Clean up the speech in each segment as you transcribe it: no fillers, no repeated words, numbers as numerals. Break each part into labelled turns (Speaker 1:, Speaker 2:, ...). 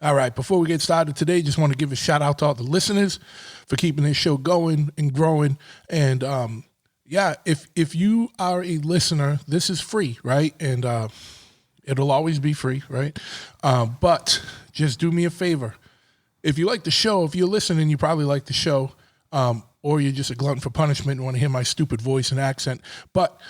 Speaker 1: All right, before we get started today, just want to give a shout out to all the listeners for keeping this show going and growing. And if you are a listener, this is free, right? And it'll always be free, right? But just do me a favor. If you like the show, if you're listening, you probably like the show, or you're just a glutton for punishment and want to hear my stupid voice and accent. But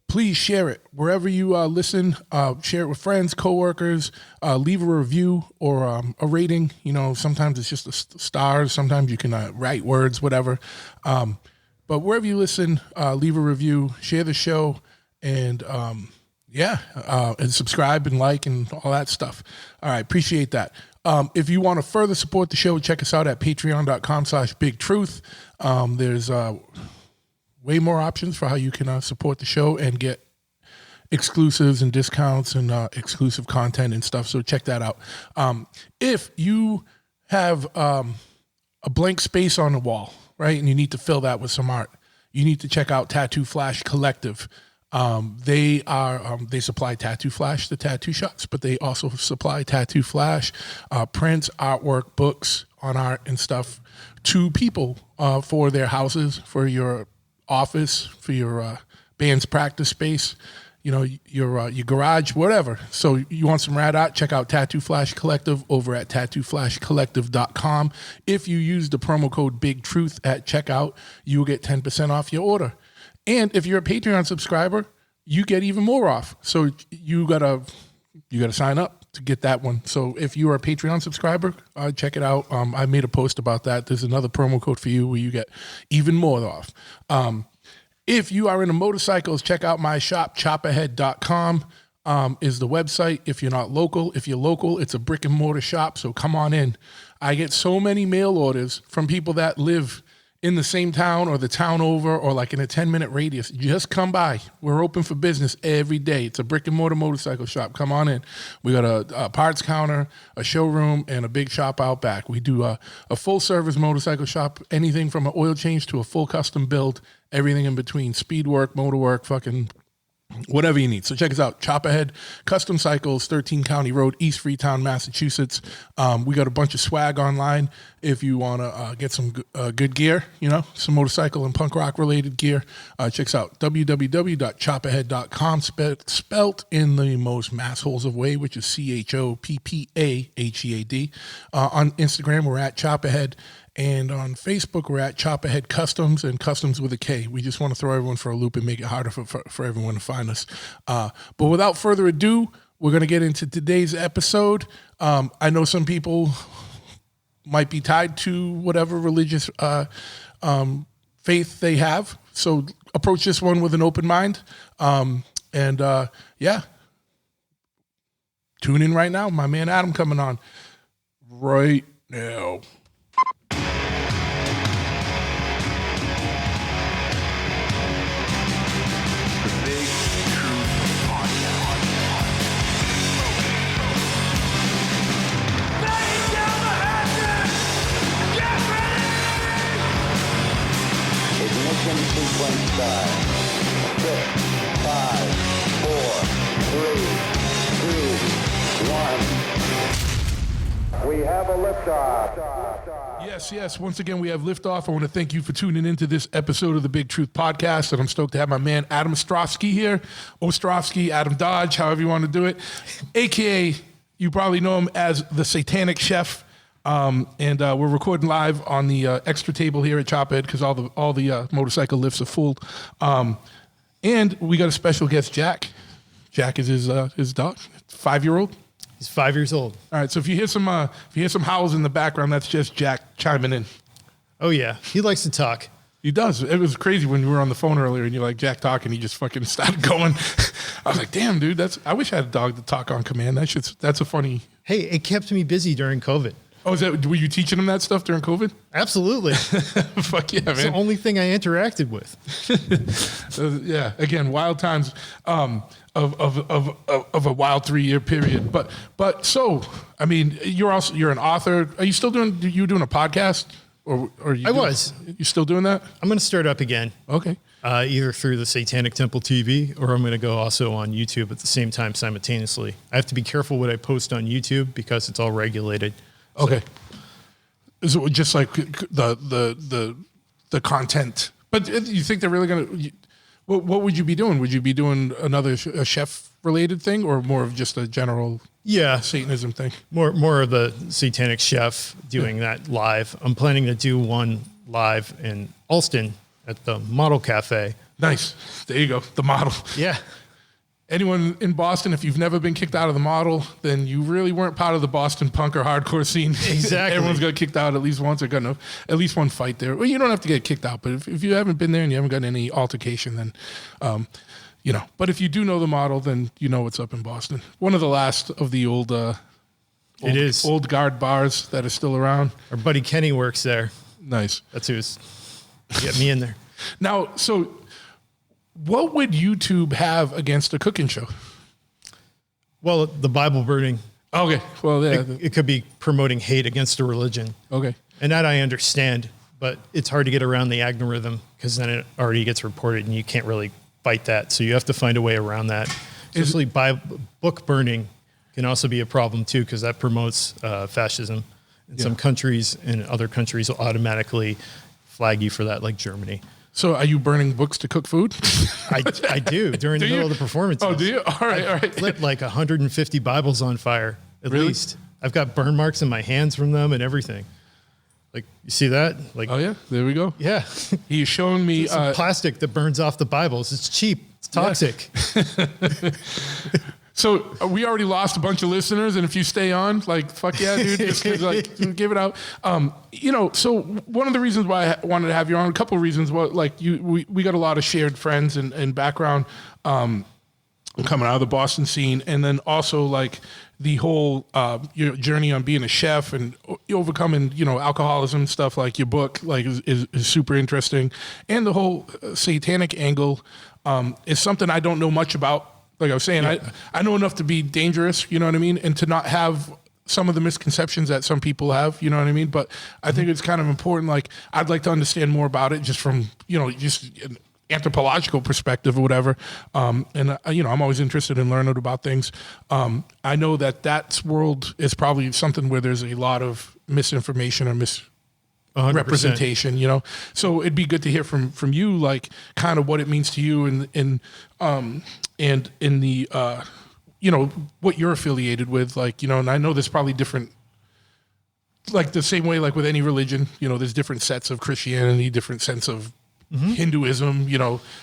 Speaker 1: please share it. Wherever you listen, share it with friends, coworkers, leave a review or a rating. You know, sometimes it's just stars. Sometimes you can write words, whatever. But wherever you listen, leave a review, share the show, and and subscribe and like and all that stuff. All right, appreciate that. If you want to further support the show, check us out at patreon.com/bigtruth. There's way more options for how you can support the show and get exclusives and discounts and exclusive content and stuff. So check that out. If you have a blank space on the wall, right, and you need to fill that with some art, you need to check out Tattoo Flash Collective. They supply Tattoo Flash, the tattoo shops, but they also supply Tattoo Flash, prints, artwork, books on art and stuff to people for their houses, for your office, for your band's practice space, you know, your garage, whatever. So you want some rad art, check out Tattoo Flash Collective over at tattooflashcollective.com. If you use the promo code BIGTRUTH at checkout, you will get 10% off your order. And if you're a Patreon subscriber, you get even more off. So you gotta sign up to get that one. So if you are a Patreon subscriber, check it out. I made a post about that. There's another promo code for you where you get even more off. If you are into motorcycles, check out my shop, chopahead.com is the website. If you're not local, if you're local, it's a brick and mortar shop. So come on in. I get so many mail orders from people that live in the same town or the town over or like in a 10-minute radius. Just come by. We're open for business every day. It's a brick and mortar motorcycle shop. Come on in. We got a parts counter, a showroom, and a big shop out back. We do a full-service motorcycle shop, anything from an oil change to a full custom build, everything in between, speed work, motor work, fucking whatever you need. So check us out. Chop Ahead Custom Cycles, 13 County Road, East Freetown, Massachusetts. We got a bunch of swag online if you want to get some good gear, you know, some motorcycle and punk rock related gear. Check us out. www.chopahead.com, spelt in the most massholes of way, which is CHOPPAHEAD. On Instagram, we're at Chop Ahead. And on Facebook, we're at Chop Ahead Customs and Customs with a K. We just want to throw everyone for a loop and make it harder for everyone to find us. But without further ado, we're going to get into today's episode. I know some people might be tied to whatever religious faith they have. So approach this one with an open mind. Tune in right now. My man Adam coming on right now.
Speaker 2: Sequence start. 6, 5, 4, 3, 2, 1. We have a liftoff.
Speaker 1: Yes. Once again, we have liftoff. I want to thank you for tuning into this episode of the Big Truth Podcast. And I'm stoked to have my man Adam Ostrofsky here. Ostrofsky, Adam Dodge, however you want to do it. AKA, you probably know him as the Satanic Chef. We're recording live on the extra table here at Chophead because all the motorcycle lifts are full. And we got a special guest, Jack. Jack is his dog, 5-year-old.
Speaker 3: He's 5 years old.
Speaker 1: All right, so if you hear some howls in the background, that's just Jack chiming in.
Speaker 3: Oh yeah, he likes to talk.
Speaker 1: He does. It was crazy when we were on the phone earlier and you're like, Jack talking, he just fucking started going. I was like, damn, dude, I wish I had a dog to talk on command. That's a funny.
Speaker 3: Hey, it kept me busy during COVID.
Speaker 1: Oh, were you teaching him that stuff during COVID?
Speaker 3: Absolutely.
Speaker 1: Fuck yeah, man.
Speaker 3: It's the only thing I interacted with.
Speaker 1: Yeah, again, wild times of a wild 3-year period. But so, I mean, you're an author. Are you still doing a podcast? Or
Speaker 3: I was.
Speaker 1: You still doing that?
Speaker 3: I'm going to start up again.
Speaker 1: Okay.
Speaker 3: Either through the Satanic Temple TV, or I'm going to go also on YouTube at the same time simultaneously. I have to be careful what I post on YouTube because it's all regulated.
Speaker 1: Okay. Is it just like the content? But you think they're really going to? What would you be doing? Would you be doing another chef related thing, or more of just a general Satanism thing?
Speaker 3: More of the Satanic Chef doing that live. I'm planning to do one live in Alston at the Model Cafe.
Speaker 1: Nice. There you go. The Model.
Speaker 3: Yeah.
Speaker 1: Anyone in Boston, if you've never been kicked out of the Model, then you really weren't part of the Boston punk or hardcore scene.
Speaker 3: Exactly.
Speaker 1: Everyone's got kicked out at least once or gotten at least one fight there. Well, you don't have to get kicked out, but if you haven't been there and you haven't gotten any altercation, then, you know. But if you do know the Model, then you know what's up in Boston. One of the last of the old guard bars that are still around.
Speaker 3: Our buddy Kenny works there.
Speaker 1: Nice.
Speaker 3: That's who's get me in there.
Speaker 1: Now, so what would YouTube have against a cooking show?
Speaker 3: Well, the Bible burning.
Speaker 1: Okay. Well, yeah.
Speaker 3: It could be promoting hate against a religion.
Speaker 1: Okay. And
Speaker 3: that I understand, but it's hard to get around the algorithm because then it already gets reported and you can't really fight that. So you have to find a way around that. Especially book burning can also be a problem too because that promotes fascism. In some countries, and other countries will automatically flag you for that, like Germany.
Speaker 1: So are you burning books to cook food?
Speaker 3: I do during the middle of the performances.
Speaker 1: Oh, do you? All right, all right.
Speaker 3: Lit like 150 Bibles on fire, at least. I've got burn marks in my hands from them and everything. Like, you see that? Like,
Speaker 1: oh, yeah? There we go.
Speaker 3: Yeah.
Speaker 1: He's showing me...
Speaker 3: plastic that burns off the Bibles. It's cheap. It's toxic.
Speaker 1: Yeah. So we already lost a bunch of listeners, and if you stay on, like, fuck yeah, dude, just like give it out. You know, so one of the reasons why I wanted to have you on, a couple of reasons, we got a lot of shared friends and background coming out of the Boston scene, and then also like the whole your journey on being a chef and overcoming alcoholism stuff. Like your book, like is super interesting, and the whole satanic angle is something I don't know much about. Like I was saying, I know enough to be dangerous, you know what I mean? And to not have some of the misconceptions that some people have, you know what I mean? But I think it's kind of important. Like, I'd like to understand more about it just from, just an anthropological perspective or whatever. And I'm always interested in learning about things. I know that world is probably something where there's a lot of misinformation or
Speaker 3: 100%.
Speaker 1: Representation, so it'd be good to hear from you, like kind of what it means to you and in the what you're affiliated with, like, and I know there's probably different, like the same way, like with any religion, there's different sets of Christianity, different sense of Hinduism,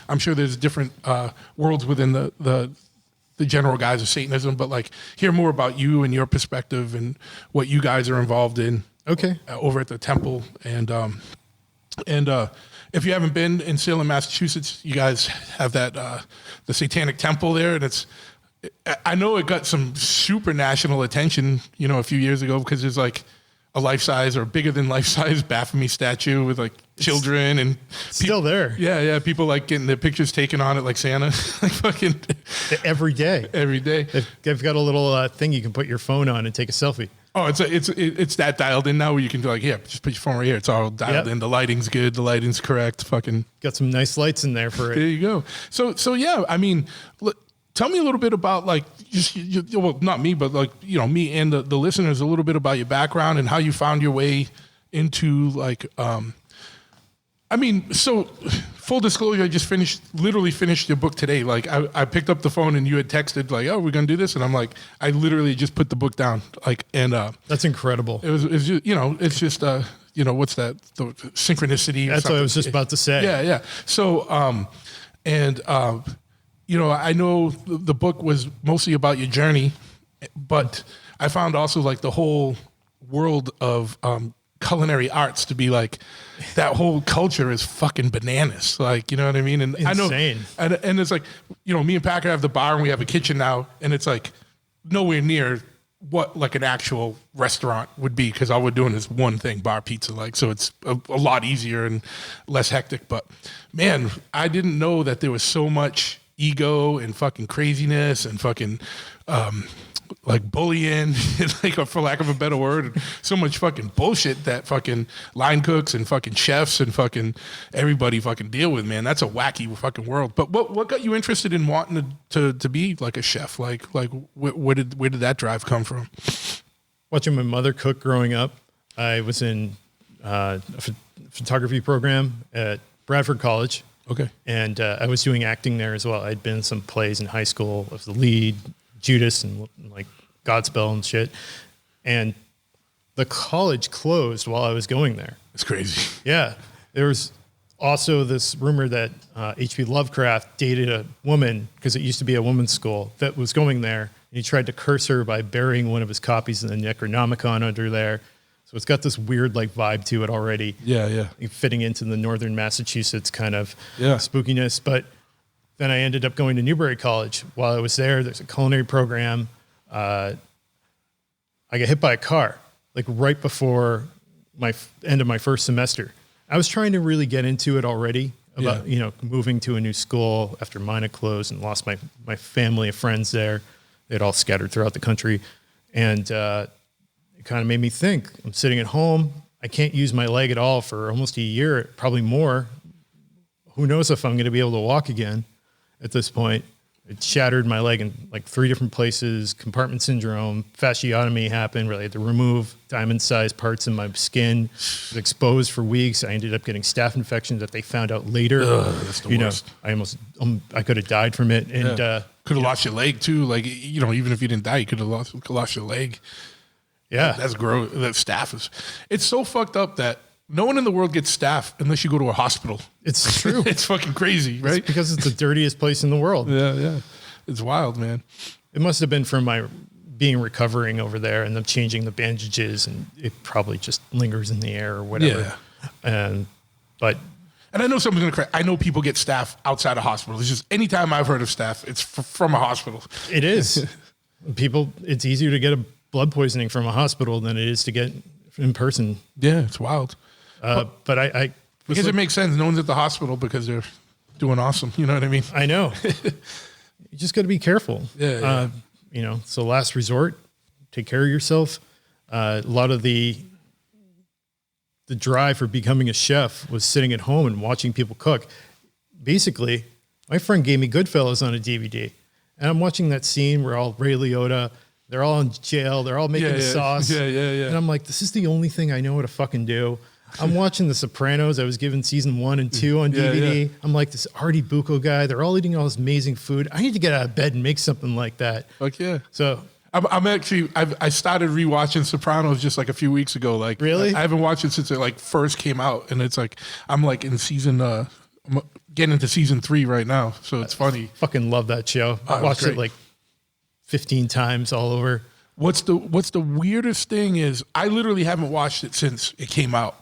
Speaker 1: I'm sure there's different worlds within the general guise of Satanism, but like hear more about you and your perspective and what you guys are involved in.
Speaker 3: Okay.
Speaker 1: Over at the temple. And if you haven't been in Salem, Massachusetts, you guys have that, the Satanic Temple there. And I know it got some super national attention, a few years ago because there's like a life-size or bigger than life-size Baphomet statue with like children and
Speaker 3: still there.
Speaker 1: Yeah. People like getting their pictures taken on it like Santa, like fucking
Speaker 3: every day. They've got a little thing you can put your phone on and take a selfie. Oh,
Speaker 1: it's that dialed in now where you can be like, yeah, just put your phone right here. It's all dialed in. The lighting's good. The lighting's correct. Fucking
Speaker 3: got some nice lights in there for it.
Speaker 1: There you go. So yeah, I mean, tell me a little bit about like well, not me, but like me and the listeners a little bit about your background and how you found your way into like. I mean, so full disclosure, I just literally finished your book today. Like I picked up the phone and you had texted like, oh, we're going to do this. And I'm like, I literally just put the book down. Like, and,
Speaker 3: that's incredible.
Speaker 1: It's just, it's just, what's that? The synchronicity.
Speaker 3: That's what I was just about to say.
Speaker 1: Yeah. So, I know the book was mostly about your journey, but I found also like the whole world of, culinary arts to be like that whole culture is fucking bananas. Like, you know what I mean? And
Speaker 3: insane.
Speaker 1: I know, and it's like, me and Packer have the bar and we have a kitchen now, and it's like nowhere near what like an actual restaurant would be because all we're doing is one thing, bar pizza. Like, so it's a lot easier and less hectic. But man, I didn't know that there was so much ego and fucking craziness and fucking like bullying, like for lack of a better word, so much fucking bullshit that fucking line cooks and fucking chefs and fucking everybody fucking deal with, man. That's a wacky fucking world. But what got you interested in wanting to be like a chef? Like where did that drive come from?
Speaker 3: Watching my mother cook growing up. I was in a photography program at Bradford College.
Speaker 1: Okay.
Speaker 3: And I was doing acting there as well. I'd been in some plays in high school. I was the lead, Judas, and like Godspell and shit. And the college closed while I was going there.
Speaker 1: It's crazy.
Speaker 3: Yeah. There was also this rumor that H.P. Lovecraft dated a woman, because it used to be a woman's school, that was going there. And he tried to curse her by burying one of his copies in the Necronomicon under there. So it's got this weird like vibe to it already.
Speaker 1: Yeah.
Speaker 3: Fitting into the northern Massachusetts kind of
Speaker 1: Yeah.
Speaker 3: spookiness. But then I ended up going to Newbury College. While I was there, there's a culinary program. I got hit by a car like right before my end of my first semester. I was trying to really get into it already about, moving to a new school after mine had closed and lost my family of friends there. They'd all scattered throughout the country. And it kind of made me think, I'm sitting at home. I can't use my leg at all for almost a year, probably more. Who knows if I'm going to be able to walk again at this point. It shattered my leg in like 3 different places. Compartment syndrome, fasciotomy happened where they had to remove diamond-sized parts in my skin. It was exposed for weeks. I ended up getting staph infections that they found out later.
Speaker 1: That's the worst.
Speaker 3: I almost, I could have died from it. And
Speaker 1: could have lost your leg too. Like, even if you didn't die, you could have lost your leg.
Speaker 3: Yeah.
Speaker 1: That's gross. That staph it's so fucked up that no one in the world gets staph unless you go to a hospital.
Speaker 3: It's true.
Speaker 1: It's fucking crazy, right?
Speaker 3: It's because it's the dirtiest place in the world.
Speaker 1: Yeah. It's wild, man.
Speaker 3: It must have been from my being recovering over there and them changing the bandages, and it probably just lingers in the air or whatever.
Speaker 1: Yeah.
Speaker 3: But
Speaker 1: I know someone's gonna cry. I know people get staph outside of hospitals. It's just anytime I've heard of staph, it's from a hospital.
Speaker 3: It is. It's easier to get a blood poisoning from a hospital than it is to get in person.
Speaker 1: Yeah, it's wild.
Speaker 3: But I
Speaker 1: because it makes sense. No one's at the hospital because they're doing awesome. You know what I mean?
Speaker 3: I know. You just got to be careful.
Speaker 1: Yeah.
Speaker 3: So last resort, take care of yourself. A lot of the drive for becoming a chef was sitting at home and watching people cook. Basically, my friend gave me Goodfellas on a DVD, and I'm watching that scene where all Ray Liotta, they're all in jail, they're all making the sauce.
Speaker 1: Yeah.
Speaker 3: And I'm like, this is the only thing I know how to fucking do. I'm watching The Sopranos. I was given season 1 and 2 on DVD. Yeah. I'm like, this Artie Bucco guy, they're all eating all this amazing food. I need to get out of bed and make something like that.
Speaker 1: Fuck yeah.
Speaker 3: So
Speaker 1: I'm actually, I started rewatching Sopranos just like a few weeks ago. Like,
Speaker 3: really?
Speaker 1: I haven't watched it since it like first came out. And it's like, I'm like in season, I'm getting into season 3 right now. So it's funny.
Speaker 3: I fucking love that show. I watched it like 15 times all over.
Speaker 1: What's the weirdest thing is I literally haven't watched it since it came out.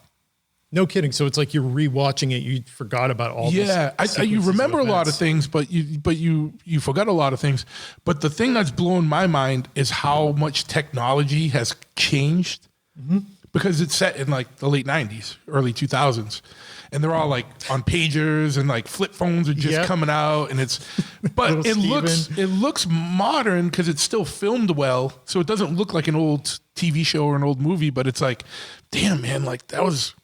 Speaker 3: No kidding. So it's like you're rewatching it. You forgot about all this.
Speaker 1: Yeah, you remember a lot of things, but you forgot a lot of things. But the thing that's blown my mind is how much technology has changed. Mm-hmm. Because it's set in like the late 90s, early 2000s. And they're all like on pagers and like flip phones are just coming out, and but it looks modern because it's still filmed well, so it doesn't look like an old TV show or an old movie. But it's like, damn man, like that was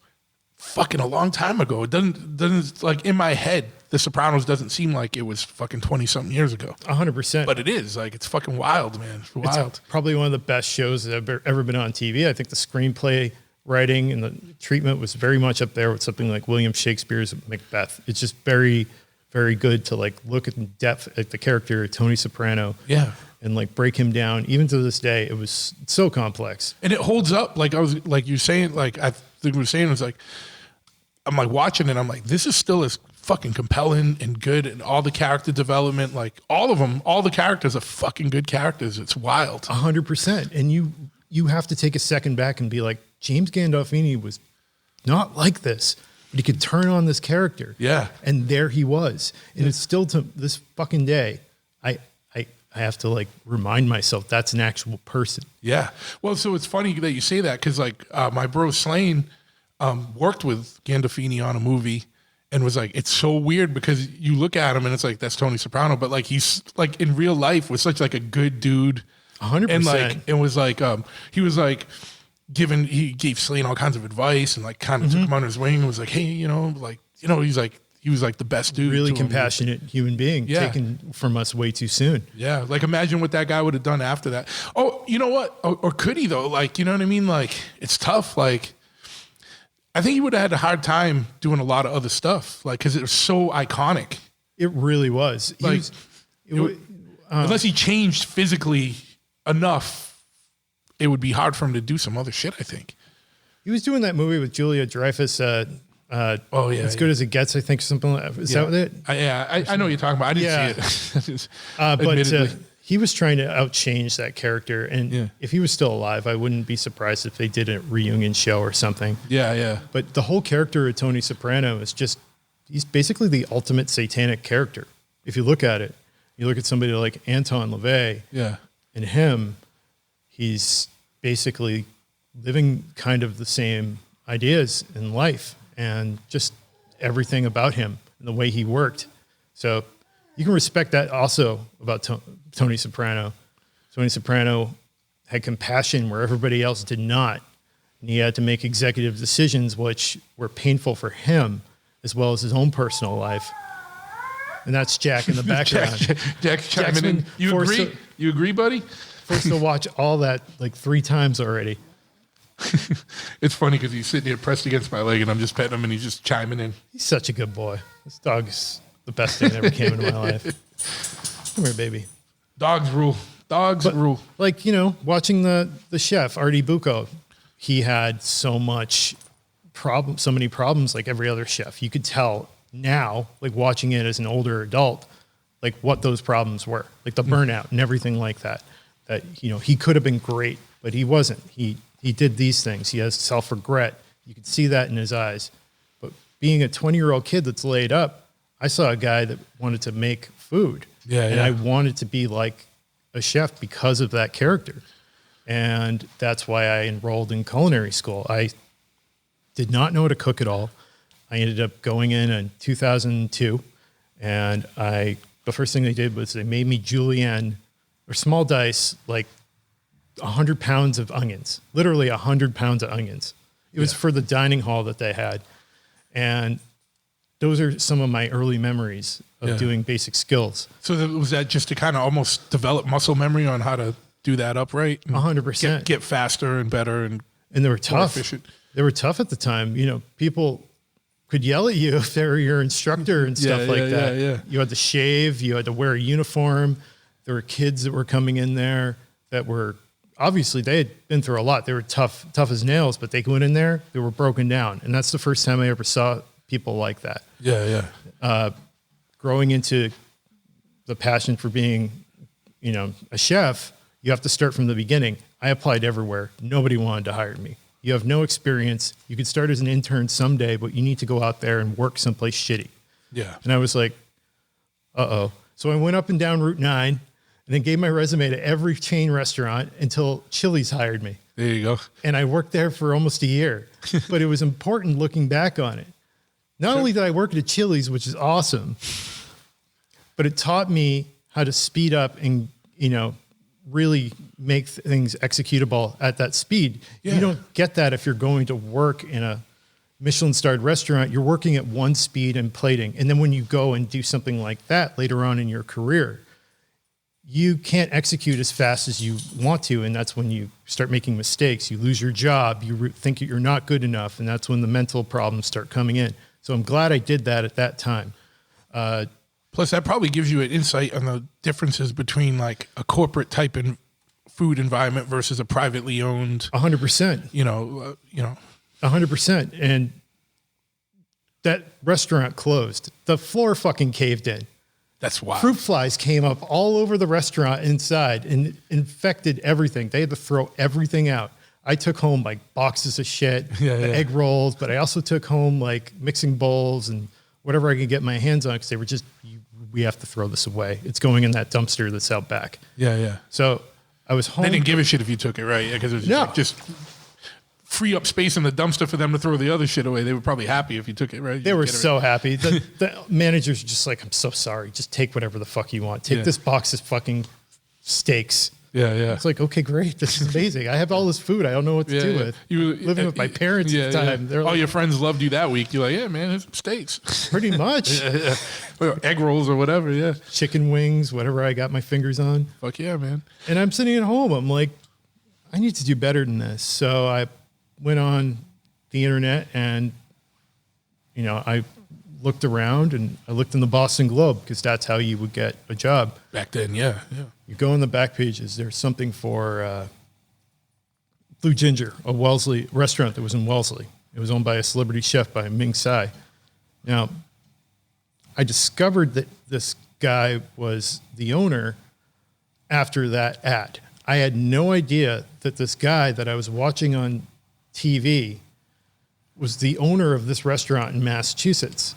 Speaker 1: fucking a long time ago. It doesn't like in my head, The Sopranos doesn't seem like it was fucking 20 something years ago.
Speaker 3: 100%.
Speaker 1: But it is like it's fucking wild, man. It's wild.
Speaker 3: It's probably one of the best shows that have ever been on TV. I think the screenplay writing and the treatment was very much up there with something like William Shakespeare's Macbeth. It's just very, very good to like look at depth at the character of Tony Soprano.
Speaker 1: Yeah.
Speaker 3: And like break him down. Even to this day, it was so complex.
Speaker 1: And it holds up. Like I was like you're saying, like I think we were saying, it's like I'm like watching it, I'm like, this is still as fucking compelling and good, and all the character development, like all of them, all the characters are fucking good characters. It's wild.
Speaker 3: 100%. And you have to take a second back and be like, James Gandolfini was not like this, but he could turn on this character.
Speaker 1: Yeah.
Speaker 3: And there he was. And it's still to this fucking day, I have to like remind myself that's an actual person.
Speaker 1: Yeah. Well, so it's funny that you say that because like my bro Slane worked with Gandolfini on a movie, and was like, it's so weird because you look at him and it's like, that's Tony Soprano, but like he's like in real life was such like a good dude.
Speaker 3: 100%.
Speaker 1: And like it was like he was like he gave Slane all kinds of advice and like kind of took him under his wing and was like, hey, you know, he was like the best dude.
Speaker 3: Really
Speaker 1: to him.
Speaker 3: compassionate human being taken from us way too soon.
Speaker 1: Yeah. Like imagine what that guy would have done after that. Oh, you know what? Or could he though? Like, you know what I mean? Like it's tough. Like I think he would have had a hard time doing a lot of other stuff. Like, cause it was so iconic.
Speaker 3: It really was.
Speaker 1: Unless he changed physically enough, it would be hard for him to do some other shit, I think.
Speaker 3: He was doing that movie with Julia Dreyfus. As Good as It Gets, I think, something like that. Is that what it?
Speaker 1: I know what you're talking about. I didn't see it.
Speaker 3: But he was trying to outchange that character. And if he was still alive, I wouldn't be surprised if they did a reunion show or something.
Speaker 1: Yeah, yeah.
Speaker 3: But the whole character of Tony Soprano is just, he's basically the ultimate satanic character. If you look at it, you look at somebody like Anton LaVey.
Speaker 1: Yeah.
Speaker 3: And him, he's basically living kind of the same ideas in life and just everything about him and the way he worked. So you can respect that also about Tony Soprano. Tony Soprano had compassion where everybody else did not. And he had to make executive decisions which were painful for him as well as his own personal life. And that's Jack in the background.
Speaker 1: Jack's chiming in. You agree? You agree, buddy?
Speaker 3: Forced to watch all that like 3 times already.
Speaker 1: It's funny because he's sitting here pressed against my leg and I'm just petting him and he's just chiming in.
Speaker 3: He's such a good boy. This dog is the best thing that ever came into my life. Come here, baby.
Speaker 1: Dogs rule. Rule.
Speaker 3: Like, you know, watching the chef, Artie Bucco, he had so many problems like every other chef. You could tell now, like watching it as an older adult, like what those problems were, like the burnout and everything like that. That, you know, he could have been great, but he wasn't. He did these things. He has self-regret. You could see that in his eyes. But being a 20-year-old kid that's laid up, I saw a guy that wanted to make food. And I wanted to be like a chef because of that character. And that's why I enrolled in culinary school. I did not know how to cook at all. I ended up going in 2002, and the first thing they did was they made me julienne, or small dice, like 100 pounds of onions, literally 100 pounds of onions. It was for the dining hall that they had. And those are some of my early memories of doing basic skills.
Speaker 1: So was that just to kind of almost develop muscle memory on how to do that upright?
Speaker 3: 100%.
Speaker 1: Get faster and better and
Speaker 3: they were tough.
Speaker 1: Efficient.
Speaker 3: They were tough at the time. You know, people could yell at you if they were your instructor and stuff like that.
Speaker 1: Yeah.
Speaker 3: You had to shave. You had to wear a uniform. There were kids that were coming in there that were, obviously they had been through a lot. They were tough as nails, but they went in there, they were broken down. And that's the first time I ever saw people like that. Growing into the passion for being, you know, a chef, you have to start from the beginning. I applied everywhere. Nobody wanted to hire me. You have no experience. You could start as an intern someday, but you need to go out there and work someplace shitty.
Speaker 1: Yeah.
Speaker 3: And I was like, uh-oh. So I went up and down Route 9 and then gave my resume to every chain restaurant until Chili's hired me.
Speaker 1: There you go.
Speaker 3: And I worked there for almost a year. But it was important looking back on it. Not only did I work at a Chili's, which is awesome, but it taught me how to speed up and, you know, really make things executable at that speed.
Speaker 1: Yeah.
Speaker 3: You don't get that if you're going to work in a Michelin-starred restaurant. You're working at one speed and plating. And then when you go and do something like that later on in your career, you can't execute as fast as you want to. And that's when you start making mistakes. You lose your job. You think you're not good enough. And that's when the mental problems start coming in. So I'm glad I did that at that time.
Speaker 1: Plus, that probably gives you an insight on the differences between like a corporate type in food environment versus a privately owned.
Speaker 3: 100%. 100%. And that restaurant closed. The floor fucking caved in.
Speaker 1: That's wild.
Speaker 3: Fruit flies came up all over the restaurant inside and infected everything. They had to throw everything out. I took home like boxes of shit, egg rolls, but I also took home like mixing bowls and whatever I could get my hands on because they were just, we have to throw this away. It's going in that dumpster that's out back.
Speaker 1: Yeah.
Speaker 3: So I was home.
Speaker 1: They didn't give a shit if you took it, right? Because it was just free up space in the dumpster for them to throw the other shit away. They were probably happy if you took it, right?
Speaker 3: They were so happy. The managers were just like, I'm so sorry. Just take whatever the fuck you want. Take this box of fucking steaks.
Speaker 1: Yeah, yeah.
Speaker 3: It's like, okay, great. This is amazing. I have all this food. I don't know what to do with. You were living with my parents at the time.
Speaker 1: All your friends loved you that week. You're like, yeah, man, here's some steaks.
Speaker 3: Pretty much.
Speaker 1: Or egg rolls or whatever, yeah.
Speaker 3: Chicken wings, whatever I got my fingers on.
Speaker 1: Fuck yeah, man.
Speaker 3: And I'm sitting at home. I'm like, I need to do better than this. So I went on the internet and, I looked around and I looked in the Boston Globe because that's how you would get a job.
Speaker 1: Back then, yeah.
Speaker 3: You go in the back pages. There's something for Blue Ginger, a Wellesley restaurant that was in Wellesley. It was owned by a celebrity chef by Ming Tsai. Now, I discovered that this guy was the owner after that ad. I had no idea that this guy that I was watching on TV was the owner of this restaurant in Massachusetts.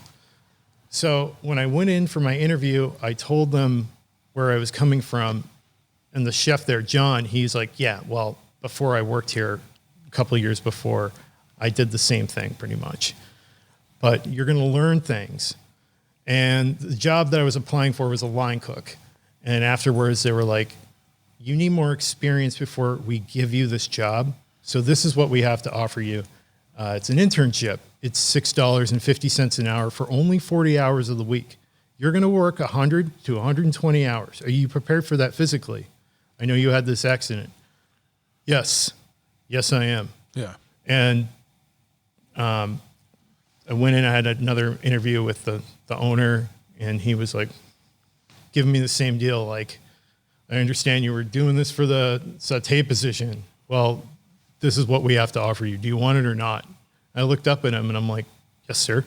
Speaker 3: So when I went in for my interview, I told them where I was coming from. And the chef there, John, he's like, yeah, well, before I worked here, a couple of years before, I did the same thing pretty much. But you're going to learn things. And the job that I was applying for was a line cook. And afterwards, they were like, you need more experience before we give you this job. So this is what we have to offer you. It's an internship. It's $6.50 an hour for only 40 hours of the week. You're going to work 100 to 120 hours. Are you prepared for that physically? I know you had this accident. Yes. Yes, I am.
Speaker 1: Yeah.
Speaker 3: And I went in, I had another interview with the owner, and he was like, giving me the same deal. Like, I understand you were doing this for the saute position. Well, this is what we have to offer you. Do you want it or not? I looked up at him and I'm like, yes, sir.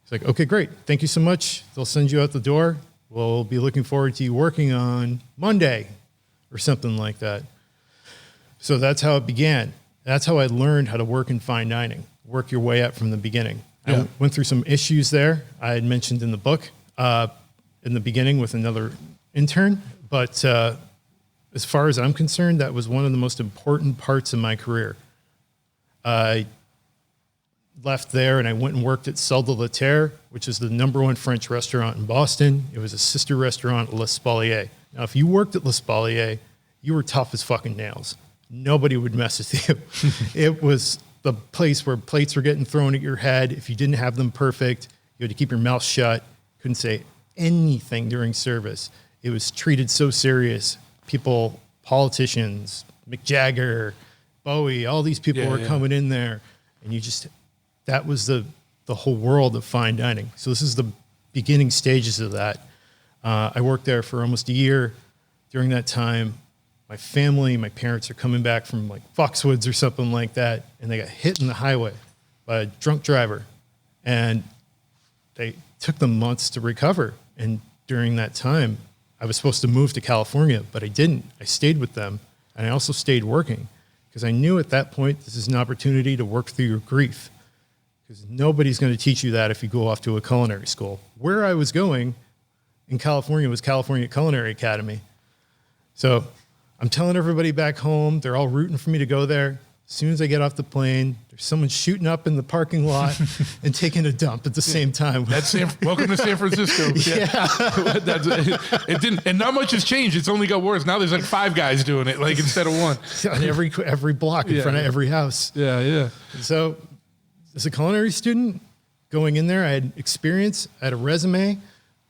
Speaker 3: He's like, okay, great. Thank you so much. They'll send you out the door. We'll be looking forward to you working on Monday or something like that. So that's how it began. That's how I learned how to work in fine dining. Work your way up from the beginning.
Speaker 1: Yeah.
Speaker 3: I went through some issues there. I had mentioned in the book in the beginning with another intern. But as far as I'm concerned, that was one of the most important parts of my career. I left there and I went and worked at Celle de la Terre, which is the #1 French restaurant in Boston. It was a sister restaurant at L'Espalier. Now, if you worked at L'Espalier, you were tough as fucking nails. Nobody would mess with you. It was the place where plates were getting thrown at your head. If you didn't have them perfect, you had to keep your mouth shut. Couldn't say anything during service. It was treated so serious. People, politicians, Mick Jagger, Bowie, all these people were coming in there. And that was the whole world of fine dining. So this is the beginning stages of that. I worked there for almost a year. During that time, my family, my parents are coming back from like Foxwoods or something like that. And they got hit in the highway by a drunk driver. And they took them months to recover. And during that time, I was supposed to move to California, but I didn't. I stayed with them, and I also stayed working because I knew at that point this is an opportunity to work through your grief because nobody's going to teach you that if you go off to a culinary school. Where I was going in California was California Culinary Academy. So I'm telling everybody back home, they're all rooting for me to go there. As soon as I get off the plane, there's someone shooting up in the parking lot and taking a dump at the same time.
Speaker 1: Welcome to San Francisco. It didn't, and not much has changed. It's only got worse. Now there's like 5 guys doing it, like instead of 1.
Speaker 3: On every block in front of every house.
Speaker 1: Yeah, yeah.
Speaker 3: So as a culinary student, going in there, I had experience, I had a resume.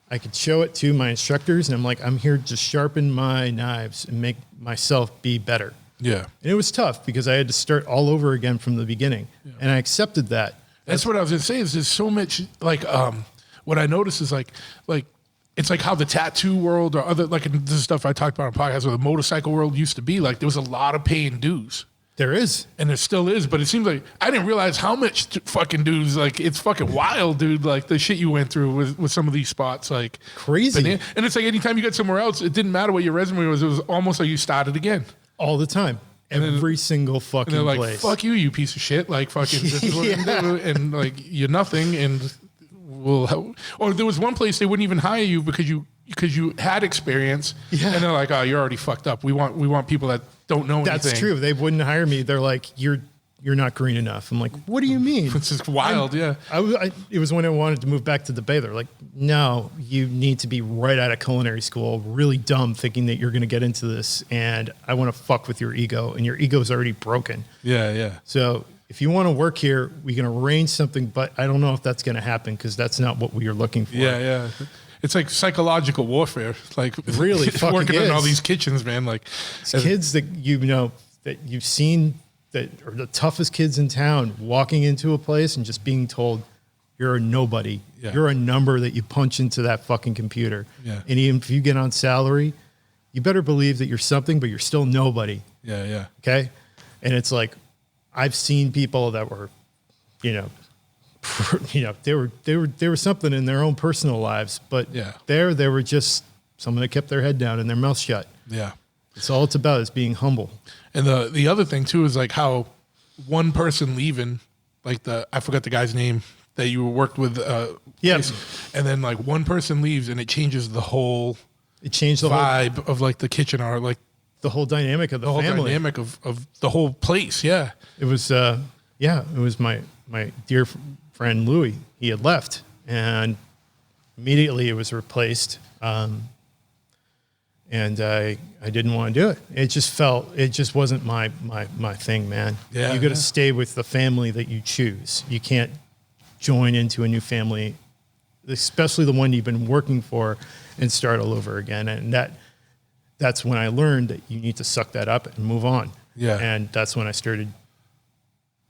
Speaker 3: I could show it to my instructors, and I'm like, I'm here to sharpen my knives and make myself be better.
Speaker 1: Yeah.
Speaker 3: And it was tough because I had to start all over again from the beginning. Yeah. And I accepted that.
Speaker 1: That's what I was going to say is there's so much, like, what I noticed is like, it's like how the tattoo world or other, like this is stuff I talked about on podcasts where the motorcycle world used to be, like there was a lot of paying dues.
Speaker 3: There is.
Speaker 1: And there still is, but it seems like I didn't realize how much fucking dudes, like it's fucking wild, dude, like the shit you went through with some of these spots, like
Speaker 3: crazy.
Speaker 1: And it's like anytime you got somewhere else, it didn't matter what your resume was, it was almost like you started again.
Speaker 3: All the time. Every single fucking
Speaker 1: and they're like,
Speaker 3: place.
Speaker 1: Fuck you, you piece of shit. Like, fucking, this is what I'm doing. And, like, you're nothing. And or there was one place they wouldn't even hire you because you had experience. Yeah. And they're like, oh, you're already fucked up. We want people that don't know anything.
Speaker 3: That's true. They wouldn't hire me. They're like, you're you're not green enough. I'm like, what do you mean?
Speaker 1: It's just wild, yeah.
Speaker 3: It was when I wanted to move back to the Bay. They're like, no, you need to be right out of culinary school, really dumb, thinking that you're going to get into this, and I want to fuck with your ego, and your ego's already broken.
Speaker 1: Yeah, yeah.
Speaker 3: So if you want to work here, we can arrange something, but I don't know if that's going to happen because that's not what we are looking for.
Speaker 1: Yeah, yeah. It's like psychological warfare. Like
Speaker 3: really fucking
Speaker 1: working
Speaker 3: is.
Speaker 1: in all these kitchens, man. Like
Speaker 3: it's kids that that you've seen that are the toughest kids in town walking into a place and just being told you're a nobody.
Speaker 1: Yeah.
Speaker 3: You're a number that you punch into that fucking computer.
Speaker 1: Yeah.
Speaker 3: And even if you get on salary, you better believe that you're something, but you're still nobody.
Speaker 1: Yeah, yeah.
Speaker 3: Okay. And it's like, I've seen people that were, they were something in their own personal lives, but they were just someone that kept their head down and their mouth shut.
Speaker 1: Yeah.
Speaker 3: It's all it's about is being humble.
Speaker 1: And the other thing too is like how one person leaving, like I forgot the guy's name that you worked with.
Speaker 3: Yes.
Speaker 1: And then like one person leaves and it changes the whole.
Speaker 3: It changed the
Speaker 1: vibe of like the kitchen or like
Speaker 3: the whole dynamic of the family.
Speaker 1: Whole dynamic of the whole place. Yeah.
Speaker 3: It was it was my dear friend Louis. He had left and immediately it was replaced. And I didn't want to do it. It just wasn't my thing, man.
Speaker 1: Yeah,
Speaker 3: you got to stay with the family that you choose. You can't join into a new family, especially the one you've been working for, and start all over again. And that's when I learned that you need to suck that up and move on.
Speaker 1: Yeah.
Speaker 3: And that's when I started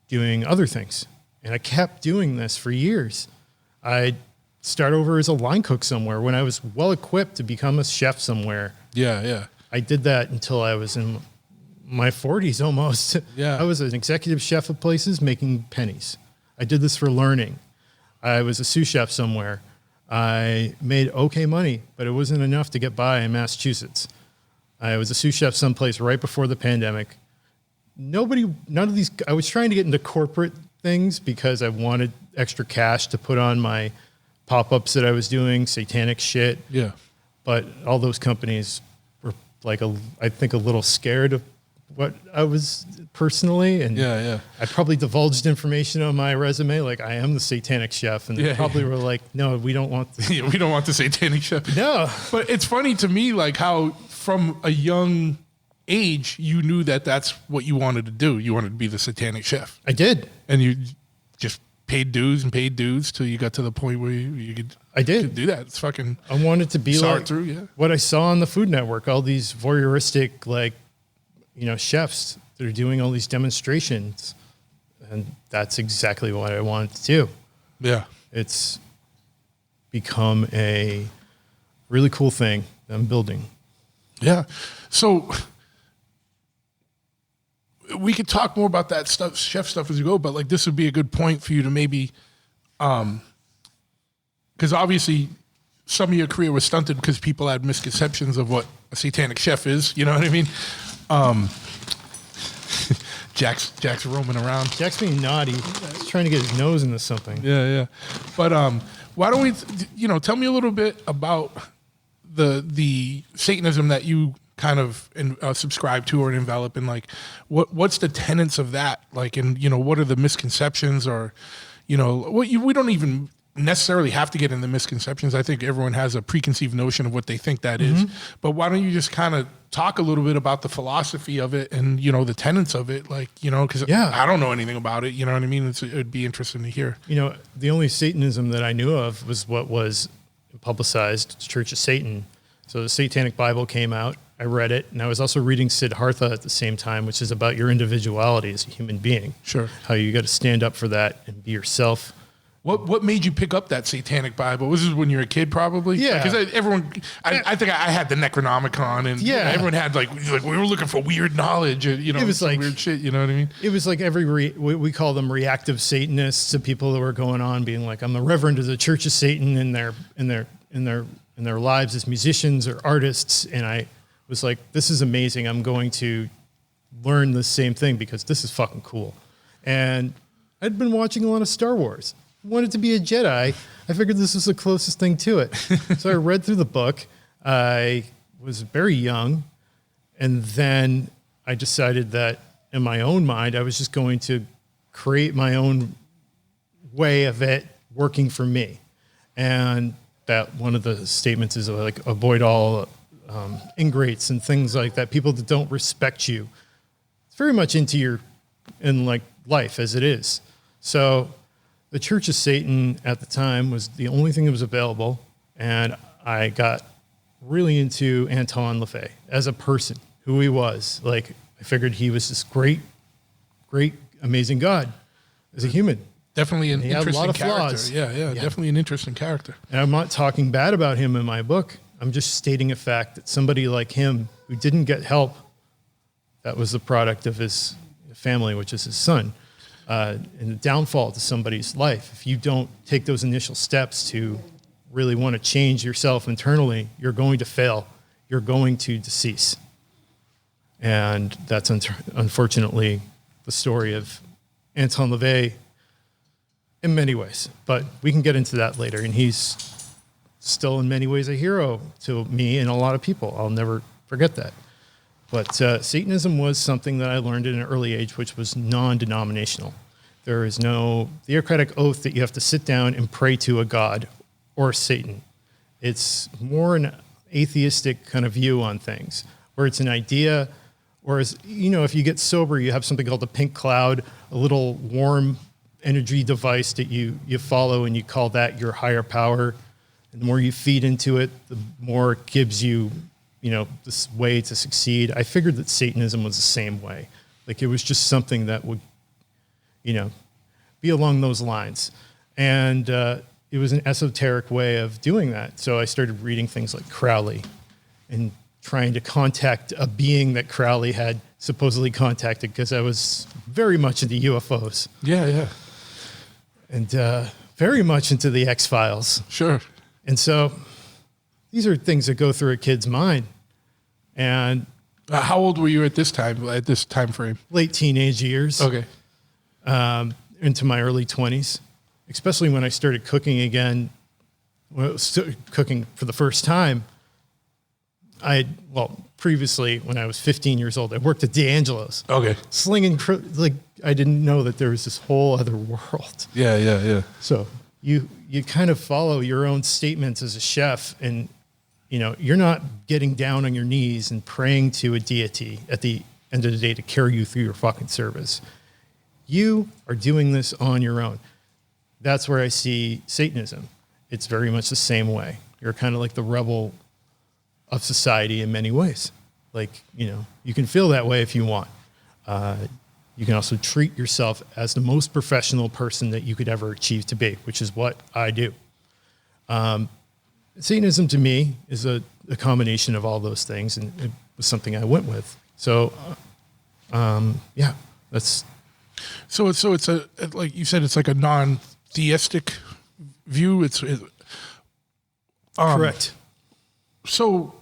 Speaker 3: doing other things. And I kept doing this for years. I'd start over as a line cook somewhere when I was well equipped to become a chef somewhere.
Speaker 1: Yeah, yeah.
Speaker 3: I did that until I was in my 40s almost.
Speaker 1: Yeah.
Speaker 3: I was an executive chef of places making pennies. I did this for learning. I was a sous chef somewhere. I made okay money, but it wasn't enough to get by in Massachusetts. I was a sous chef someplace right before the pandemic. None of these, I was trying to get into corporate things because I wanted extra cash to put on my pop-ups that I was doing, satanic shit.
Speaker 1: Yeah.
Speaker 3: But all those companies were like, I think a little scared of what I was personally. And I probably divulged information on my resume. Like I am the Satanic Chef. And they probably were like, no, we don't want this.
Speaker 1: We don't want the Satanic Chef.
Speaker 3: No.
Speaker 1: But it's funny to me, like how from a young age, you knew that that's what you wanted to do. You wanted to be the Satanic Chef.
Speaker 3: I did.
Speaker 1: And you just paid dues till you got to the point where you could.
Speaker 3: I did
Speaker 1: do that. It's fucking.
Speaker 3: I wanted to be like what I saw on the Food Network. All these voyeuristic, chefs that are doing all these demonstrations, and that's exactly what I wanted to do.
Speaker 1: Yeah,
Speaker 3: it's become a really cool thing that I'm building.
Speaker 1: Yeah, so we could talk more about that stuff, chef stuff, as you go. But like, this would be a good point for you to maybe, because obviously some of your career was stunted because people had misconceptions of what a Satanic Chef is. You know what I mean? Jack's roaming around.
Speaker 3: Jack's being naughty. He's trying to get his nose into something.
Speaker 1: Yeah. But why don't we, tell me a little bit about the Satanism that you kind of subscribe to or envelop, and like what's the tenets of that, like, and what are the misconceptions, or we don't even necessarily have to get into misconceptions. I think everyone has a preconceived notion of what they think that is, but why don't you just kind of talk a little bit about the philosophy of it and the tenets of it, like, because I don't know anything about it, you know what I mean? It'd be interesting to hear.
Speaker 3: The only Satanism that I knew of was what was publicized, Church of Satan. So the Satanic Bible came out. I read it, and I was also reading Siddhartha at the same time, which is about your individuality as a human being.
Speaker 1: Sure.
Speaker 3: How you got to stand up for that and be yourself.
Speaker 1: What made you pick up that Satanic Bible? Was this when you were a kid, probably?
Speaker 3: Yeah.
Speaker 1: Because everyone, I think I had the Necronomicon, and everyone had like we were looking for weird knowledge, it was like weird shit. You know what I mean?
Speaker 3: It was like we call them reactive Satanists, to people that were going on being like, I'm the Reverend of the Church of Satan in their lives as musicians or artists, and I was like, this is amazing. I'm going to learn the same thing because this is fucking cool. And I'd been watching a lot of Star Wars. Wanted to be a Jedi. I figured this was the closest thing to it. So I read through the book. I was very young. And then I decided that in my own mind, I was just going to create my own way of it working for me. And that one of the statements is like, avoid all ingrates and things like that, people that don't respect you. It's very much in like life as it is. So the Church of Satan at the time was the only thing that was available. And I got really into Anton LaVey as a person, who he was. Like, I figured he was this great, amazing God as a human.
Speaker 1: Definitely an
Speaker 3: He had a
Speaker 1: interesting
Speaker 3: lot of
Speaker 1: character.
Speaker 3: flaws.
Speaker 1: Yeah, definitely an interesting character.
Speaker 3: And I'm not talking bad about him in my book. I'm just stating a fact that somebody like him who didn't get help, that was the product of his family, which is his son, and the downfall to somebody's life. If you don't take those initial steps to really want to change yourself internally, you're going to fail. You're going to decease. And that's unfortunately the story of Anton LaVey in many ways. But we can get into that later. And he's still in many ways a hero to me and a lot of people. I'll never forget that. But Satanism was something that I learned at an early age, which was non-denominational. There is no theocratic oath that you have to sit down and pray to a god or Satan. It's more an atheistic kind of view on things, where it's an idea. Whereas, if you get sober, you have something called the pink cloud, a little warm energy device that you follow, and you call that your higher power. And the more you feed into it, the more it gives you, this way to succeed. I figured that Satanism was the same way. Like, it was just something that would, be along those lines. And it was an esoteric way of doing that. So I started reading things like Crowley and trying to contact a being that Crowley had supposedly contacted, because I was very much into UFOs.
Speaker 1: Yeah.
Speaker 3: And very much into the X-Files.
Speaker 1: Sure.
Speaker 3: And so these are things that go through a kid's mind. And
Speaker 1: How old were you at this time frame?
Speaker 3: late teenage years.
Speaker 1: Okay.
Speaker 3: Into my early 20s, especially when I started cooking again, when I was cooking for the first time. Previously, when I was 15 years old, I worked at D'Angelo's.
Speaker 1: Okay.
Speaker 3: Slinging, I didn't know that there was this whole other world.
Speaker 1: Yeah.
Speaker 3: So you kind of follow your own statements as a chef, and you're not getting down on your knees and praying to a deity at the end of the day to carry you through your fucking service. You are doing this on your own. That's where I see Satanism. It's very much the same way. You're kind of like the rebel of society in many ways. Like, you can feel that way if you want. You can also treat yourself as the most professional person that you could ever achieve to be, which is what I do. Satanism to me is a combination of all those things, and it was something I went with. So, that's...
Speaker 1: So it's a, like you said, it's like a non-theistic view.
Speaker 3: Correct.
Speaker 1: So,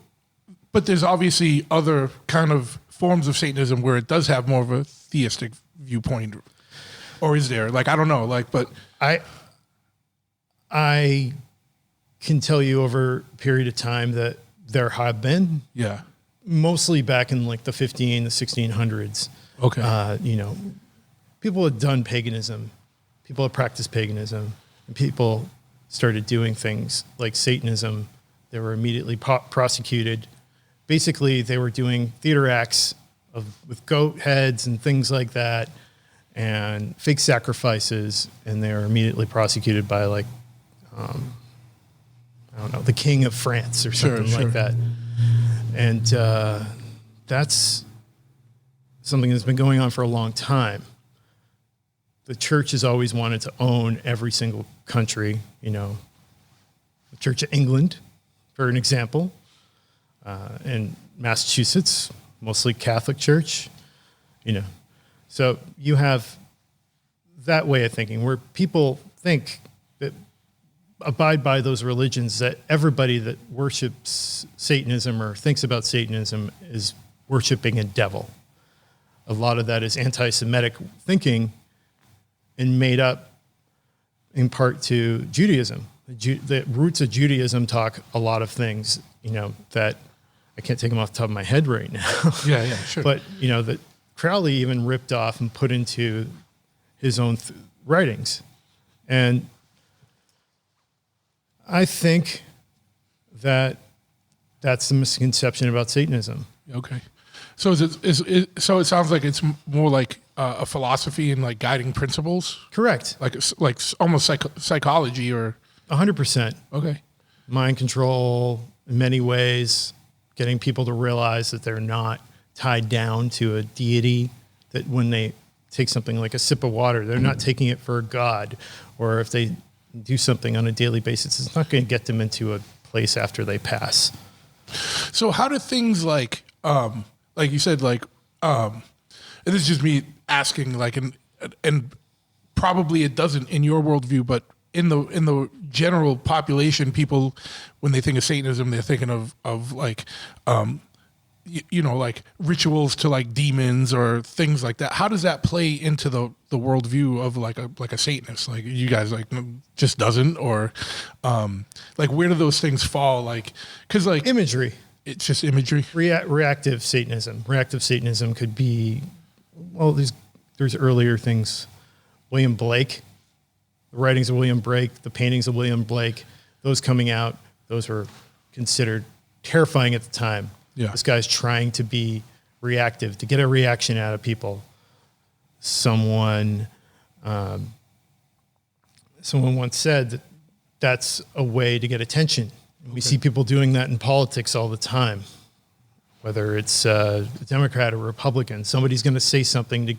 Speaker 1: but there's obviously other kind of forms of Satanism where it does have more of a theistic viewpoint, or is there? Like, I don't know. Like, but
Speaker 3: I can tell you over a period of time that there have been.
Speaker 1: Yeah.
Speaker 3: Mostly back in like the 1600s.
Speaker 1: Okay.
Speaker 3: People had done paganism. People had practiced paganism. And people started doing things like Satanism. They were immediately prosecuted. Basically, they were doing theater acts with goat heads and things like that, and fake sacrifices, and they were immediately prosecuted by like, the King of France or something like that. And that's something that's been going on for a long time. The church has always wanted to own every single country, the Church of England, for an example, and Massachusetts, mostly Catholic church, So you have that way of thinking where people think that abide by those religions, that everybody that worships Satanism or thinks about Satanism is worshiping a devil. A lot of that is anti-Semitic thinking and made up in part to Judaism. The roots of Judaism talk a lot of things, that I can't take them off the top of my head right now.
Speaker 1: Yeah, sure.
Speaker 3: But, that Crowley even ripped off and put into his own writings. And I think that that's the misconception about Satanism.
Speaker 1: Okay. So so it sounds like it's more like a philosophy and like guiding principles,
Speaker 3: Correct.
Speaker 1: like almost psychology or
Speaker 3: 100%.
Speaker 1: okay.
Speaker 3: Mind control in many ways, getting people to realize that they're not tied down to a deity, that when they take something like a sip of water, they're not taking it for a god, or if they do something on a daily basis, it's not going to get them into a place after they pass.
Speaker 1: So how do things like you said, and this is just me asking, like, and probably it doesn't in your worldview, but in the general population, people, when they think of Satanism, they're thinking of like, like rituals to like demons or things like that. How does that play into the worldview of like a Satanist? Like you guys like just doesn't, or like where do those things fall? Like, cause like
Speaker 3: Imagery.
Speaker 1: It's just imagery.
Speaker 3: Reactive Satanism. Reactive Satanism could be, well, there's earlier things. William Blake, the writings of William Blake, the paintings of William Blake, those coming out, those were considered terrifying at the time.
Speaker 1: Yeah.
Speaker 3: This guy's trying to be reactive, to get a reaction out of people. Someone once said that that's a way to get attention. We see people doing that in politics all the time, whether it's a Democrat or Republican. Somebody's going to say something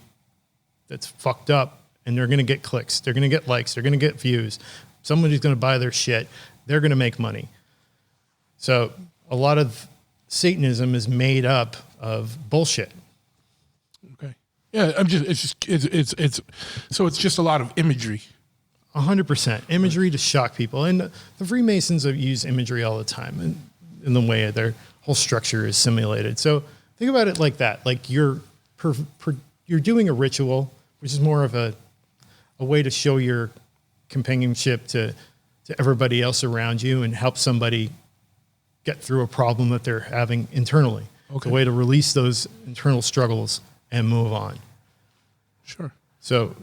Speaker 3: that's fucked up, and they're going to get clicks. They're going to get likes. They're going to get views. Somebody's going to buy their shit. They're going to make money. So a lot of Satanism is made up of bullshit.
Speaker 1: Okay. Yeah, so it's just a lot of imagery.
Speaker 3: 100% imagery to shock people. And the Freemasons use imagery all the time in the way their whole structure is simulated. So think about it like that. Like you're doing a ritual, which is more of a way to show your companionship to everybody else around you and help somebody get through a problem that they're having internally. Okay. It's a way to release those internal struggles and move on.
Speaker 1: Sure. So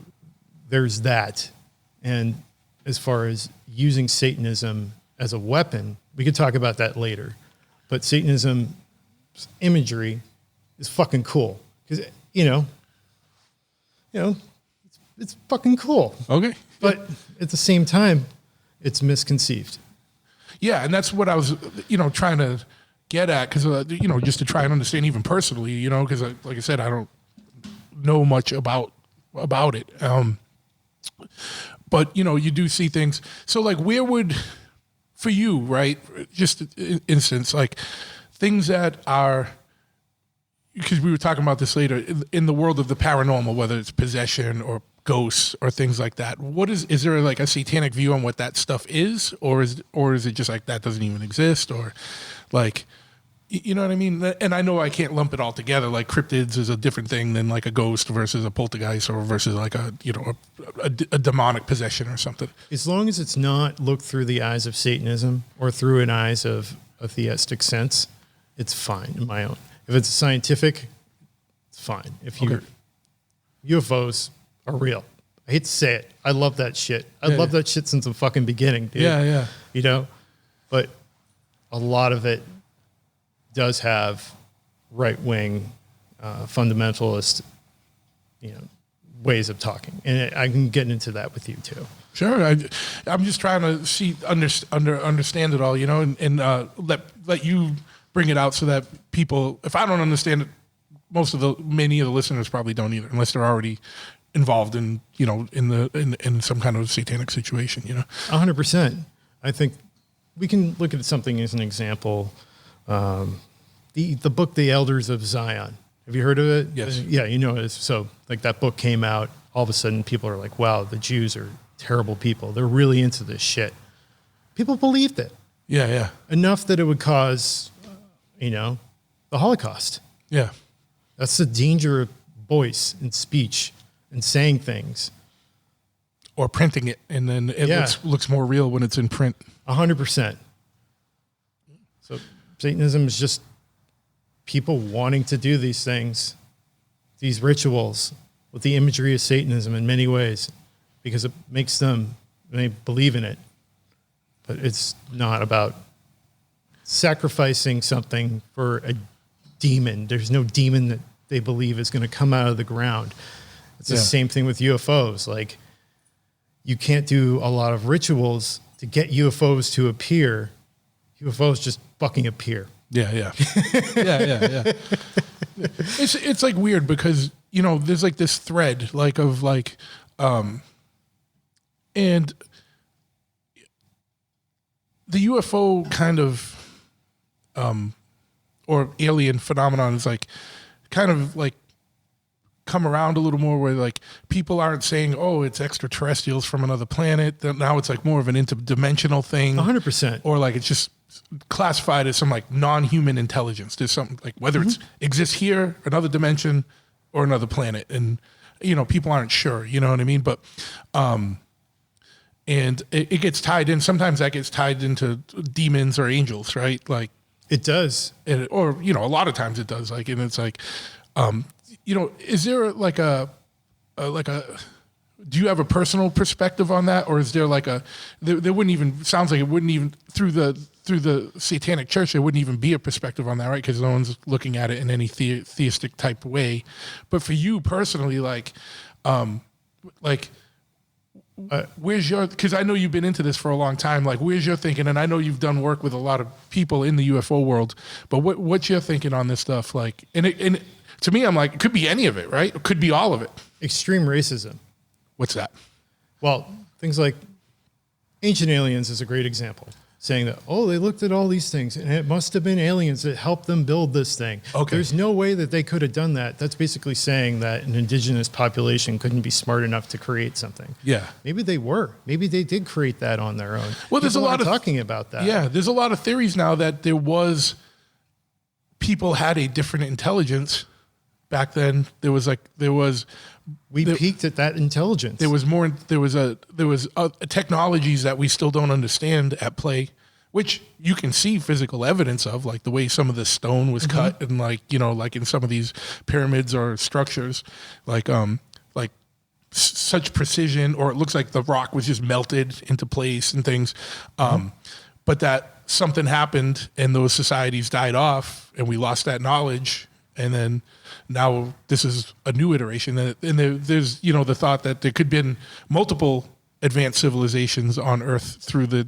Speaker 3: there's that. And as far as using Satanism as a weapon, we could talk about that later. But Satanism's imagery is fucking cool because it's fucking cool.
Speaker 1: Okay.
Speaker 3: But at the same time, it's misconceived.
Speaker 1: Yeah, and that's what I was, trying to get at, because just to try and understand even personally, because like I said, I don't know much about it. But you do see things. So like, where would, for you, right? Just instance, like things that are, because we were talking about this later, in the world of the paranormal, whether it's possession or ghosts or things like that. Is there like a satanic view on what that stuff is, or is it just like that doesn't even exist, or like, you know what I mean? And I know I can't lump it all together. Like cryptids is a different thing than like a ghost versus a poltergeist or versus like a demonic possession or something.
Speaker 3: As long as it's not looked through the eyes of Satanism or through an eyes of a theistic sense, it's fine in my own. If it's scientific, it's fine. If UFOs are real. I hate to say it. I love that shit. I love that shit since the fucking beginning, dude.
Speaker 1: Yeah.
Speaker 3: But a lot of it does have right-wing fundamentalist, ways of talking, and I can get into that with you too.
Speaker 1: Sure, I'm just trying to understand it all, and let you bring it out so that people, if I don't understand it, many of the listeners probably don't either, unless they're already involved in in some kind of satanic situation.
Speaker 3: 100%. I think we can look at something as an example. The book, The Elders of Zion. Have you heard of it?
Speaker 1: Yes.
Speaker 3: Yeah, it. So like that book came out, all of a sudden people are like, wow, the Jews are terrible people. They're really into this shit. People believed it.
Speaker 1: Yeah.
Speaker 3: Enough that it would cause, the Holocaust.
Speaker 1: Yeah.
Speaker 3: That's the danger of voice and speech and saying things.
Speaker 1: Or printing it, and then it looks more real when it's in print.
Speaker 3: 100%. So Satanism is just people wanting to do these things, these rituals, with the imagery of Satanism in many ways because it makes them, they believe in it. But it's not about sacrificing something for a demon. There's no demon that they believe is going to come out of the ground. It's the same thing with UFOs. Like, you can't do a lot of rituals to get UFOs to appear. UFOs just fucking appear.
Speaker 1: Yeah. It's like weird because, you know, there's like this thread like of like, and the UFO kind of, or alien phenomenon is like kind of like come around a little more where like people aren't saying, oh, it's extraterrestrials from another planet. Now it's like more of an interdimensional thing.
Speaker 3: 100%.
Speaker 1: Or like it's just classified as some like non-human intelligence. There's something like whether it's exists here, another dimension, or another planet. And, you know, people aren't sure, you know what I mean? But, and it gets tied in. Sometimes that gets tied into demons or angels, right? Like
Speaker 3: it does.
Speaker 1: Or, you know, a lot of times it does. Like, and it's like, you know, is there like a, do you have a personal perspective on that? Or is there like there wouldn't even, sounds like it wouldn't even, through the Satanic Church, there wouldn't even be a perspective on that, right? Because no one's looking at it in any theistic type way. But for you personally, where's your, because I know you've been into this for a long time, like where's your thinking? And I know you've done work with a lot of people in the UFO world, but what's your thinking on this stuff? Like, and to me, I'm like, it could be any of it, right? It could be all of it.
Speaker 3: Extreme racism.
Speaker 1: What's that?
Speaker 3: Well, things like Ancient Aliens is a great example. Saying that, oh, they looked at all these things and it must have been aliens that helped them build this thing. Okay. There's no way that they could have done that. That's basically saying that an indigenous population couldn't be smart enough to create something.
Speaker 1: Yeah.
Speaker 3: Maybe they were. Maybe they did create that on their own.
Speaker 1: Well, there's a lot of
Speaker 3: talking about that.
Speaker 1: Yeah, there's a lot of theories now that people had a different intelligence back then. We
Speaker 3: peaked at that intelligence.
Speaker 1: There was technologies that we still don't understand at play, which you can see physical evidence of, like the way some of the stone was cut, and like, you know, like in some of these pyramids or structures, like such precision, or it looks like the rock was just melted into place and things. But that something happened and those societies died off, and we lost that knowledge, and then now this is a new iteration, and there's, you know, the thought that there could have been multiple advanced civilizations on Earth through the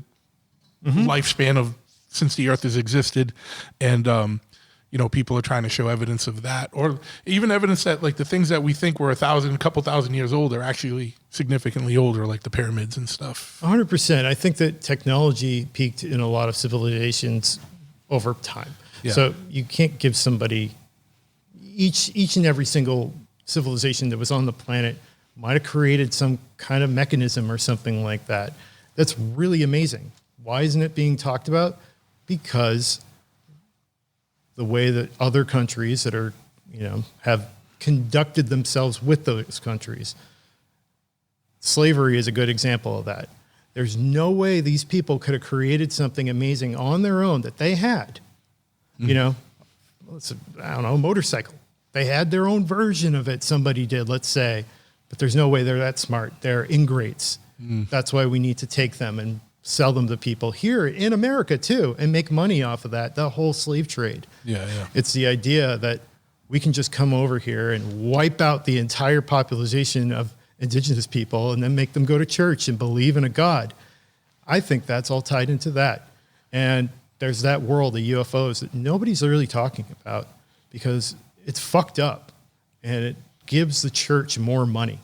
Speaker 1: lifespan of since the Earth has existed, and you know, people are trying to show evidence of that, or even evidence that like the things that we think were a couple thousand years old are actually significantly older, like the pyramids and stuff.
Speaker 3: 100%. I think that technology peaked in a lot of civilizations over time. Yeah. So you can't give somebody each and every single civilization that was on the planet might have created some kind of mechanism or something like that. That's really amazing. Why isn't it being talked about? Because the way that other countries that are, you know, have conducted themselves with those countries. Slavery is a good example of that. There's no way these people could have created something amazing on their own that they had. You know, I don't know, a motorcycle. They had their own version of it, somebody did, let's say, but there's no way they're that smart. They're ingrates. That's why we need to take them and sell them to people here in America too, and make money off of that, the whole slave trade. Yeah. It's the idea that we can just come over here and wipe out the entire population of indigenous people and then make them go to church and believe in a God. I think that's all tied into that. And there's that world of UFOs that nobody's really talking about because it's fucked up and it gives the church more money.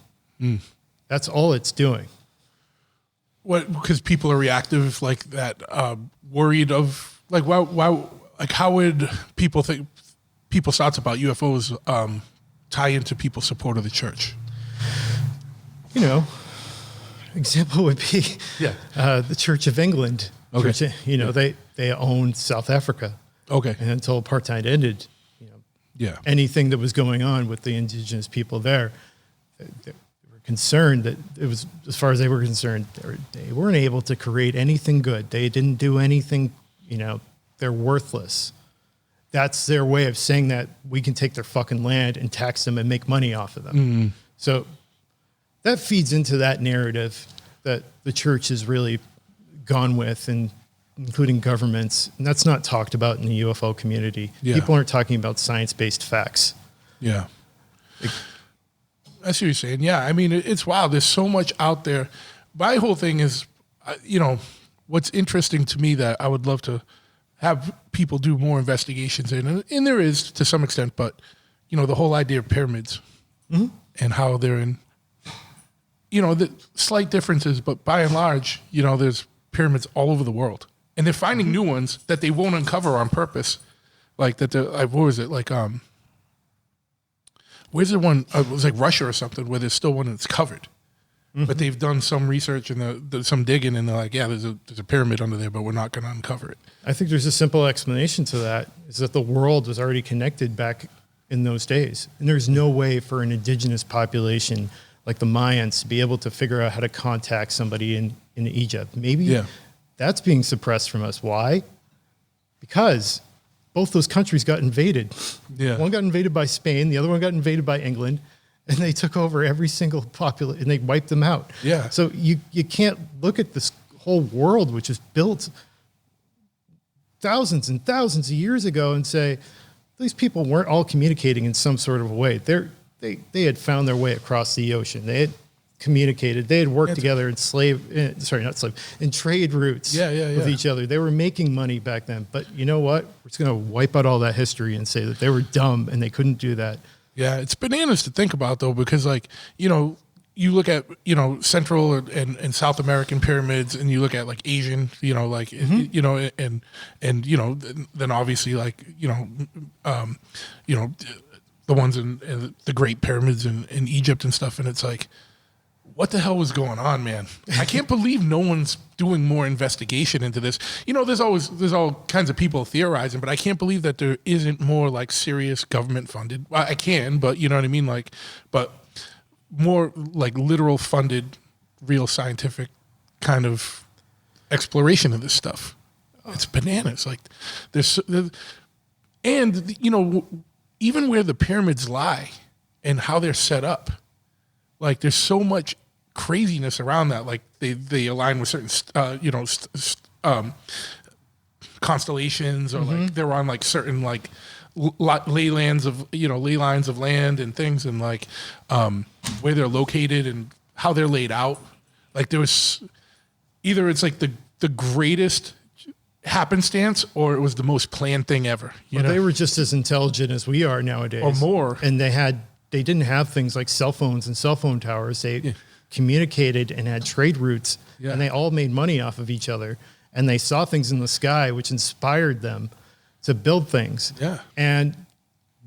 Speaker 3: That's all it's doing.
Speaker 1: What? Because people are reactive like that, worried of like, why, like how would people think, people's thoughts about UFOs tie into people's support of the church?
Speaker 3: You know, example would be the Church of England.
Speaker 1: Okay.
Speaker 3: Church, you know, they owned South Africa. Okay. And until apartheid ended, you know, anything that was going on with the indigenous people there, they were concerned that it was, as far as they were concerned, they weren't able to create anything good. They didn't do anything, you know, they're worthless. That's their way of saying that we can take their fucking land and tax them and make money off of them. So that feeds into that narrative that the church has really gone with, and including governments. And that's not talked about in the UFO community.
Speaker 1: Yeah.
Speaker 3: People aren't talking about science-based facts.
Speaker 1: Yeah. That's what you're saying. Yeah. I mean, it's wild. There's so much out there. My whole thing is, what's interesting to me that I would love to have people do more investigations in, and there is to some extent, but, the whole idea of pyramids and how they're in, the slight differences, but by and large, there's pyramids all over the world. And they're finding new ones that they won't uncover on purpose. Like that, what was it? Like, where's the one? It was like Russia or something where there's still one that's covered. But they've done some research and some digging, and they're like, yeah, there's a pyramid under there, but we're not going to uncover it.
Speaker 3: I think there's a simple explanation to that, is that the world was already connected back in those days. And there's no way for an indigenous population like the Mayans to be able to figure out how to contact somebody in Egypt. Maybe that's being suppressed from us. Why? Because both those countries got invaded.
Speaker 1: Yeah.
Speaker 3: One got invaded by Spain, the other one got invaded by England. And they took over every single population, and they wiped them out.
Speaker 1: Yeah.
Speaker 3: So you can't look at this whole world, which is built thousands and thousands of years ago, and say these people weren't all communicating in some sort of a way. They had found their way across the ocean. They had communicated. They had worked together in in trade routes with each other. They were making money back then. But you know what? We're just going to wipe out all that history and say that they were dumb and they couldn't do that.
Speaker 1: Yeah, it's bananas to think about, though, because, you look at, Central and South American pyramids, and you look at, Asian, and then obviously, the ones in the Great Pyramids in Egypt and stuff, and it's like, what the hell was going on, man? I can't believe no one's doing more investigation into this. There's all kinds of people theorizing, but I can't believe that there isn't more serious government funded. Well, I can, but you know what I mean? But more literal funded, real scientific kind of exploration of this stuff. It's bananas. Even where the pyramids lie and how they're set up, there's so much craziness around that. They align with certain, constellations, or they're on certain ley lines of land and things, and where they're located and how they're laid out. There was either it's the greatest happenstance, or it was the most planned thing ever.
Speaker 3: They were just as intelligent as we are nowadays,
Speaker 1: or more,
Speaker 3: and they didn't have things like cell phones and cell phone towers. They communicated and had trade routes, and they all made money off of each other. And they saw things in the sky, which inspired them to build things. Yeah. And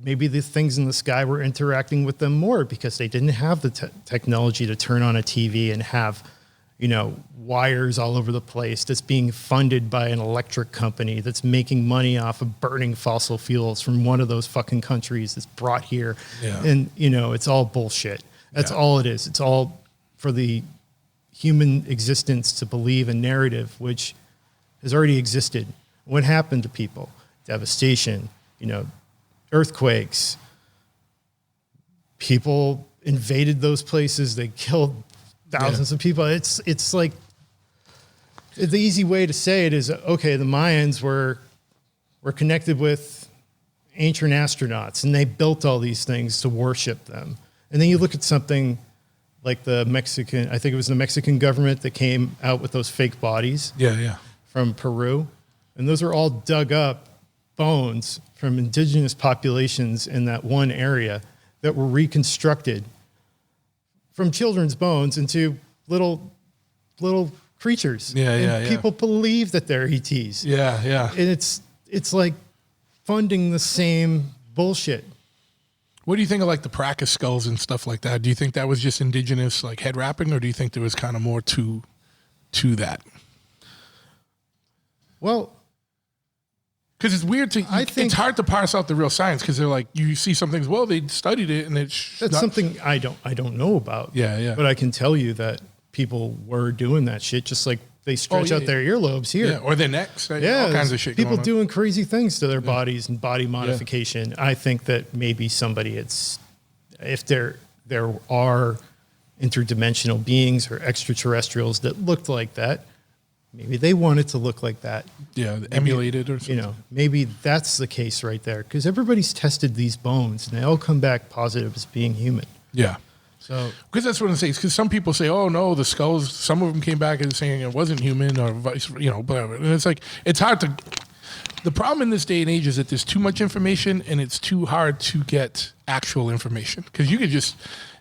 Speaker 3: maybe the things in the sky were interacting with them more because they didn't have the technology to turn on a TV and have, wires all over the place that's being funded by an electric company that's making money off of burning fossil fuels from one of those fucking countries that's brought here. Yeah. And, it's all bullshit. That's all it is. It's all for the human existence to believe a narrative which has already existed. What happened to people? Devastation, earthquakes. People invaded those places. They killed thousands of people. It's like, the easy way to say it is, okay, the Mayans were connected with ancient astronauts, and they built all these things to worship them. And then you look at something like the Mexican government that came out with those fake bodies from Peru. And those are all dug up bones from indigenous populations in that one area that were reconstructed from children's bones into little creatures. People believe that they're ETs. And it's like funding the same bullshit.
Speaker 1: What do you think of the Practice skulls and stuff like that? Do you think that was just indigenous head wrapping, or do you think there was kind of more to that?
Speaker 3: Well,
Speaker 1: because it's weird it's hard to parse out the real science, because they're you see some things, well, they studied it, and
Speaker 3: that's something I don't know about.
Speaker 1: Yeah.
Speaker 3: But I can tell you that people were doing that shit, just like they stretch out their earlobes here.
Speaker 1: Or their necks. All kinds of shit.
Speaker 3: People doing crazy things to their bodies and body modification. I think that maybe somebody if they're there are interdimensional beings or extraterrestrials that looked like that. Maybe they wanted to look like that.
Speaker 1: Yeah, emulated or something.
Speaker 3: You know, maybe that's the case right there, because everybody's tested these bones and they all come back positive as being human.
Speaker 1: Yeah.
Speaker 3: So,
Speaker 1: because that's what I'm saying. Because some people say, "Oh no, the skulls." Some of them came back and saying it wasn't human, or vice, whatever. And it's like it's hard to. The problem in this day and age is that there's too much information, and it's too hard to get actual information. Because you could just,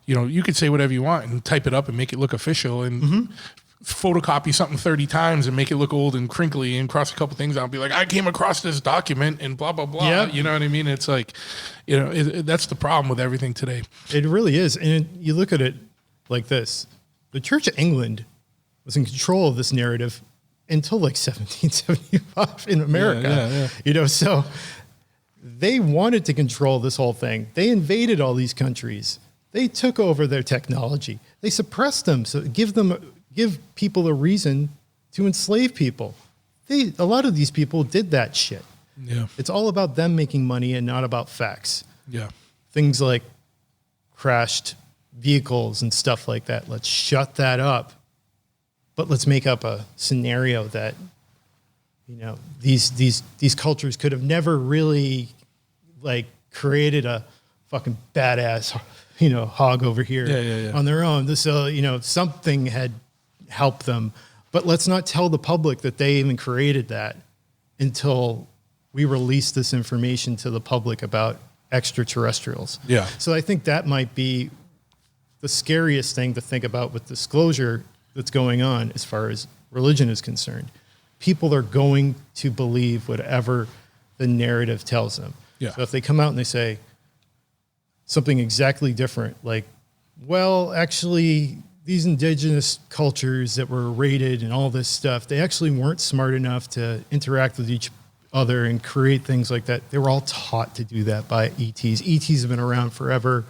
Speaker 1: you could say whatever you want and type it up and make it look official, and photocopy something 30 times and make it look old and crinkly and cross a couple things out and be like, I came across this document and blah, blah, blah.
Speaker 3: Yep.
Speaker 1: You know what I mean? It's like, that's the problem with everything today.
Speaker 3: it really is. And you look at it like this. The Church of England was in control of this narrative until like 1775 in America.
Speaker 1: Yeah.
Speaker 3: So they wanted to control this whole thing. They invaded all these countries. They took over their technology. They suppressed them. So give people a reason to enslave people. A lot of these people did that shit.
Speaker 1: Yeah.
Speaker 3: It's all about them making money and not about facts.
Speaker 1: Yeah.
Speaker 3: Things like crashed vehicles and stuff like that. Let's shut that up. But let's make up a scenario that, these cultures could have never really like created a fucking badass, hog over here on their own. So, something had helped them, but let's not tell the public that they even created that until we release this information to the public about extraterrestrials.
Speaker 1: Yeah.
Speaker 3: So I think that might be the scariest thing to think about with disclosure that's going on as far as religion is concerned. People are going to believe whatever the narrative tells them.
Speaker 1: Yeah.
Speaker 3: So if they come out and they say something exactly different, like, well, actually, these indigenous cultures that were raided and all this stuff, they actually weren't smart enough to interact with each other and create things like that. They were all taught to do that by ETs. ETs have been around forever.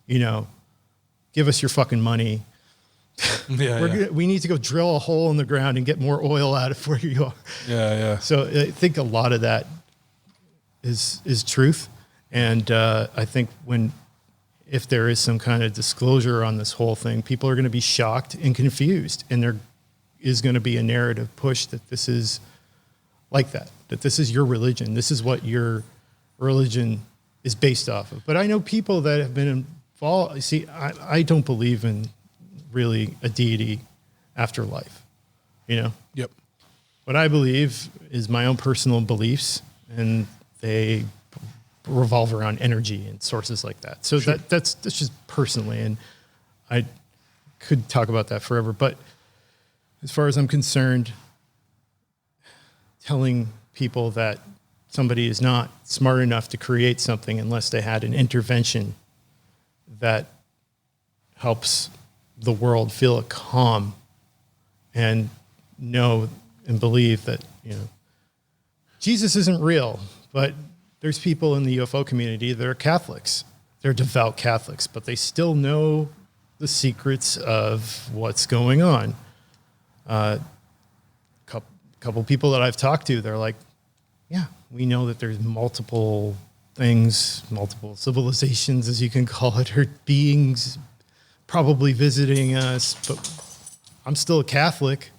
Speaker 3: Give us your fucking money. We need to go drill a hole in the ground and get more oil out of where you are.
Speaker 1: Yeah.
Speaker 3: So I think a lot of that is truth. And I think if there is some kind of disclosure on this whole thing, people are going to be shocked and confused. And there is going to be a narrative push that this is like that this is your religion. This is what your religion is based off of. But I know people that have been involved. See, I don't believe in really a deity afterlife,
Speaker 1: Yep.
Speaker 3: What I believe is my own personal beliefs, and they revolve around energy and sources like that. So
Speaker 1: Sure.
Speaker 3: that's just personally, and I could talk about that forever. But as far as I'm concerned, telling people that somebody is not smart enough to create something unless they had an intervention that helps the world feel calm and know and believe that, Jesus isn't real, but there's people in the UFO community that are Catholics. They're devout Catholics, but they still know the secrets of what's going on. Couple people that I've talked to, they're like, yeah, we know that there's multiple things, multiple civilizations, as you can call it, or beings probably visiting us, but I'm still a Catholic.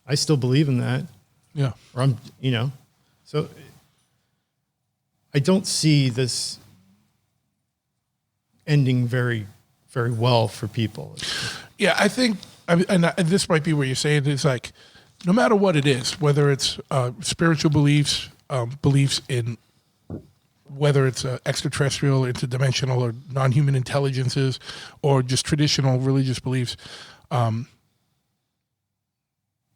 Speaker 3: I still believe in that.
Speaker 1: Yeah.
Speaker 3: Or so I don't see this ending very, very well for people.
Speaker 1: Yeah, I think, and this might be where you're saying it's like, no matter what it is, whether it's spiritual beliefs, beliefs in whether it's extraterrestrial, interdimensional, or non-human intelligences, or just traditional religious beliefs,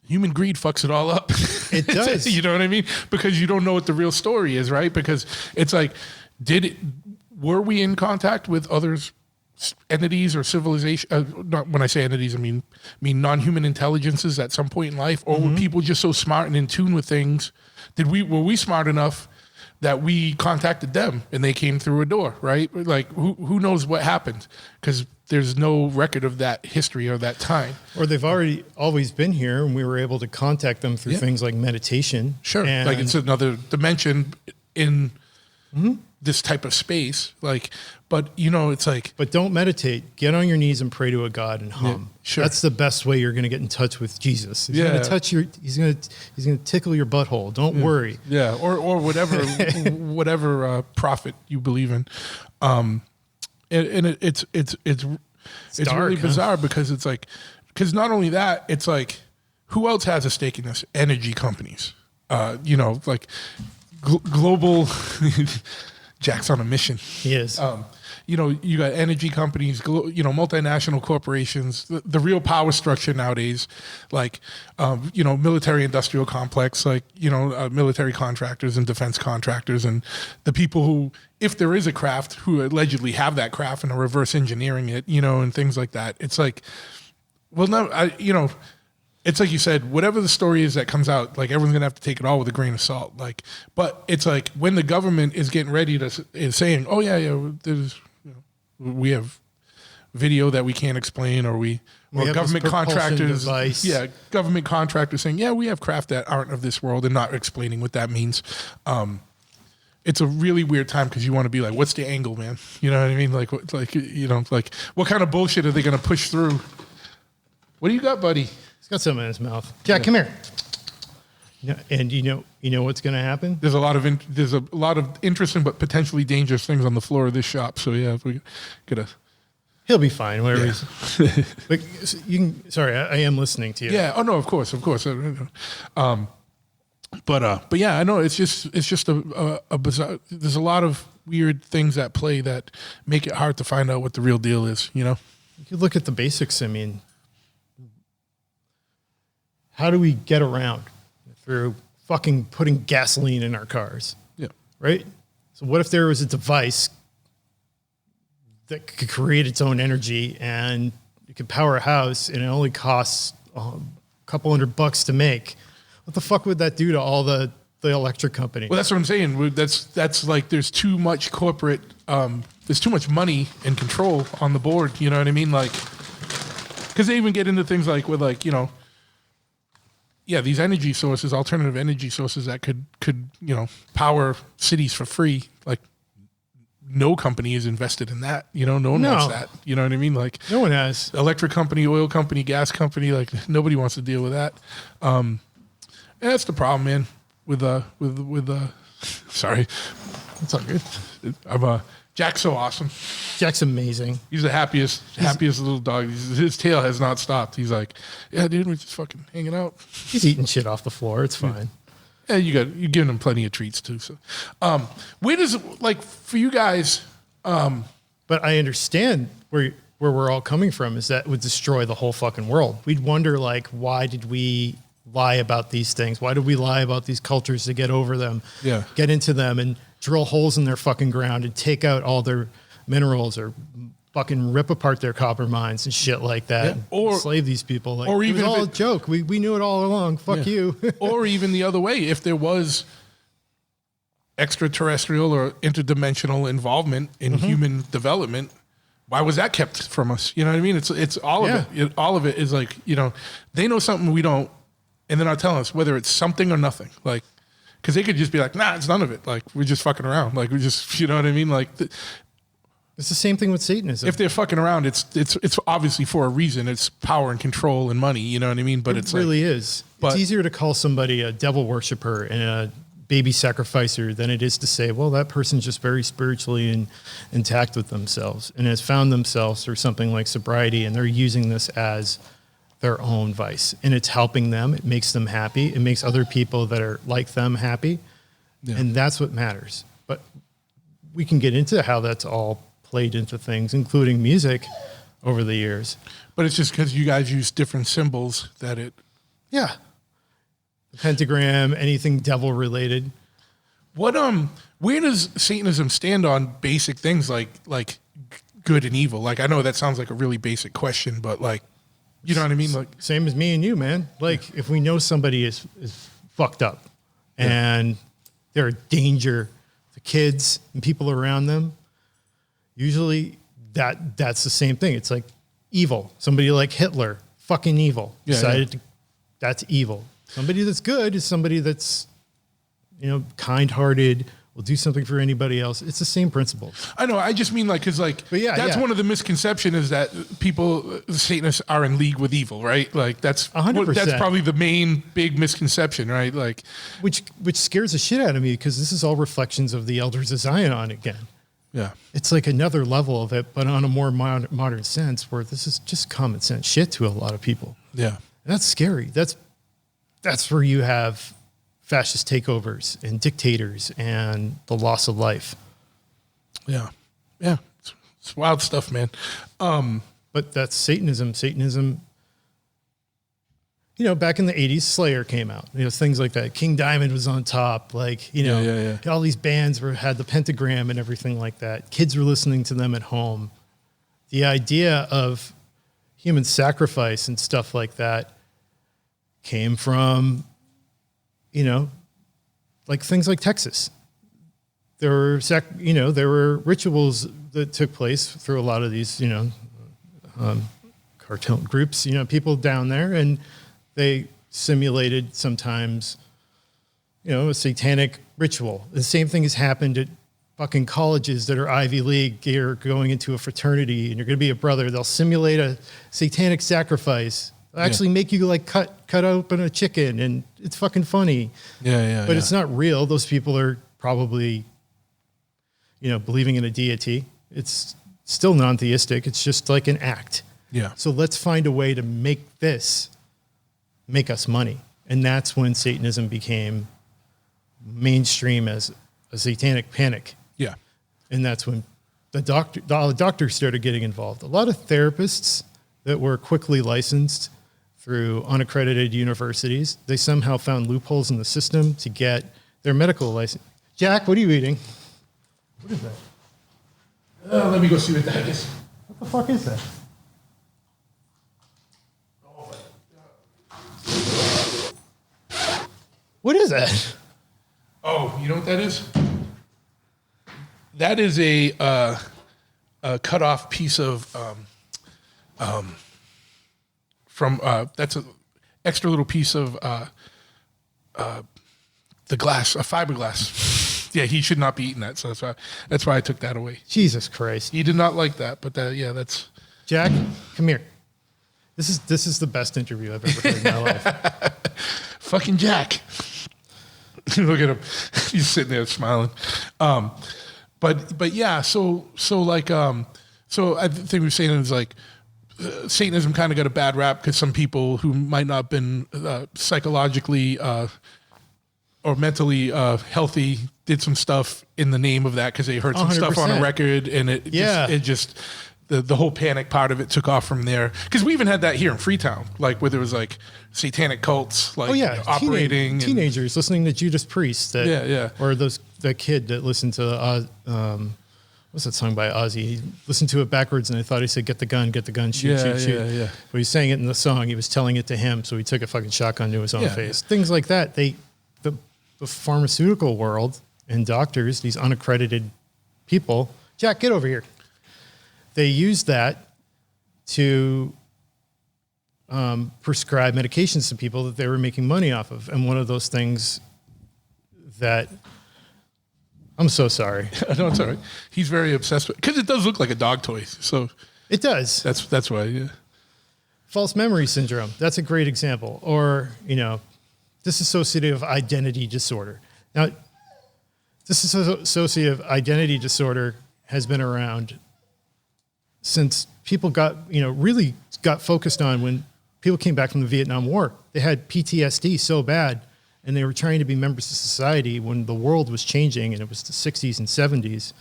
Speaker 1: human greed fucks it all up.
Speaker 3: It does.
Speaker 1: You know what I mean? Because you don't know what the real story is, right? Because it's like, were we in contact with others, entities or civilization? Not when I say entities, I mean non-human intelligences at some point in life, or were people just so smart and in tune with things? Were we smart enough that we contacted them and they came through a door, right? Like who knows what happened? Because there's no record of that history or that time.
Speaker 3: Or they've always been here, and we were able to contact them through things like meditation.
Speaker 1: Sure,
Speaker 3: And
Speaker 1: like it's another dimension in this type of space. Like, but you know, it's like,
Speaker 3: But don't meditate. Get on your knees and pray to a God and hum.
Speaker 1: Yeah, sure.
Speaker 3: That's the best way you're going to get in touch with Jesus. He's
Speaker 1: Yeah.
Speaker 3: going to touch your. He's going to tickle your butthole. Don't worry.
Speaker 1: yeah, or whatever, whatever prophet you believe in. And it's
Speaker 3: dark,
Speaker 1: really
Speaker 3: huh?
Speaker 1: bizarre because it's like, because not only that, it's like, who else has a stake in this? Energy companies, you know, like global. Jack's on a mission.
Speaker 3: He is.
Speaker 1: You know, you got energy companies, you know, multinational corporations, the real power structure nowadays, like, you know, military industrial complex, like, you know, military contractors and defense contractors and the people who, if there is a craft, who allegedly have that craft and are reverse engineering it, you know, and things like that. It's like, well, no, you know, it's like you said, whatever the story is that comes out, like everyone's gonna have to take it all with a grain of salt. Like, but it's like when the government is getting ready to is saying, "Oh yeah, there's, you know, we have video that we can't explain," or
Speaker 3: have
Speaker 1: government
Speaker 3: this propulsion
Speaker 1: contractors,
Speaker 3: device.
Speaker 1: yeah, government contractors saying, "Yeah, we have craft that aren't of this world," and not explaining what that means. It's a really weird time because you want to be like, "What's the angle, man?" You know what I mean? Like you know, like what kind of bullshit are they gonna push through? What do you got, buddy?
Speaker 3: He's got something in his mouth. Jack, come here. Yeah, and you know what's going to happen?
Speaker 1: There's a lot of interesting but potentially dangerous things on the floor of this shop. So yeah, we gotta.
Speaker 3: He'll be fine. Whatever.
Speaker 1: Yeah.
Speaker 3: He's, but you can. Sorry, I am listening to you.
Speaker 1: Yeah. Oh no, of course. But yeah, I know it's just a bizarre. There's a lot of weird things at play that make it hard to find out what the real deal is. You know.
Speaker 3: You could look at the basics. I mean, how do we get around through fucking putting gasoline in our cars?
Speaker 1: Yeah.
Speaker 3: Right? So what if there was a device that could create its own energy and it could power a house and it only costs a couple $100 to make? What the fuck would that do to all the electric companies?
Speaker 1: Well, that's what I'm saying. That's like there's too much corporate. There's too much money and control on the board. You know what I mean? Like, because they even get into things like with like, you know. Yeah, these energy sources, alternative energy sources that could you know power cities for free. Like, no company is invested in that. You know, no one wants that. You know what I mean? Like,
Speaker 3: no one has.
Speaker 1: Electric company, oil company, gas company. Like, nobody wants to deal with that. And that's the problem, man. With sorry, it's all good. Jack's so awesome.
Speaker 3: Jack's amazing.
Speaker 1: He's the happiest little dog. His tail has not stopped. He's like, yeah, dude, we're just fucking hanging out.
Speaker 3: He's eating shit off the floor. It's fine.
Speaker 1: Yeah, you're giving him plenty of treats too. So, where does like for you guys?
Speaker 3: But I understand where we're all coming from. Is that would destroy the whole fucking world? We'd wonder like, why did we lie about these things? Why did we lie about these cultures to get over them?
Speaker 1: Yeah,
Speaker 3: get into them and drill holes in their fucking ground and take out all their minerals or fucking rip apart their copper mines and shit like that. Yeah. Or enslave these people. Like, or even it was all a joke. We knew it all along. Fuck you.
Speaker 1: Or even the other way, if there was extraterrestrial or interdimensional involvement in human development, why was that kept from us? You know what I mean? It's all of it. All of it is like, you know, they know something we don't, and they're not telling us whether it's something or nothing. Like, because they could just be like, nah, it's none of it. Like, we're just fucking around. Like, we just, you know what I mean? Like,
Speaker 3: it's the same thing with Satanism.
Speaker 1: If they're fucking around, it's obviously for a reason. It's power and control and money. You know what I mean? But
Speaker 3: it really is. It's easier to call somebody a devil worshiper and a baby sacrificer than it is to say, well, that person's just very spiritually intact with themselves and has found themselves through something like sobriety, and they're using this as their own vice, and it's helping them. It makes them happy. It makes other people that are like them happy, and that's what matters. But we can get into how that's all played into things, including music, over the years.
Speaker 1: But it's just because you guys use different symbols that it...
Speaker 3: Yeah. The pentagram, anything devil related.
Speaker 1: What where does Satanism stand on basic things like good and evil? Like, I know that sounds like a really basic question, but like, you know what I mean? Like,
Speaker 3: same as me and you, man. Like, if we know somebody is fucked up and they're a danger to kids and people around them, usually that's the same thing. It's like evil. Somebody like Hitler, fucking evil. That's evil. Somebody that's good is somebody that's, you know, kind-hearted, will do something for anybody else. It's the same principle.
Speaker 1: I know. I just mean like, cause like,
Speaker 3: But yeah,
Speaker 1: that's
Speaker 3: yeah.
Speaker 1: one of the misconceptions is that people, Satanists are in league with evil, right? Like that's
Speaker 3: 100%.
Speaker 1: That's probably the main big misconception, right? Like,
Speaker 3: Which scares the shit out of me because this is all reflections of the elders of Zion again.
Speaker 1: yeah,
Speaker 3: It's like another level of it, but on a more modern sense where this is just common sense shit to a lot of people.
Speaker 1: yeah,
Speaker 3: That's scary. That's where you have fascist takeovers and dictators and the loss of life.
Speaker 1: yeah, yeah. It's wild stuff, man.
Speaker 3: But that's Satanism. Satanism, you know, back in the 80s, Slayer came out. You know, things like that. King Diamond was on top. Like, you know,
Speaker 1: Yeah.
Speaker 3: all these bands had the pentagram and everything like that. Kids were listening to them at home. The idea of human sacrifice and stuff like that came from, you know, like things like Texas. There were, there were rituals that took place through a lot of these, you know, cartel groups, you know, people down there, and they simulated sometimes, you know, a satanic ritual. The same thing has happened at fucking colleges that are Ivy League. You're going into a fraternity and you're going to be a brother. They'll simulate a satanic sacrifice. They'll actually make you like cut open a chicken, and it's fucking funny.
Speaker 1: Yeah.
Speaker 3: But it's not real. Those people are probably, you know, believing in a deity. It's still non-theistic. It's just like an act.
Speaker 1: Yeah.
Speaker 3: So let's find a way to make us money. And that's when Satanism became mainstream as a satanic panic.
Speaker 1: Yeah.
Speaker 3: And that's when the doctors started getting involved. A lot of therapists that were quickly licensed through unaccredited universities, they somehow found loopholes in the system to get their medical license. Jack, what are you eating? What is that?
Speaker 1: Let me go see what that is.
Speaker 3: What the fuck is that? What is that?
Speaker 1: Oh, you know what that is? That is a cut off piece of that's an extra little piece of the glass, a fiberglass. Yeah, he should not be eating that, so that's why I took that away.
Speaker 3: Jesus Christ.
Speaker 1: He did not like that, but that's
Speaker 3: Jack, come here. This is the best interview I've ever heard in my life.
Speaker 1: fucking Jack. Look at him. He's sitting there smiling. But yeah, so I think we were saying it was like Satanism kind of got a bad rap because some people who might not have been psychologically or mentally healthy did some stuff in the name of that because they heard some stuff on a
Speaker 3: 100%.
Speaker 1: record, and it just the whole panic part of it took off from there. Because we even had that here in Freetown, like where there was like satanic cults, like operating.
Speaker 3: Teenagers listening to Judas Priest. Or that kid that listened to what's that song by Ozzy? He listened to it backwards and I thought he said, get the gun, shoot.
Speaker 1: Yeah.
Speaker 3: But he sang it in the song. He was telling it to him, so he took a fucking shotgun to his own face. Things like that. The pharmaceutical world and doctors, these unaccredited people. Jack, get over here. They use that to prescribe medications to people that they were making money off of. And one of those things that I'm so sorry.
Speaker 1: No, it's all right. He's very obsessed with because it does look like a dog toy. So
Speaker 3: it does.
Speaker 1: That's why. Yeah.
Speaker 3: False memory syndrome. That's a great example. Or, dissociative identity disorder. Now, dissociative identity disorder has been around since people really got focused on when people came back from the Vietnam War. They had PTSD so bad, and they were trying to be members of society when the world was changing, and it was the 60s and 70s.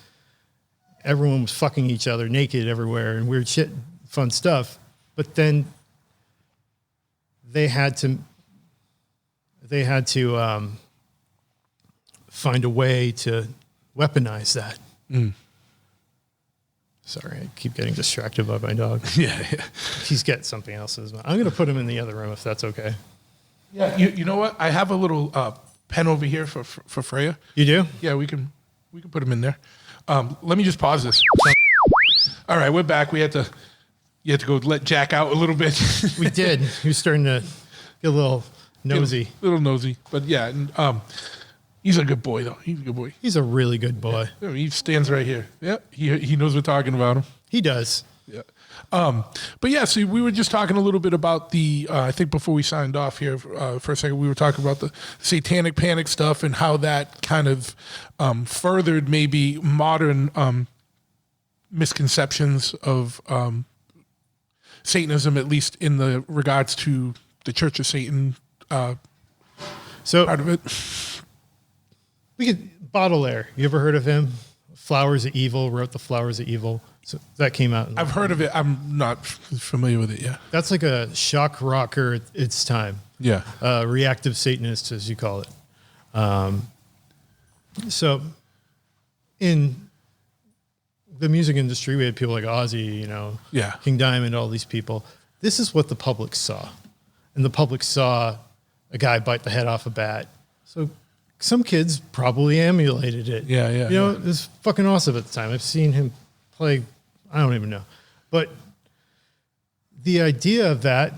Speaker 3: Everyone was fucking each other naked everywhere and weird shit, fun stuff. But then they had to find a way to weaponize that. Sorry, I keep getting distracted by my dog.
Speaker 1: Yeah.
Speaker 3: He's got something else in his mouth. I'm going to put him in the other room if that's okay.
Speaker 1: Yeah. You know what? I have a little pen over here for Freya.
Speaker 3: You do?
Speaker 1: Yeah, we can put him in there. Let me just pause this. All right, we're back. You had to go let Jack out a little bit.
Speaker 3: We did. He was starting to get a little nosy.
Speaker 1: Little nosy. But yeah, He's a good boy, though. He's a good boy.
Speaker 3: He's a really good boy.
Speaker 1: Yeah, he stands right here. Yeah, he knows we're talking about him.
Speaker 3: He does.
Speaker 1: Yeah. But yeah, see, we were just talking a little bit about the, I think before we signed off here for a second, we were talking about the satanic panic stuff and how that kind of furthered maybe modern misconceptions of Satanism, at least in the regards to the Church of Satan
Speaker 3: So
Speaker 1: part of it.
Speaker 3: we could Baudelaire. You ever heard of him? Flowers of Evil, wrote the Flowers of Evil. So that came out.
Speaker 1: I've heard of it. I'm not familiar with it. Yeah.
Speaker 3: That's like a shock rocker at its time.
Speaker 1: Yeah.
Speaker 3: Reactive Satanist, as you call it. So in the music industry, we had people like Ozzy,
Speaker 1: Yeah.
Speaker 3: King Diamond, all these people. This is what the public saw. And the public saw a guy bite the head off a bat. So some kids probably emulated it.
Speaker 1: Yeah, yeah,
Speaker 3: It was fucking awesome at the time. I've seen him play, I don't even know. But the idea of that,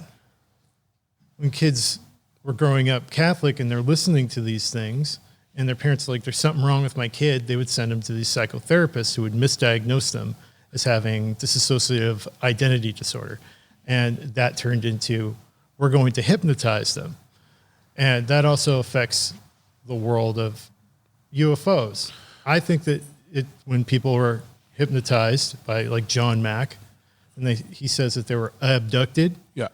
Speaker 3: when kids were growing up Catholic and they're listening to these things, and their parents are like, there's something wrong with my kid, they would send them to these psychotherapists who would misdiagnose them as having dissociative identity disorder. And that turned into, we're going to hypnotize them. And that also affects the world of UFOs. I think that when people were hypnotized by like John Mack, and he says that they were abducted,
Speaker 1: Yeah.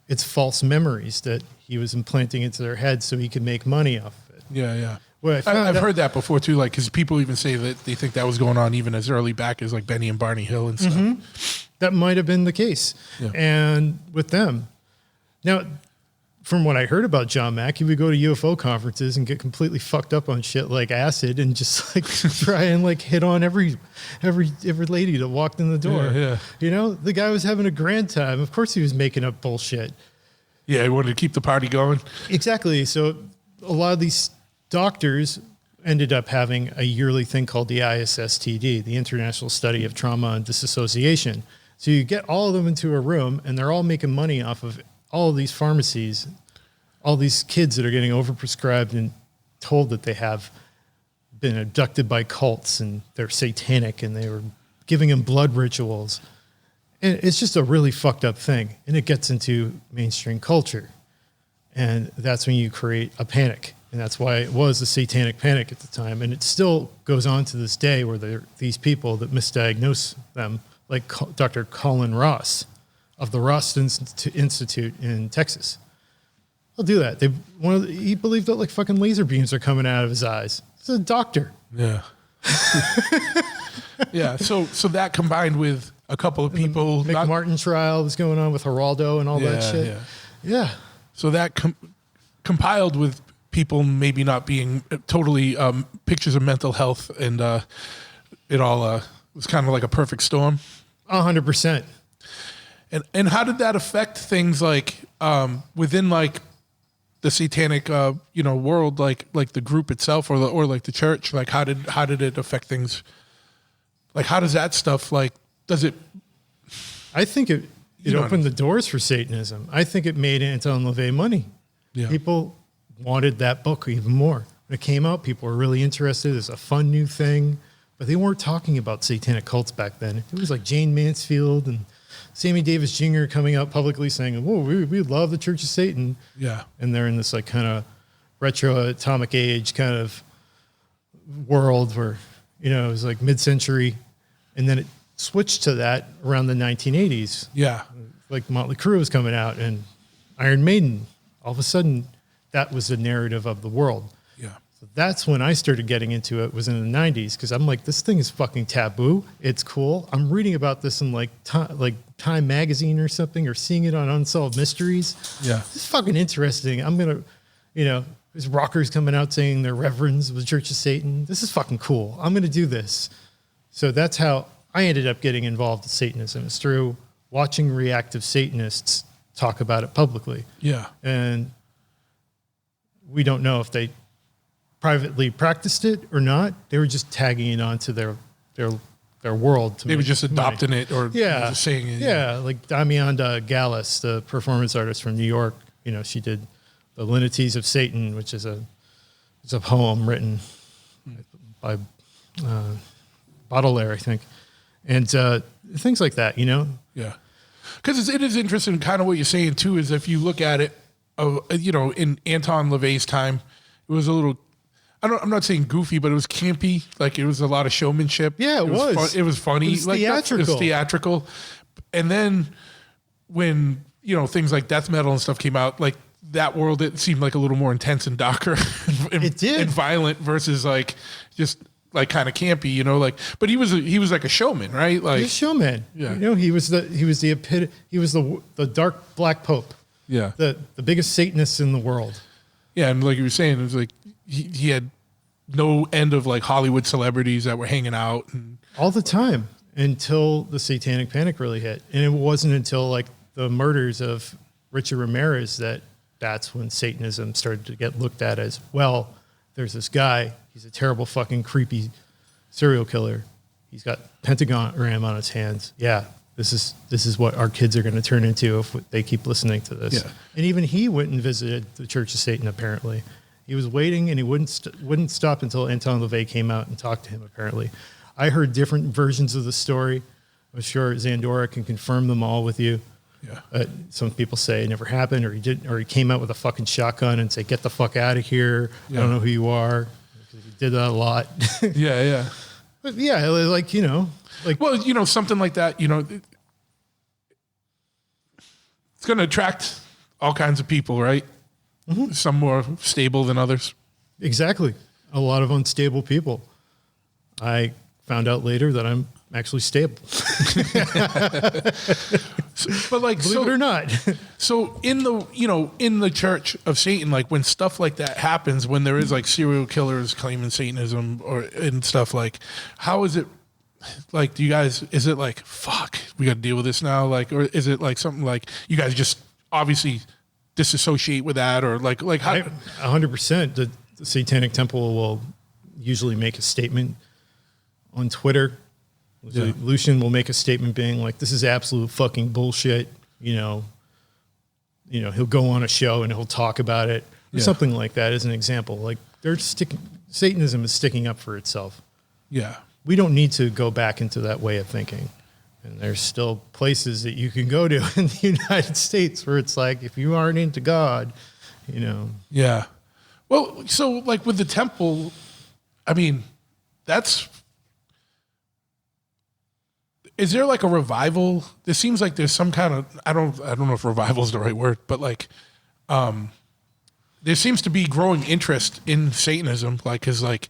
Speaker 3: it's false memories that he was implanting into their head so he could make money off of it.
Speaker 1: Yeah. Yeah.
Speaker 3: Well,
Speaker 1: I've heard that before too, like, because people even say that they think that was going on even as early back as like Benny and Barney Hill and stuff.
Speaker 3: That might have been the case.
Speaker 1: Yeah.
Speaker 3: And with them. Now, from what I heard about John Mack, he would go to UFO conferences and get completely fucked up on shit like acid and just like try and like hit on every lady that walked in the door.
Speaker 1: Yeah.
Speaker 3: The guy was having a grand time. Of course he was making up bullshit.
Speaker 1: Yeah, he wanted to keep the party going.
Speaker 3: Exactly. So a lot of these doctors ended up having a yearly thing called the ISSTD, the International Study of Trauma and Disassociation. So you get all of them into a room and they're all making money off of all of these pharmacies, all these kids that are getting overprescribed and told that they have been abducted by cults and they're satanic and they were giving them blood rituals. And it's just a really fucked up thing. And it gets into mainstream culture. And that's when you create a panic. And that's why it was the satanic panic at the time. And it still goes on to this day where there are these people that misdiagnose them, like Dr. Colin Ross of the Ross Institute in Texas. He'll do that. He believed that like fucking laser beams are coming out of his eyes. He's a doctor.
Speaker 1: Yeah. Yeah. So that combined with a couple of people.
Speaker 3: The Martin trial was going on with Geraldo and all that shit. Yeah.
Speaker 1: So that compiled with people maybe not being totally pictures of mental health, and it all was kind of like a perfect storm.
Speaker 3: 100%.
Speaker 1: And how did that affect things like within like the satanic world, like the group itself or like the church? Like how did it affect things? Like how does that stuff does it?
Speaker 3: I think it opened the doors for Satanism. I think it made Anton LaVey money.
Speaker 1: Yeah.
Speaker 3: People wanted that book even more. When it came out, people were really interested. It's a fun new thing, but they weren't talking about satanic cults back then. It was like Jane Mansfield and Sammy Davis Jr. coming out publicly saying, "Whoa, we love the Church of Satan."
Speaker 1: Yeah.
Speaker 3: And they're in this like kind of retro atomic age kind of world where, it was like mid-century. And then it switched to that around the 1980s.
Speaker 1: Yeah.
Speaker 3: Like Motley Crue was coming out and Iron Maiden. All of a sudden, that was the narrative of the world.
Speaker 1: Yeah.
Speaker 3: So that's when I started getting into it, was in the 90s, because I'm like, this thing is fucking taboo. It's cool. I'm reading about this in like Time Magazine or something, or seeing it on Unsolved Mysteries.
Speaker 1: Yeah.
Speaker 3: This is fucking interesting. I'm going to, there's rockers coming out saying they're reverends of the Church of Satan. This is fucking cool. I'm going to do this. So that's how I ended up getting involved in Satanism. It's through watching reactive Satanists talk about it publicly.
Speaker 1: Yeah.
Speaker 3: And we don't know if they privately practiced it or not. They were just tagging it onto their world.
Speaker 1: They were just adopting it or just saying it.
Speaker 3: Yeah, like Damianda Gallus, the performance artist from New York. She did the Lunities of Satan, which is a It's a poem written by Baudelaire, I think. And things like that, you know?
Speaker 1: Yeah. Because it is interesting, kind of what you're saying, too, is if you look at it, you know, in Anton LaVey's time, it was a little, I'm not saying goofy, but it was campy. Like, it was a lot of showmanship.
Speaker 3: Yeah, it was.
Speaker 1: It was funny.
Speaker 3: It was
Speaker 1: like,
Speaker 3: theatrical.
Speaker 1: It was theatrical. And then when, you know, things like death metal and stuff came out, like, that world, it seemed like a little more intense and darker.
Speaker 3: It did.
Speaker 1: And violent versus, like, just... like kind of campy, you know, like, but he was like a showman, right? Like,
Speaker 3: He was a showman.
Speaker 1: Yeah.
Speaker 3: You know, he was the dark black pope.
Speaker 1: yeah,
Speaker 3: The biggest Satanist in the world.
Speaker 1: yeah, and like you were saying, it was like he had no end of like Hollywood celebrities that were hanging out, and
Speaker 3: All the time until the Satanic Panic really hit. And it wasn't until like the murders of Richard Ramirez that's when Satanism started to get looked at as, well, there's this guy, he's a terrible fucking creepy serial killer. He's got pentagram on his hands. Yeah, this is what our kids are going to turn into if they keep listening to this.
Speaker 1: Yeah.
Speaker 3: And even he went and visited the Church of Satan, apparently. He was waiting, and he wouldn't stop until Anton LaVey came out and talked to him, apparently. I heard different versions of the story. I'm sure Zandora can confirm them all with you.
Speaker 1: yeah,
Speaker 3: Some people say it never happened, or he came out with a fucking shotgun and say, "Get the fuck out of here!
Speaker 1: Yeah.
Speaker 3: I don't know who you are." He did that a lot.
Speaker 1: yeah, yeah.
Speaker 3: But yeah, like, you know, like,
Speaker 1: Well, you know, something like that, you know, it's going to attract all kinds of people, right?
Speaker 3: Mm-hmm.
Speaker 1: Some more stable than others.
Speaker 3: exactly, a lot of unstable people. I found out later that I'm actually stable,
Speaker 1: But like,
Speaker 3: believe it or not.
Speaker 1: So in the Church of Satan, like when stuff like that happens, when there is like serial killers claiming Satanism and stuff, like how is it? Like, do you guys? Is it like fuck? We got to deal with this now, like, or is it like something like you guys just obviously disassociate with that, or like how?
Speaker 3: 100%. The Satanic Temple will usually make a statement on Twitter.
Speaker 1: Yeah.
Speaker 3: Lucian will make a statement being like, "This is absolute fucking bullshit." You know, he'll go on a show and he'll talk about it, or
Speaker 1: Yeah.
Speaker 3: something like that. As an example, like Satanism is sticking up for itself.
Speaker 1: Yeah,
Speaker 3: We don't need to go back into that way of thinking. And there's still places that you can go to in the United States where it's like, if you aren't into God, you know.
Speaker 1: yeah. Well, so like with the temple, I mean, is there like a revival? There seems like there's some kind of, I don't know if revival is the right word, but like, there seems to be growing interest in Satanism. Like, cause like,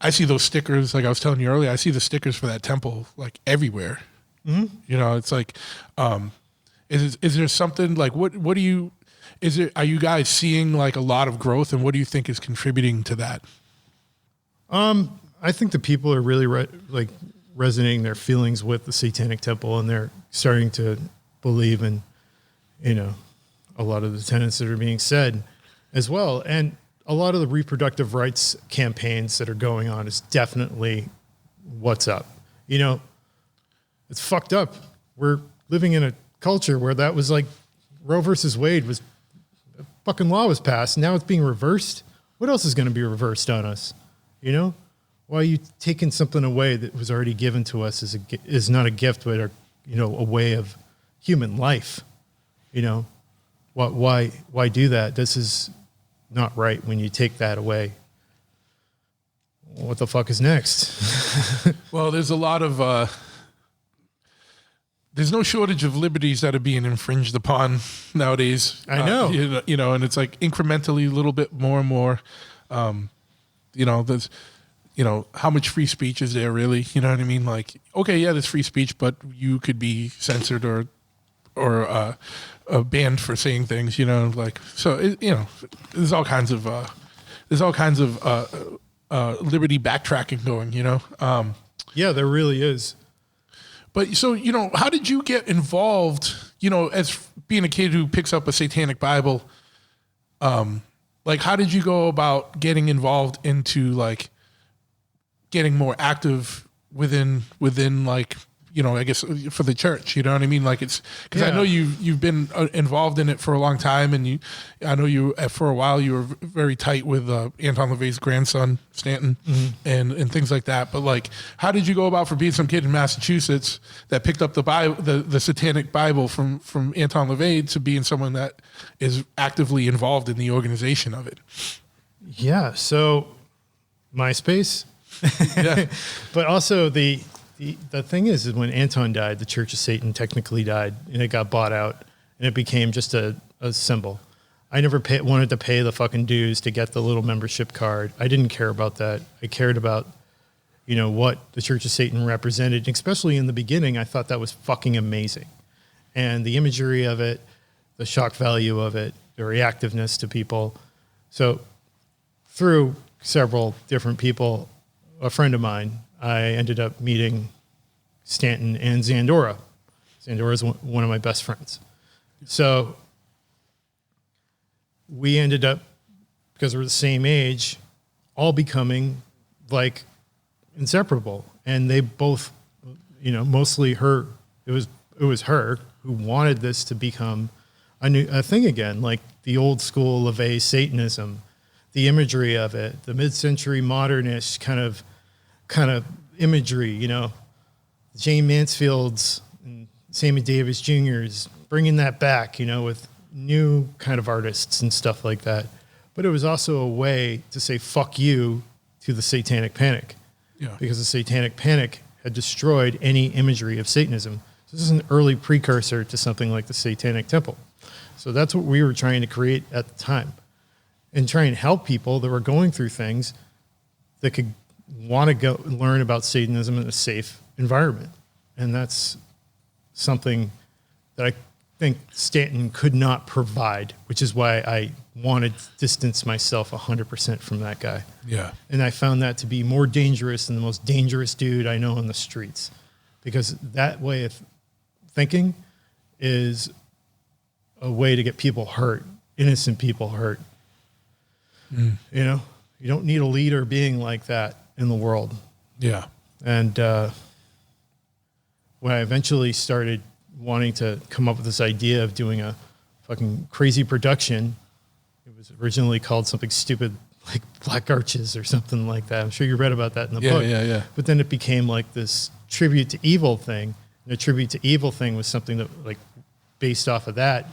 Speaker 1: I see those stickers, like I was telling you earlier, I see the stickers for that temple like everywhere. Mm-hmm. You know, it's like, is there something like, are you guys seeing like a lot of growth, and what do you think is contributing to that?
Speaker 3: I think the people are really resonating their feelings with the Satanic Temple, and they're starting to believe in, you know, a lot of the tenets that are being said as well. And a lot of the reproductive rights campaigns that are going on is definitely what's up. You know, it's fucked up. We're living in a culture where that was like Roe versus Wade was fucking law was passed. Now it's being reversed. What else is going to be reversed on us? You know, why are you taking something away that was already given to us is not a gift, but a way of human life? You know, why do that? This is not right. When you take that away, what the fuck is next?
Speaker 1: Well, there's a lot of, there's no shortage of liberties that are being infringed upon nowadays.
Speaker 3: I know.
Speaker 1: And it's like incrementally a little bit more and more, there's, how much free speech is there really? You know what I mean? Like, okay, yeah, there's free speech, but you could be censored or banned for saying things, like, so, there's all kinds of liberty backtracking going,
Speaker 3: Yeah, there really is.
Speaker 1: But so, how did you get involved, as being a kid who picks up a Satanic Bible, like how did you go about getting involved into like getting more active within like I guess for the church, you know what I mean? Like it's, cause I know you've been involved in it for a long time, and I know you, for a while you were very tight with Anton LaVey's grandson, Stanton, and things like that. But like, how did you go about, for being some kid in Massachusetts that picked up the Bible, the Satanic Bible from Anton LaVey, to being someone that is actively involved in the organization of it?
Speaker 3: Yeah. So MySpace,
Speaker 1: Yeah.
Speaker 3: but also the thing is when Anton died, the Church of Satan technically died, and it got bought out, and it became just a symbol. I never wanted to pay the fucking dues to get the little membership card. I didn't care about that. I cared about, what the Church of Satan represented. Especially in the beginning, I thought that was fucking amazing. And the imagery of it, the shock value of it, the reactiveness to people. So through several different people, a friend of mine, I ended up meeting Stanton and Zandora. Zandora is one of my best friends. So we ended up, because we're the same age, all becoming like inseparable. And they both, mostly her, it was her who wanted this to become a thing again, like the old school LaVey Satanism, the imagery of it, the mid-century modernist kind of imagery, Jane Mansfield's and Sammy Davis Jr.'s bringing that back, with new kind of artists and stuff like that. But it was also a way to say fuck you to the Satanic Panic, because the Satanic Panic had destroyed any imagery of Satanism. So this is an early precursor to something like the Satanic Temple. So that's what we were trying to create at the time, and try and help people that were going through things that could want to go and learn about Satanism in a safe environment. And that's something that I think Stanton could not provide, which is why I wanted to distance myself 100% from that guy.
Speaker 1: Yeah.
Speaker 3: And I found that to be more dangerous than the most dangerous dude I know on the streets, because that way of thinking is a way to get people hurt, innocent people hurt. You don't need a leader being like that in the world.
Speaker 1: Yeah.
Speaker 3: And when I eventually started wanting to come up with this idea of doing a fucking crazy production, it was originally called something stupid like Black Arches or something like that. I'm sure you read about that in the book.
Speaker 1: Yeah.
Speaker 3: But then it became like this tribute to evil thing. And the tribute to evil thing was something that, like, based off of that,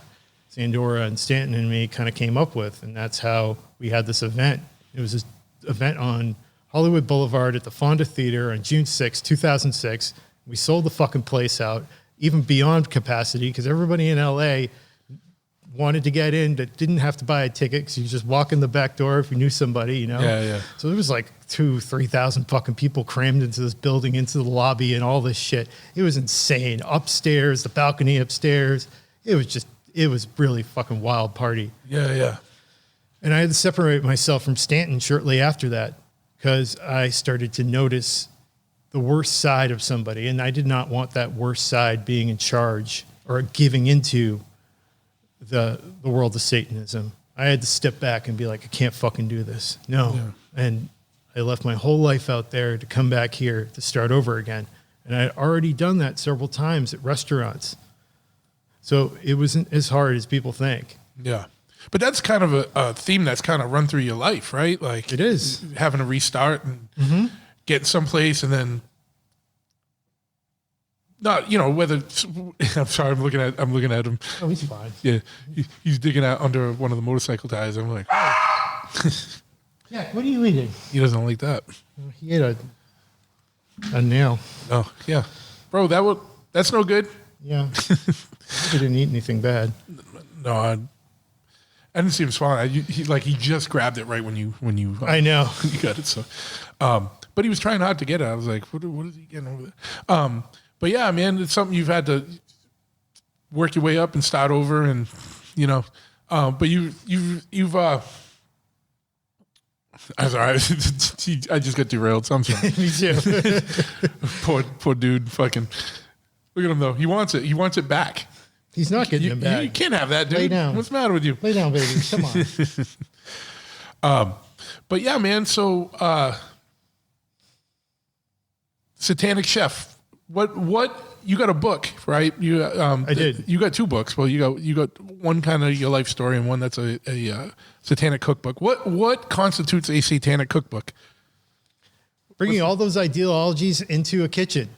Speaker 3: Zandora and Stanton and me kind of came up with. And that's how we had this event. It was this event on Hollywood Boulevard at the Fonda Theater on June 6, 2006. We sold the fucking place out, even beyond capacity, because everybody in LA wanted to get in that didn't have to buy a ticket, because you just walk in the back door if you knew somebody,
Speaker 1: Yeah.
Speaker 3: So there was like 2,000-3,000 fucking people crammed into this building, into the lobby and all this shit. It was insane. Upstairs, the balcony upstairs. It was really fucking wild party.
Speaker 1: Yeah.
Speaker 3: And I had to separate myself from Stanton shortly after that, because I started to notice the worst side of somebody, and I did not want that worst side being in charge or giving into the world of Satanism. I had to step back and be like, I can't fucking do this. No. Yeah. And I left my whole life out there to come back here to start over again. And I had already done that several times at restaurants. So it wasn't as hard as people think.
Speaker 1: Yeah. But that's kind of a theme that's kind of run through your life, right? Like,
Speaker 3: it is
Speaker 1: having to restart and get someplace, and then not, whether I'm sorry, I'm looking at him.
Speaker 3: Oh, he's fine.
Speaker 1: Yeah, he's digging out under one of the motorcycle tires. I'm like,
Speaker 3: yeah, what are you eating?
Speaker 1: He doesn't like that.
Speaker 3: He ate a nail.
Speaker 1: Oh yeah, bro, that's no good.
Speaker 3: Yeah, he didn't eat anything bad.
Speaker 1: No, I didn't see him swallow. He just grabbed it right when you.
Speaker 3: I know
Speaker 1: you got it. So, but he was trying hard to get it. I was like, what is he getting over there? But yeah, man, it's something you've had to work your way up and start over, and but you've. I'm sorry, I just got derailed. So I'm sorry.
Speaker 3: Me too.
Speaker 1: poor dude. Fucking look at him though. He wants it. He wants it back.
Speaker 3: He's not getting it back.
Speaker 1: You can't have that, dude.
Speaker 3: Lay down.
Speaker 1: What's the matter with you?
Speaker 3: Lay down, baby. Come on.
Speaker 1: But yeah, man. So, Satanic Chef. what you got a book, right? You
Speaker 3: I did.
Speaker 1: You got 2 books. Well, you got one kind of your life story and one that's a satanic cookbook. What constitutes a satanic cookbook?
Speaker 3: Bringing all those ideologies into a kitchen,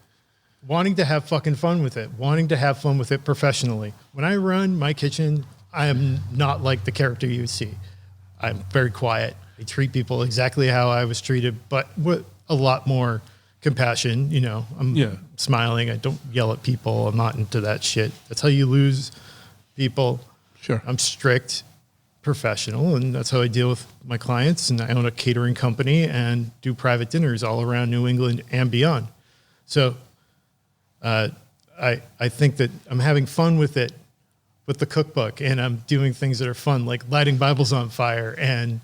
Speaker 3: wanting to have fucking fun with it, wanting to have fun with it professionally. When I run my kitchen, I am not like the character you see. I'm very quiet. I treat people exactly how I was treated, but with a lot more compassion. You know, I'm smiling. I don't yell at people. I'm not into that shit. That's how you lose people.
Speaker 1: Sure.
Speaker 3: I'm strict, professional, and that's how I deal with my clients. And I own a catering company and do private dinners all around New England and beyond. So I think that I'm having fun with it, with the cookbook, and I'm doing things that are fun, like lighting Bibles on fire and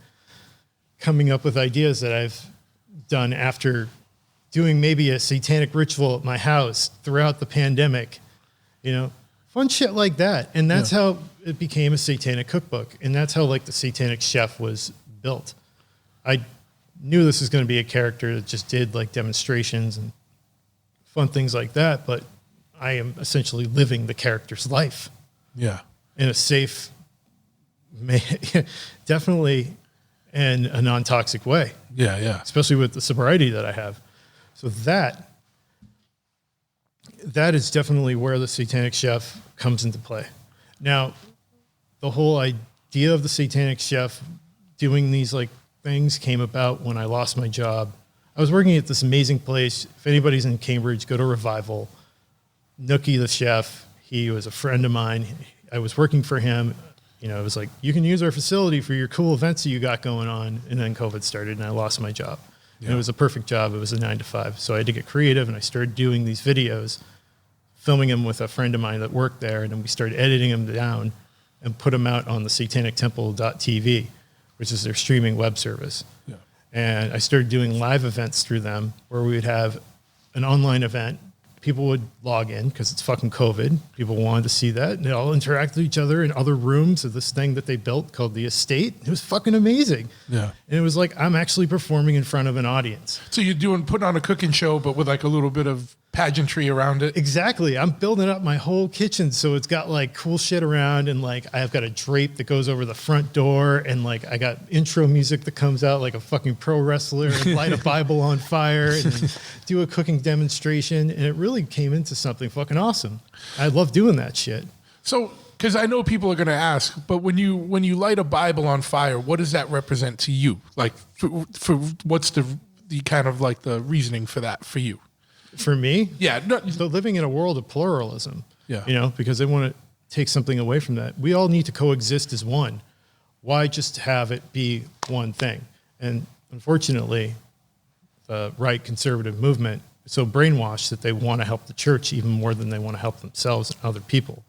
Speaker 3: coming up with ideas that I've done after doing maybe a satanic ritual at my house throughout the pandemic, you know, fun shit like that. And that's how it became a satanic cookbook. And that's how like the Satanic Chef was built. I knew this was going to be a character that just did like demonstrations and fun things like that. But I am essentially living the character's life.
Speaker 1: Yeah.
Speaker 3: In a safe, definitely in a non-toxic way.
Speaker 1: Yeah, yeah.
Speaker 3: Especially with the sobriety that I have. So that is definitely where the Satanic Chef comes into play. Now, the whole idea of the Satanic Chef doing these like things came about when I lost my job. I was working at this amazing place. If anybody's in Cambridge, go to Revival. Nookie the chef, he was a friend of mine. I was working for him. You know, it was like, you can use our facility for your cool events that you got going on. And then COVID started and I lost my job. Yeah. And it was a perfect job. It was a 9-to-5. So I had to get creative and I started doing these videos, filming them with a friend of mine that worked there. And then we started editing them down and put them out on the satanictemple.tv, which is their streaming web service. Yeah. And I started doing live events through them where we would have an online event. People would log in because it's fucking COVID. People wanted to see that. And they all interact with each other in other rooms of this thing that they built called the Estate. It was fucking amazing. Yeah. And it was like, I'm actually performing in front of an audience.
Speaker 1: So you're putting on a cooking show, but with like a little bit of pageantry around it.
Speaker 3: Exactly. I'm building up my whole kitchen. So it's got like cool shit around and like I've got a drape that goes over the front door and like I got intro music that comes out like a fucking pro wrestler and light a Bible on fire and then do a cooking demonstration. And it really came into something fucking awesome. I love doing that shit.
Speaker 1: So, because I know people are going to ask, but when you light a Bible on fire, what does that represent to you? Like for what's the kind of like the reasoning for that for you?
Speaker 3: For me?
Speaker 1: Yeah. No,
Speaker 3: so living in a world of pluralism,
Speaker 1: yeah.
Speaker 3: You know, because they want to take something away from that. We all need to coexist as one. Why just have it be one thing? And unfortunately, the right conservative movement is so brainwashed that they want to help the church even more than they want to help themselves and other people.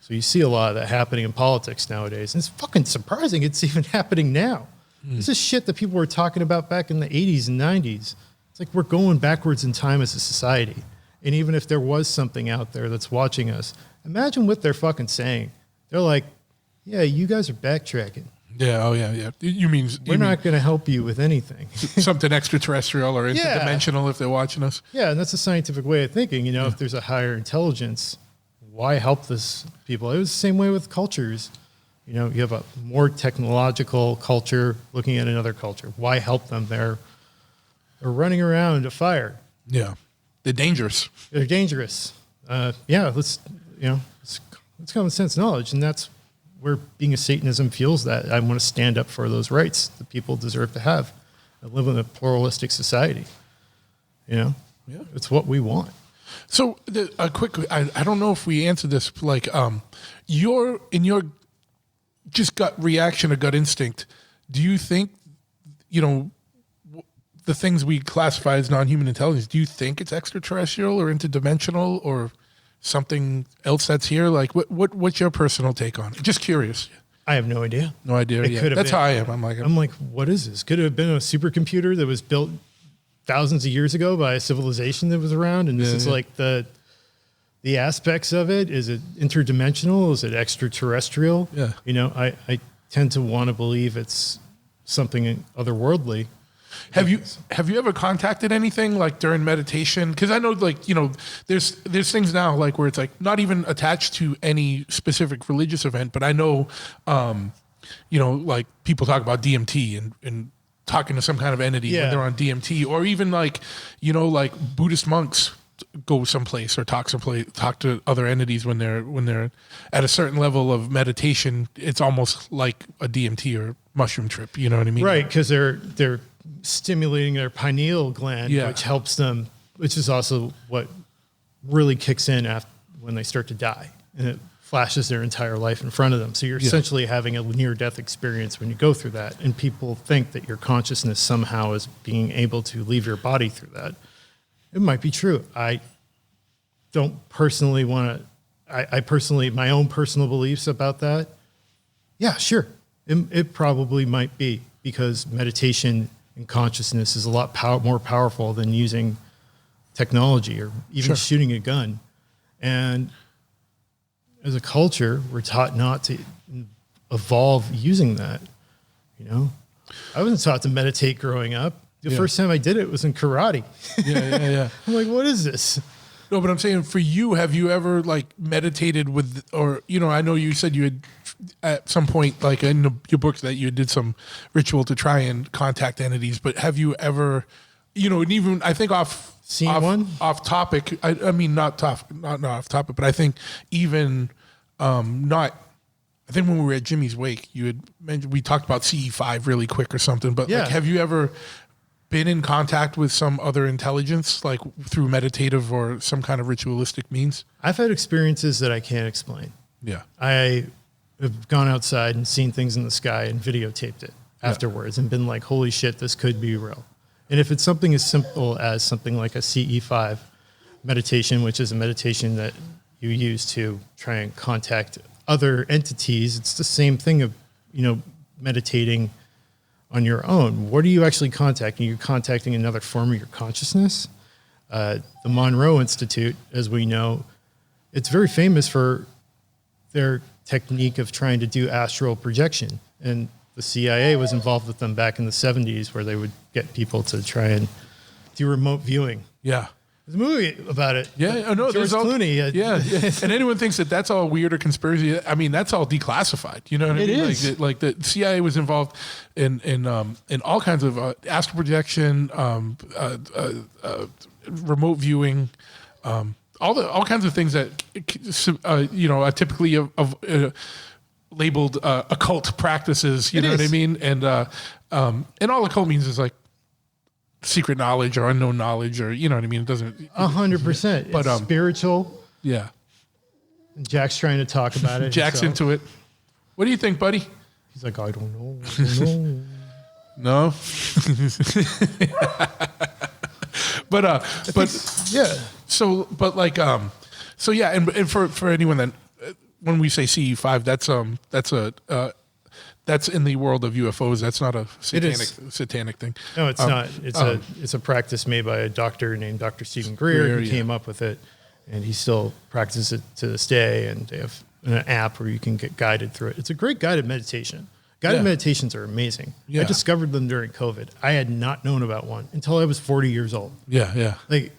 Speaker 3: So you see a lot of that happening in politics nowadays. And it's fucking surprising it's even happening now. This is shit that people were talking about back in the 80s and 90s. It's like we're going backwards in time as a society. And even if there was something out there that's watching us, imagine what they're fucking saying. They're like, yeah, you guys are backtracking.
Speaker 1: Yeah, oh yeah.
Speaker 3: We're not going to help you with anything.
Speaker 1: Something extraterrestrial or interdimensional if they're watching us.
Speaker 3: Yeah, and that's a scientific way of thinking. You know, if there's a higher intelligence, why help this people? It was the same way with cultures. You know, you have a more technological culture looking at another culture. Why help them? They're running around a fire.
Speaker 1: Yeah, they're dangerous.
Speaker 3: They're dangerous. It's common sense knowledge, and that's where being a Satanism feels that I want to stand up for those rights that people deserve to have and live in a pluralistic society. You know, it's what we want.
Speaker 1: So a quick, I don't know if we answered this. Like, your just gut reaction or gut instinct, do you think, the things we classify as non-human intelligence, do you think it's extraterrestrial or interdimensional or something else that's here? Like, what's your personal take on it? Just curious.
Speaker 3: I have no idea.
Speaker 1: No idea. Yeah. That's how I am. I'm like,
Speaker 3: what is this? Could it have been a supercomputer that was built thousands of years ago by a civilization that was around? And this is like the aspects of it. Is it interdimensional? Is it extraterrestrial?
Speaker 1: Yeah.
Speaker 3: I tend to want to believe it's something otherworldly.
Speaker 1: Have you ever contacted anything like during meditation? Because I know, like, you know, there's things now like where it's like not even attached to any specific religious event, but I know, you know, like people talk about DMT and talking to some kind of entity when they're on DMT, or even like, you know, like Buddhist monks go someplace or talk to other entities when they're at a certain level of meditation. It's almost like a DMT or mushroom trip. You know what I mean?
Speaker 3: Right, because they're stimulating their pineal gland, which helps them, which is also what really kicks in after when they start to die, and it flashes their entire life in front of them. So you're essentially having a near-death experience when you go through that, and people think that your consciousness somehow is being able to leave your body through that. It might be true. I don't personally want to, I personally, my own personal beliefs about that. Yeah, sure. It probably might be, because meditation and consciousness is a lot more powerful than using technology or even shooting a gun. And as a culture, we're taught not to evolve using that. You know, I wasn't taught to meditate growing up. The first time I did it was in karate.
Speaker 1: Yeah.
Speaker 3: I'm like, what is this?
Speaker 1: No, but I'm saying for you, have you ever like meditated with, or, you know, I know you said you had at some point, like in your books, that you did some ritual to try and contact entities, but have you ever, you know, and even I think off topic, I mean, not off topic, but I think even I think when we were at Jimmy's wake, you had mentioned, we talked about CE5 really quick or something, but like, have you ever been in contact with some other intelligence, like through meditative or some kind of ritualistic means?
Speaker 3: I've had experiences that I can't explain.
Speaker 1: Yeah.
Speaker 3: I have gone outside and seen things in the sky and videotaped it afterwards and been like, holy shit, this could be real. And if it's something as simple as something like a CE5 meditation, which is a meditation that you use to try and contact other entities, it's the same thing of, you know, meditating on your own. What are you actually contacting? You're contacting another form of your consciousness. The Monroe Institute, as we know, it's very famous for their technique of trying to do astral projection. And the CIA was involved with them back in the 70s, where they would get people to try and do remote viewing.
Speaker 1: Yeah.
Speaker 3: There's a movie about it.
Speaker 1: Yeah, I know.
Speaker 3: George Clooney.
Speaker 1: Yeah. And anyone thinks that that's all weird or conspiracy. I mean, that's all declassified. You know what I mean?
Speaker 3: It is.
Speaker 1: Like the CIA was involved in all kinds of astral projection, remote viewing, all kinds of things that you know, are typically labeled occult practices. You know what I mean? And all occult means is like secret knowledge or unknown knowledge, or, you know what I mean? It doesn't
Speaker 3: 100%. But it's spiritual.
Speaker 1: Yeah.
Speaker 3: And Jack's trying to talk about it.
Speaker 1: Jack's into it. What do you think, buddy?
Speaker 3: He's like, I don't know.
Speaker 1: No. but
Speaker 3: yeah.
Speaker 1: So yeah, and for anyone that when we say CE5, that's in the world of UFOs. That's not a satanic thing.
Speaker 3: No, it's not. It's a practice made by a doctor named Dr. Stephen Greer. He came up with it, and he still practices it to this day. And they have an app where you can get guided through it. It's a great guided meditation. Guided meditations are amazing. Yeah. I discovered them during COVID. I had not known about one until I was 40 years old.
Speaker 1: Yeah.
Speaker 3: Like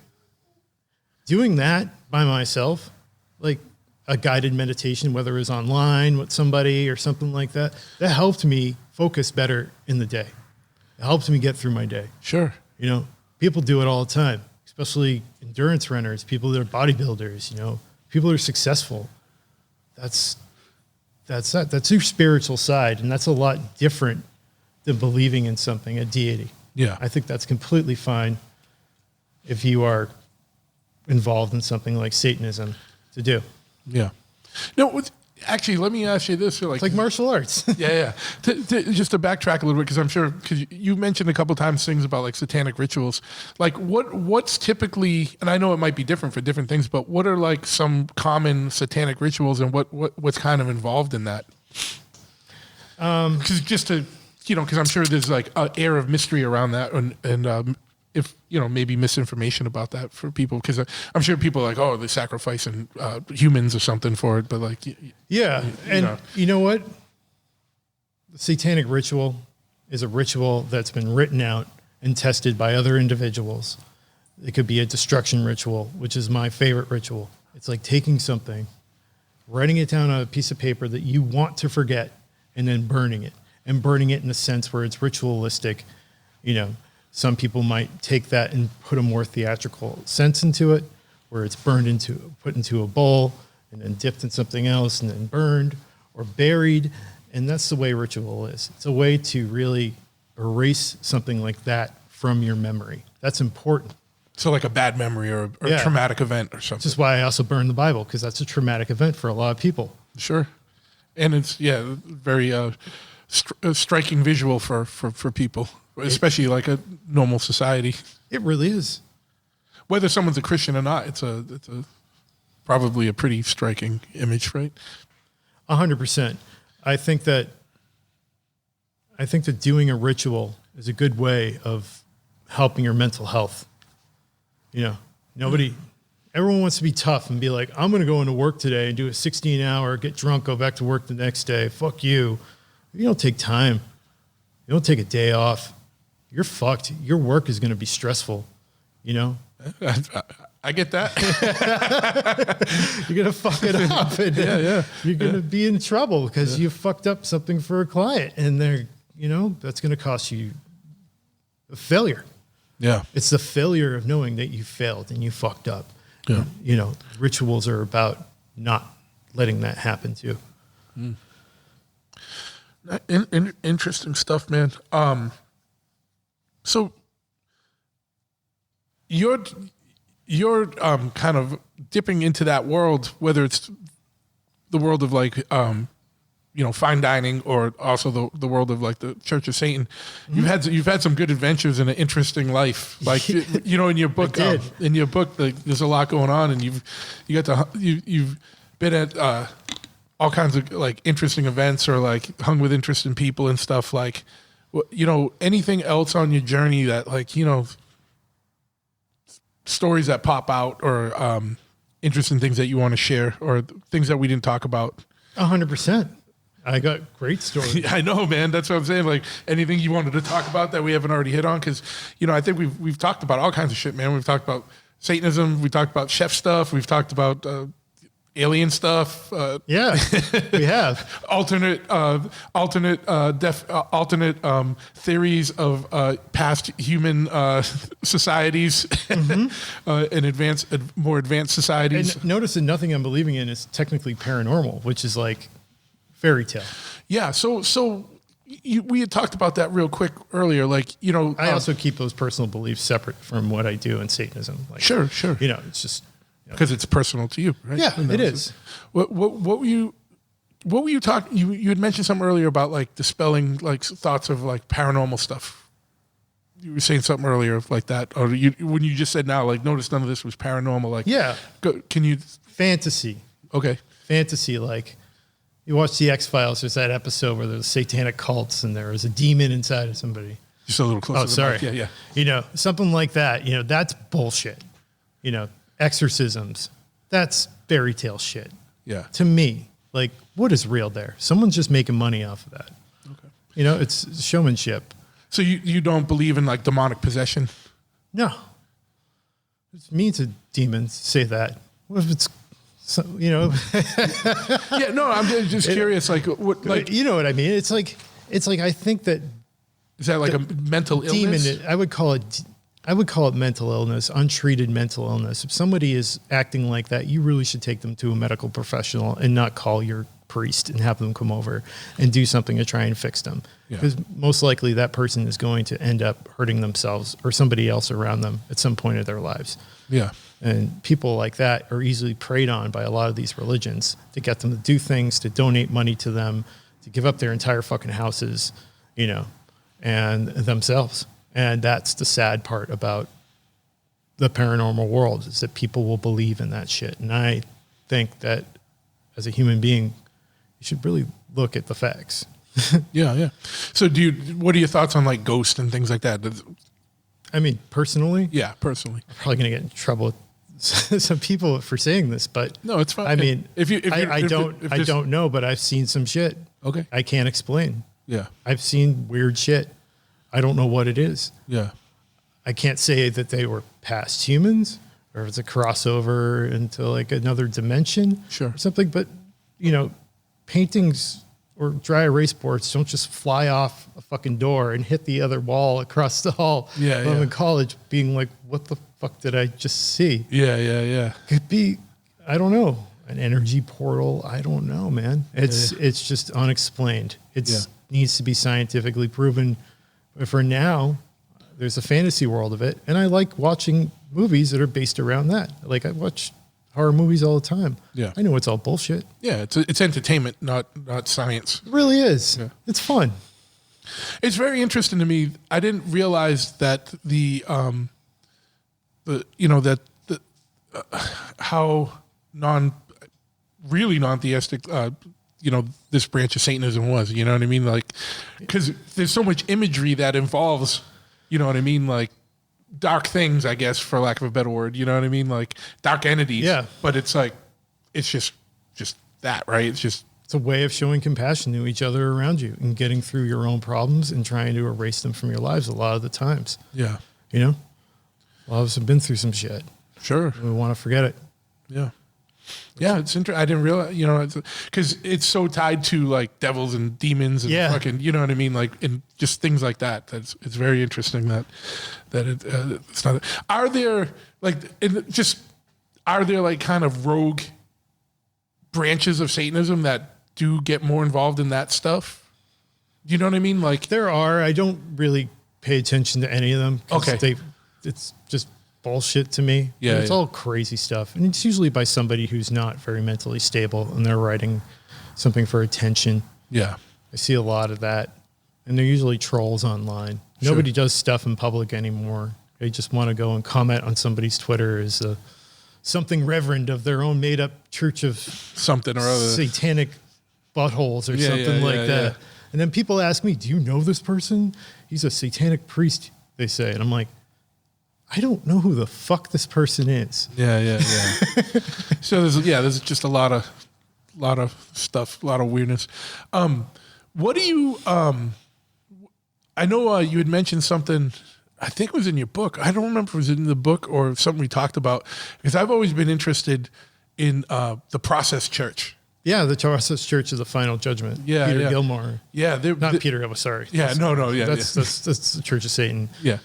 Speaker 3: doing that by myself, like a guided meditation, whether it was online with somebody or something like that, that helped me focus better in the day. It helped me get through my day.
Speaker 1: Sure.
Speaker 3: You know, people do it all the time, especially endurance runners, people that are bodybuilders, you know, people that are successful. That's your spiritual side. And that's a lot different than believing in something, a deity.
Speaker 1: Yeah.
Speaker 3: I think that's completely fine if you are involved in something like Satanism to do.
Speaker 1: Yeah. No, actually, let me ask you this.
Speaker 3: It's like martial arts.
Speaker 1: Yeah. Just to backtrack a little bit, because I'm sure, because you mentioned a couple times things about like satanic rituals. Like what's typically, and I know it might be different for different things, but what are like some common satanic rituals, and what's kind of involved in that? Because just to, you know, because I'm sure there's like an air of mystery around that, and if, you know, maybe misinformation about that for people, because I'm sure people are like, oh, they're sacrificing humans or something for it, but like,
Speaker 3: yeah. You know what? The satanic ritual is a ritual that's been written out and tested by other individuals. It could be a destruction ritual, which is my favorite ritual. It's like taking something, writing it down on a piece of paper that you want to forget, and then burning it. And burning it in a sense where it's ritualistic. You know, some people might take that and put a more theatrical sense into it, where it's put into a bowl and then dipped in something else and then burned or buried. And that's the way ritual is. It's a way to really erase something like that from your memory. That's important.
Speaker 1: So like a bad memory or a traumatic event or something.
Speaker 3: This is why I also burn the Bible, because that's a traumatic event for a lot of people.
Speaker 1: Sure. And it's, very striking visual for people, especially like a normal society.
Speaker 3: It really is.
Speaker 1: Whether someone's a Christian or not, it's probably a pretty striking image, right?
Speaker 3: 100%. I think that doing a ritual is a good way of helping your mental health. You know, everyone wants to be tough and be like, I'm going to go into work today and do a 16-hour, get drunk, go back to work the next day. Fuck you. If you don't take time, you don't take a day off, you're fucked. Your work is going to be stressful, you know?
Speaker 1: I get that.
Speaker 3: You're going to fuck it up. And you're going to be in trouble because you fucked up something for a client. And that's going to cost you a failure.
Speaker 1: Yeah.
Speaker 3: It's the failure of knowing that you failed and you fucked up.
Speaker 1: Yeah.
Speaker 3: You know, rituals are about not letting that happen to you.
Speaker 1: Interesting stuff, man. So you're kind of dipping into that world, whether it's the world of like fine dining, or also the world of like the Church of Satan. You've had some good adventures and an interesting life. Like in your book, like, there's a lot going on, and you've been at all kinds of like interesting events, or like hung with interesting people and stuff. Like, anything else on your journey that like stories that pop out, or interesting things that you want to share, or things that we didn't talk about.
Speaker 3: 100%. I got great stories.
Speaker 1: I know, man. That's what I'm saying. Like, anything you wanted to talk about that we haven't already hit on? Because, I think we've talked about all kinds of shit, man. We've talked about Satanism. We talked about chef stuff. We've talked about alien stuff.
Speaker 3: We have
Speaker 1: alternate theories of past human societies and more advanced societies.
Speaker 3: And notice that nothing I'm believing in is technically paranormal, which is like fairy tale.
Speaker 1: Yeah. So we had talked about that real quick earlier. Like,
Speaker 3: I also keep those personal beliefs separate from what I do in Satanism. Like,
Speaker 1: sure.
Speaker 3: It's just
Speaker 1: because it's personal to you, right?
Speaker 3: Yeah, it is.
Speaker 1: What were you talking? You had mentioned something earlier about like dispelling like thoughts of like paranormal stuff. You were saying something earlier like that, or when you just said now, like, notice none of this was paranormal. Like, can you
Speaker 3: fantasy?
Speaker 1: Okay,
Speaker 3: fantasy. Like, you watch the X-Files. There's that episode where there's satanic cults and there is a demon inside of somebody.
Speaker 1: Just a little closer.
Speaker 3: Oh, sorry.
Speaker 1: Yeah.
Speaker 3: Something like that. That's bullshit. Exorcisms. That's fairy tale shit.
Speaker 1: Yeah.
Speaker 3: To me, like, what is real there? Someone's just making money off of that. Okay. It's showmanship.
Speaker 1: So you don't believe in like demonic possession?
Speaker 3: No. It's mean to demons say that. What if it's,
Speaker 1: Yeah, no, I'm just curious. Like, what? Like,
Speaker 3: you know what I mean? It's like I think that.
Speaker 1: Is that like a mental illness?
Speaker 3: Demon. I would call it mental illness, untreated mental illness. If somebody is acting like that, you really should take them to a medical professional and not call your priest and have them come over and do something to try and fix them. Because most likely that person is going to end up hurting themselves or somebody else around them at some point of their lives.
Speaker 1: Yeah.
Speaker 3: And people like that are easily preyed on by a lot of these religions to get them to do things, to donate money to them, to give up their entire fucking houses, and themselves. And that's the sad part about the paranormal world, is that people will believe in that shit. And I think that as a human being, you should really look at the facts.
Speaker 1: Yeah. So what are your thoughts on like ghosts and things like that?
Speaker 3: I mean, personally?
Speaker 1: Yeah, personally.
Speaker 3: I'm probably going to get in trouble with some people for saying this, but
Speaker 1: no, it's fine.
Speaker 3: I mean,
Speaker 1: I
Speaker 3: don't know, but I've seen some shit.
Speaker 1: Okay.
Speaker 3: I can't explain.
Speaker 1: Yeah.
Speaker 3: I've seen weird shit. I don't know what it is.
Speaker 1: Yeah.
Speaker 3: I can't say that they were past humans or if it's a crossover into like another dimension
Speaker 1: Sure.
Speaker 3: or something. But, paintings or dry erase boards don't just fly off a fucking door and hit the other wall across the hall.
Speaker 1: Yeah,
Speaker 3: I'm
Speaker 1: yeah.
Speaker 3: in college being like, what the fuck did I just see?
Speaker 1: Yeah.
Speaker 3: Could be, I don't know, an energy portal. I don't know, man. It's just unexplained. It needs to be scientifically proven. But for now, there's a fantasy world of it. And I like watching movies that are based around that. Like I watch horror movies all the time.
Speaker 1: Yeah.
Speaker 3: I know it's all bullshit.
Speaker 1: Yeah, it's entertainment, not science.
Speaker 3: It really is.
Speaker 1: Yeah.
Speaker 3: It's fun.
Speaker 1: It's very interesting to me. I didn't realize that how really non-theistic this branch of Satanism was. You know what I mean? Like, because there's so much imagery that involves, you know what I mean, like dark things, I guess, for lack of a better word. You know what I mean? Like dark entities.
Speaker 3: Yeah.
Speaker 1: But it's like, it's just that, right? It's
Speaker 3: a way of showing compassion to each other around you and getting through your own problems and trying to erase them from your lives a lot of the times.
Speaker 1: Yeah.
Speaker 3: A lot of us have been through some shit.
Speaker 1: Sure.
Speaker 3: We want to forget it.
Speaker 1: Yeah. Yeah, it's interesting. I didn't realize, because it's so tied to like devils and demons and fucking, you know what I mean? Like, and just things like that. It's very interesting that it's not. Are there like kind of rogue branches of Satanism that do get more involved in that stuff? You know what I mean? Like
Speaker 3: there are. I don't really pay attention to any of them.
Speaker 1: Okay.
Speaker 3: It's just bullshit to me.
Speaker 1: Yeah,
Speaker 3: it's all crazy stuff. And it's usually by somebody who's not very mentally stable and they're writing something for attention.
Speaker 1: Yeah.
Speaker 3: I see a lot of that. And they're usually trolls online.
Speaker 1: Sure.
Speaker 3: Nobody does stuff in public anymore. They just want to go and comment on somebody's Twitter as something reverend of their own made up church of
Speaker 1: something or other.
Speaker 3: Satanic buttholes or something like that.
Speaker 1: Yeah.
Speaker 3: And then people ask me, do you know this person? He's a satanic priest, they say. And I'm like, I don't know who the fuck this person is.
Speaker 1: Yeah. So there's just a lot of stuff, a lot of weirdness. What do you? I know you had mentioned something. I think it was in your book. I don't remember if it was in the book or something we talked about, because I've always been interested in the Process Church.
Speaker 3: Yeah, the Process Church of the Final Judgment.
Speaker 1: Yeah,
Speaker 3: Peter
Speaker 1: yeah.
Speaker 3: Gilmore.
Speaker 1: Yeah,
Speaker 3: not Peter Gilmore. Sorry.
Speaker 1: Yeah, yeah.
Speaker 3: That's the Church of Satan.
Speaker 1: Yeah.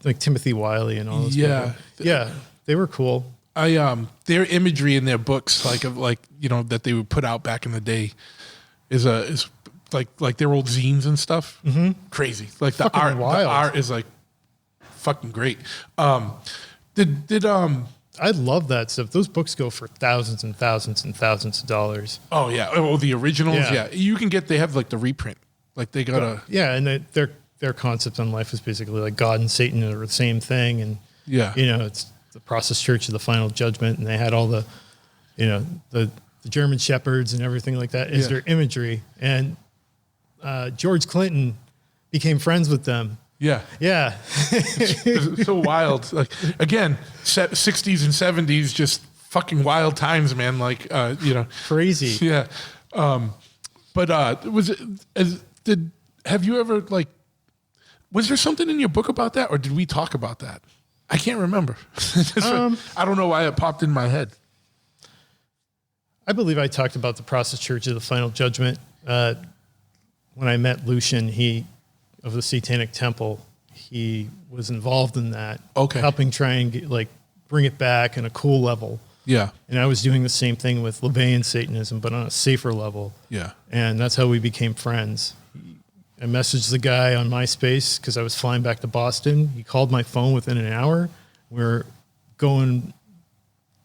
Speaker 3: Like Timothy Wiley and all those people. Yeah, they were cool.
Speaker 1: Their imagery in their books, that they would put out back in the day, is like their old zines and stuff. Mm-hmm. Crazy. Like the art.
Speaker 3: Wild.
Speaker 1: The art is like fucking great.
Speaker 3: I love that stuff. Those books go for thousands and thousands and thousands of dollars.
Speaker 1: Oh yeah. Oh, the originals. Yeah. You can get. They have like the reprint. Like they got a.
Speaker 3: Yeah, and their concept on life is basically like God and Satan are the same thing, and it's the Process Church of the Final Judgment, and they had all the, the German shepherds and everything like that is their imagery, and George Clinton became friends with them.
Speaker 1: Yeah. It's so wild. Like again, 60s and 70s, just fucking wild times, man. Like
Speaker 3: crazy.
Speaker 1: Yeah. But have you ever was there something in your book about that, or did we talk about that? I can't remember. I don't know why it popped in my head.
Speaker 3: I believe I talked about the Process Church of the Final Judgment when I met Lucian. Of the Satanic Temple, he was involved in that.
Speaker 1: Okay.
Speaker 3: Helping try and bring it back in a cool level.
Speaker 1: Yeah.
Speaker 3: And I was doing the same thing with LaVey and Satanism, but on a safer level.
Speaker 1: Yeah.
Speaker 3: And that's how we became friends. I messaged the guy on MySpace because I was flying back to Boston. He called my phone within an hour. We were going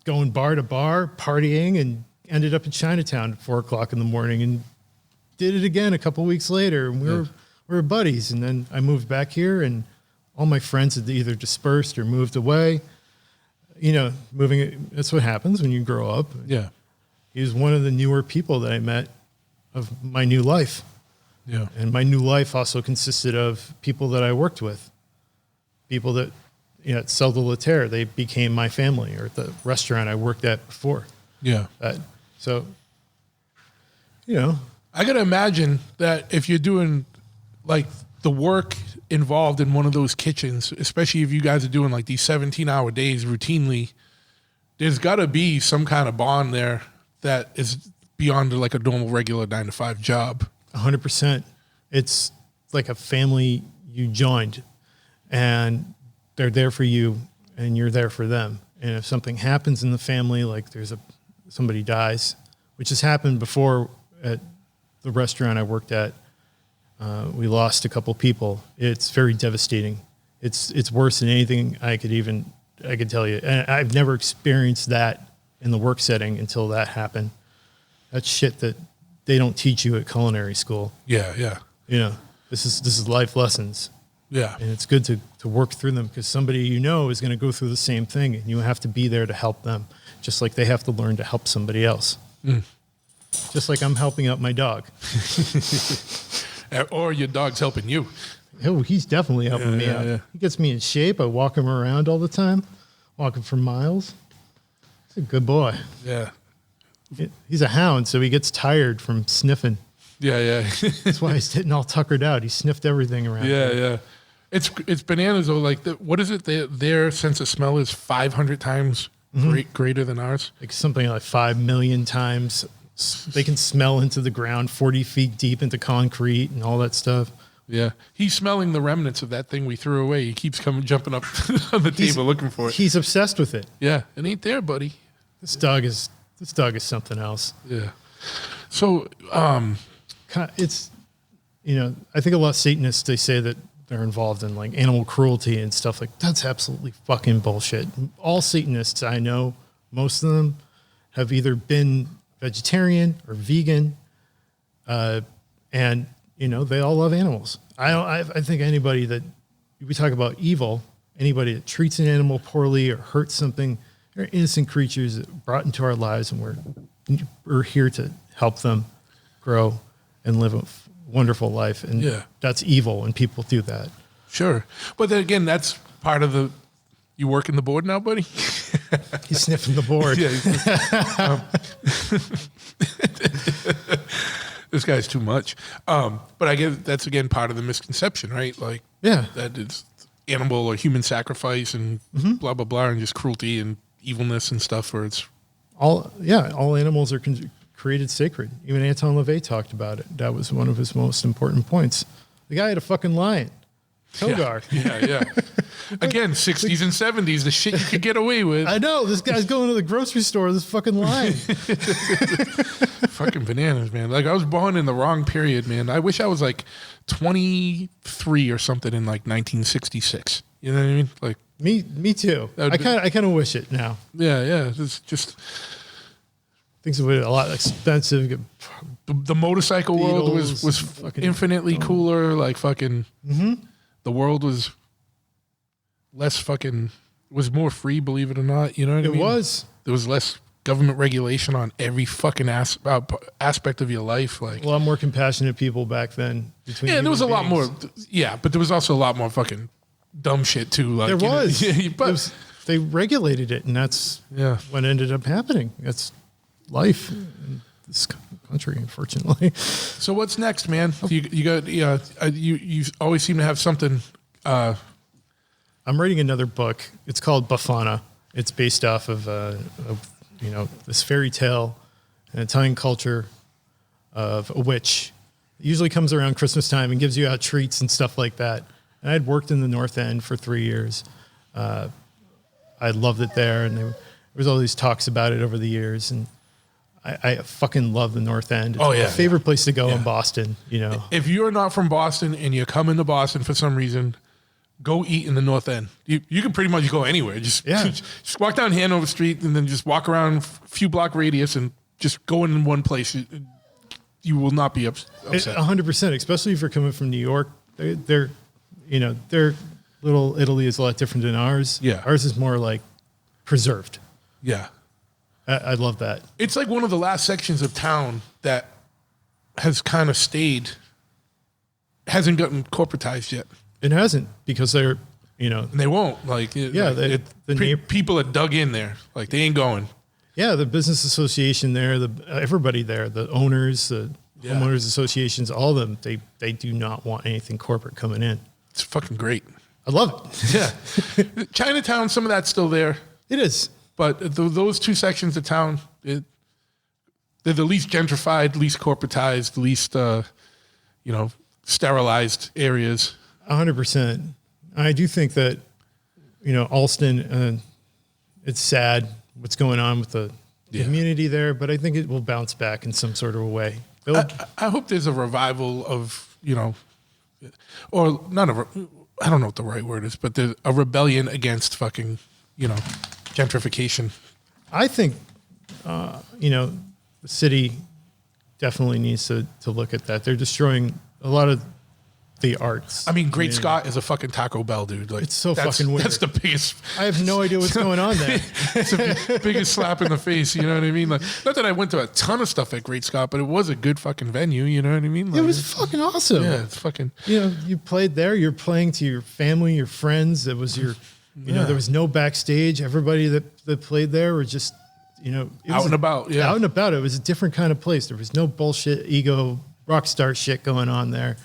Speaker 3: bar to bar, partying, and ended up in Chinatown at 4:00 in the morning, and did it again a couple weeks later. And we were buddies. And then I moved back here, and all my friends had either dispersed or moved away. That's what happens when you grow up.
Speaker 1: Yeah.
Speaker 3: He was one of the newer people that I met of my new life.
Speaker 1: Yeah.
Speaker 3: And my new life also consisted of people that I worked with. People that, at Celle de la Terre, they became my family, or at the restaurant I worked at before.
Speaker 1: Yeah.
Speaker 3: So,
Speaker 1: I got to imagine that if you're doing like the work involved in one of those kitchens, especially if you guys are doing like these 17-hour days routinely, there's got to be some kind of bond there that is beyond like a normal regular 9-to-5 job.
Speaker 3: 100%. It's like a family you joined, and they're there for you and you're there for them. And if something happens in the family, like somebody dies, which has happened before at the restaurant I worked at, we lost a couple people. It's very devastating. It's worse than anything I could tell you. And I've never experienced that in the work setting until that happened. That's shit that they don't teach you at culinary school.
Speaker 1: Yeah, yeah.
Speaker 3: You know, this is life lessons.
Speaker 1: Yeah.
Speaker 3: And it's good to work through them, because somebody you know is going to go through the same thing, and you have to be there to help them, just like they have to learn to help somebody else. Just like I'm helping out my dog.
Speaker 1: Or your dog's helping you.
Speaker 3: Oh, he's definitely helping me out. Yeah. He gets me in shape. I walk him around all the time, walking for miles. He's a good boy.
Speaker 1: Yeah.
Speaker 3: He's a hound, so he gets tired from sniffing.
Speaker 1: Yeah, yeah.
Speaker 3: That's why he's getting all tuckered out. He sniffed everything around.
Speaker 1: Yeah, yeah. It's bananas though. Like, what is it? Their sense of smell is 500 times greater than ours.
Speaker 3: Like something like 5 million times. They can smell into the ground 40 feet deep into concrete and all that stuff.
Speaker 1: Yeah. He's smelling the remnants of that thing we threw away. He keeps jumping up on the table looking for it.
Speaker 3: He's obsessed with it.
Speaker 1: Yeah. It ain't there, buddy.
Speaker 3: This dog is something else.
Speaker 1: Yeah. So,
Speaker 3: it's, I think a lot of Satanists, they say that they're involved in like animal cruelty and stuff like that's absolutely fucking bullshit. All Satanists I know, most of them have either been vegetarian or vegan, and they all love animals. I think anybody that we talk about evil, anybody that treats an animal poorly or hurts something, they're innocent creatures that brought into our lives, and we're here to help them grow and live a wonderful life. And that's evil when people do that.
Speaker 1: Sure. But then again, that's part of you working the board now, buddy?
Speaker 3: He's sniffing the board.
Speaker 1: Yeah. This guy's too much. But I guess that's, again, part of the misconception, right? Like, that it's animal or human sacrifice and blah, blah, blah, and just cruelty and evilness and stuff, or it's...
Speaker 3: All animals are created sacred. Even Anton LaVey talked about it. That was one of his most important points. The guy had a fucking lion. Togar.
Speaker 1: Yeah. Again, 60s and 70s, the shit you could get away with.
Speaker 3: I know. This guy's going to the grocery store with this fucking lion.
Speaker 1: Fucking bananas, man. Like, I was born in the wrong period, man. I wish I was like 23 or something in like 1966. You know what I mean? Like,
Speaker 3: me too. I kind of wish it now.
Speaker 1: Yeah. It's just...
Speaker 3: Things were a lot expensive.
Speaker 1: The motorcycle world was infinitely cooler. Like, fucking... The world was less was more free, believe it or not. You know what I mean?
Speaker 3: It was.
Speaker 1: There was less government regulation on every fucking aspect of your life. Like,
Speaker 3: a lot more compassionate people back then.
Speaker 1: There was a lot more. Yeah, but there was also a lot more fucking dumb shit too. Like,
Speaker 3: there was.
Speaker 1: But
Speaker 3: they regulated it, and that's what ended up happening. That's life in this country, unfortunately.
Speaker 1: So what's next, man? You got you always seem to have something.
Speaker 3: I'm writing another book. It's called Befana. It's based off of this fairy tale and Italian culture of a witch. It usually comes around Christmas time and gives you out treats and stuff like that. And I'd worked in the North End for 3 years. I loved it there, and there was all these talks about it over the years, and I fucking love the North End. It's my favorite place to go in Boston.
Speaker 1: If you're not from Boston and you're coming to Boston for some reason, go eat in the North End. You can pretty much go anywhere. Just walk down Hanover Street and then just walk around a few block radius and just go in one place. You will not be upset.
Speaker 3: 100%, especially if you're coming from New York. Their little Italy is a lot different than ours.
Speaker 1: Yeah.
Speaker 3: Ours is more like preserved.
Speaker 1: Yeah.
Speaker 3: I love that.
Speaker 1: It's like one of the last sections of town that has kind of stayed, hasn't gotten corporatized yet.
Speaker 3: It hasn't, because they're,
Speaker 1: and they won't. Like, people are dug in there. Like, they ain't going.
Speaker 3: Yeah, the business association there, everybody there, the owners, the homeowners associations, all of them, they do not want anything corporate coming in.
Speaker 1: It's fucking great.
Speaker 3: I love it.
Speaker 1: Yeah. Chinatown, some of that's still there.
Speaker 3: It is.
Speaker 1: But those two sections of town, they're the least gentrified, least corporatized, least, sterilized areas.
Speaker 3: 100%. I do think that, Alston, it's sad what's going on with the community there, but I think it will bounce back in some sort of a way.
Speaker 1: I hope there's a revival of, or not I don't know what the right word is, but there's a rebellion against fucking, gentrification.
Speaker 3: I think, the city definitely needs to look at that. They're destroying a lot of the arts.
Speaker 1: I mean, Great Scott is a fucking Taco Bell, dude. Like,
Speaker 3: it's so fucking weird.
Speaker 1: That's the biggest.
Speaker 3: I have no idea what's going on there.
Speaker 1: It's the biggest slap in the face. You know what I mean? Like, not that I went to a ton of stuff at Great Scott, but it was a good fucking venue. You know what I mean? Like,
Speaker 3: it was fucking awesome.
Speaker 1: Yeah, it's fucking.
Speaker 3: You played there. You're playing to your family, your friends. It was your, there was no backstage. Everybody that played there were just,
Speaker 1: out and about. Yeah,
Speaker 3: out and about. It was a different kind of place. There was no bullshit, ego, rock star shit going on there.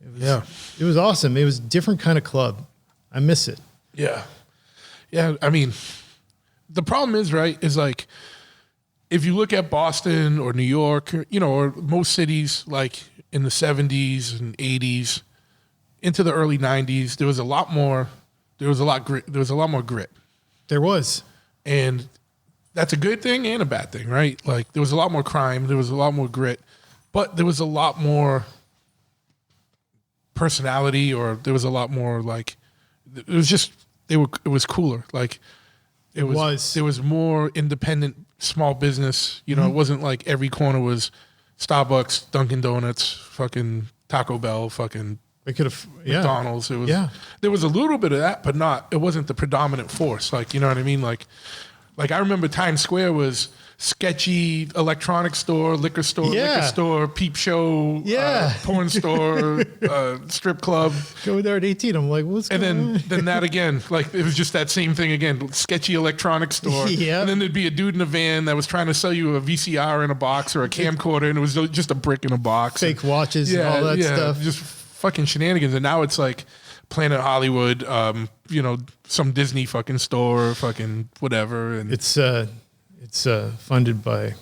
Speaker 3: It was awesome. It was a different kind of club. I miss it.
Speaker 1: Yeah. Yeah. I mean, the problem is, right, is like, if you look at Boston or New York, or most cities, like in the 70s and 80s into the early 90s, there was a lot more grit.
Speaker 3: There was.
Speaker 1: And that's a good thing and a bad thing, right? Like, there was a lot more crime. There was a lot more grit. But there was a lot more personality, or there was a lot more, like, it was cooler. Like, there was more independent small business. It wasn't like every corner was Starbucks, Dunkin' Donuts, fucking Taco Bell, fucking
Speaker 3: they could have
Speaker 1: McDonald's. It was there was a little bit of that, but it wasn't the predominant force. Like, you know what I mean? Like I remember Times Square was sketchy electronics store, liquor store, peep show, porn store, strip club.
Speaker 3: Go there at 18. I'm like, what's going on?
Speaker 1: Then that again, like, it was just that same thing again, sketchy electronics store.
Speaker 3: Yeah.
Speaker 1: And then there'd be a dude in a van that was trying to sell you a VCR in a box or a camcorder, and it was just a brick in a box.
Speaker 3: Fake watches and all that stuff.
Speaker 1: Just fucking shenanigans. And now it's like Planet Hollywood, some Disney fucking store, fucking whatever. And
Speaker 3: it's funded by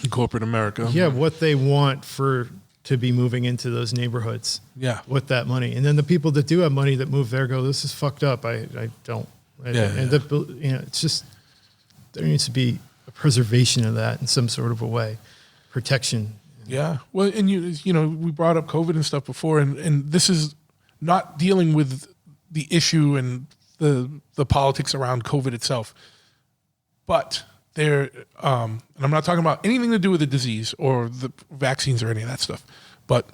Speaker 1: corporate America.
Speaker 3: Yeah, what they want to be moving into those neighborhoods.
Speaker 1: Yeah,
Speaker 3: with that money, and then the people that do have money that move there go, "This is fucked up. I don't." It's just there needs to be a preservation of that in some sort of a way, protection.
Speaker 1: Yeah, well, and we brought up COVID and stuff before, and this is not dealing with the issue and the politics around COVID itself. But and I'm not talking about anything to do with the disease or the vaccines or any of that stuff. But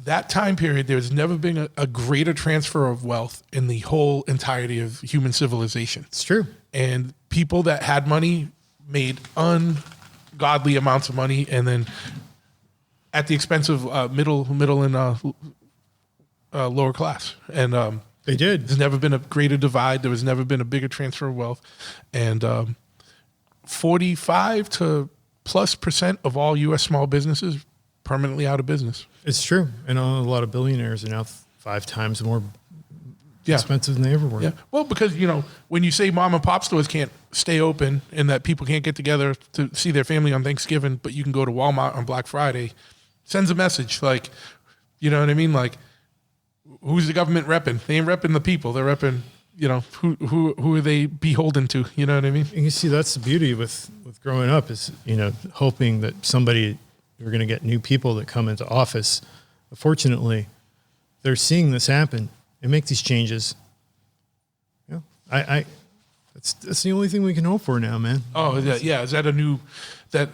Speaker 1: that time period, there's never been a greater transfer of wealth in the whole entirety of human civilization.
Speaker 3: It's true.
Speaker 1: And people that had money made ungodly amounts of money, and then at the expense of middle and lower class. And
Speaker 3: they did.
Speaker 1: There's never been a greater divide. There was never been a bigger transfer of wealth. And 45 to plus % of all U.S. small businesses permanently out of business.
Speaker 3: It's true. And a lot of billionaires are now 5 times more expensive than they ever were.
Speaker 1: Yeah. Well, because, when you say mom and pop stores can't stay open and that people can't get together to see their family on Thanksgiving, but you can go to Walmart on Black Friday, sends a message. Like, you know what I mean? Like, who's the government repping? They ain't repping the people. They're repping, who are they beholden to? You know what I mean?
Speaker 3: You can see that's the beauty with growing up is, hoping that you're going to get new people that come into office. Fortunately, they're seeing this happen and make these changes. That's the only thing we can hope for now, man.
Speaker 1: Oh, yeah. Is that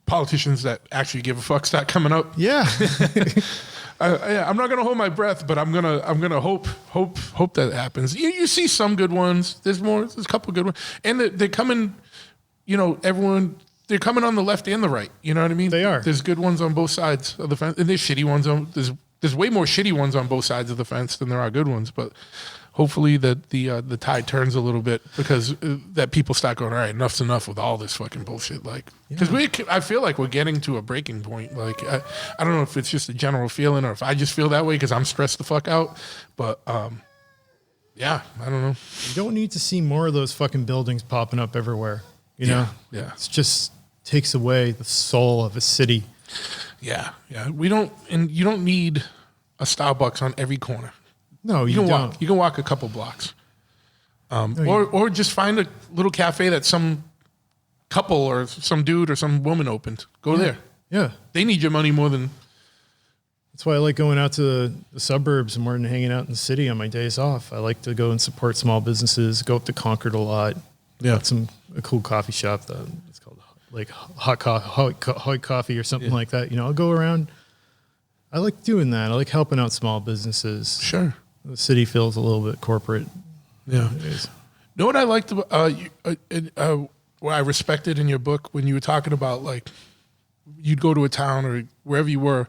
Speaker 1: politicians that actually give a fuck start coming up?
Speaker 3: Yeah.
Speaker 1: I'm not gonna hold my breath, but I'm gonna hope that happens. You see some good ones. There's a couple good ones, and they're coming. They're coming on the left and the right. You know what I mean?
Speaker 3: They are.
Speaker 1: There's good ones on both sides of the fence, and there's shitty ones on. There's way more shitty ones on both sides of the fence than there are good ones. But hopefully that the tide turns a little bit, because that people start going, all right, enough's enough with all this fucking bullshit. Like, because I feel like we're getting to a breaking point. Like, I don't know if it's just a general feeling or if I just feel that way because I'm stressed the fuck out. But yeah, I don't know.
Speaker 3: You don't need to see more of those fucking buildings popping up everywhere. You know?
Speaker 1: Yeah.
Speaker 3: It just takes away the soul of a city.
Speaker 1: Yeah. We don't, and you don't need a Starbucks on every corner.
Speaker 3: No, you
Speaker 1: can
Speaker 3: don't.
Speaker 1: walk. You can walk a couple blocks, or just find a little cafe that some couple or some dude or some woman opened. Go there.
Speaker 3: Yeah,
Speaker 1: they need your money more than.
Speaker 3: That's why I like going out to the suburbs more than hanging out in the city on my days off. I like to go and support small businesses. Go up to Concord a lot.
Speaker 1: Yeah,
Speaker 3: a cool coffee shop. It's called like hot coffee or something like that. You know, I'll go around. I like doing that. I like helping out small businesses.
Speaker 1: Sure.
Speaker 3: The city feels a little bit corporate.
Speaker 1: Yeah. Know what I liked about what I respected in your book when you were talking about, like, you'd go to a town or wherever you were,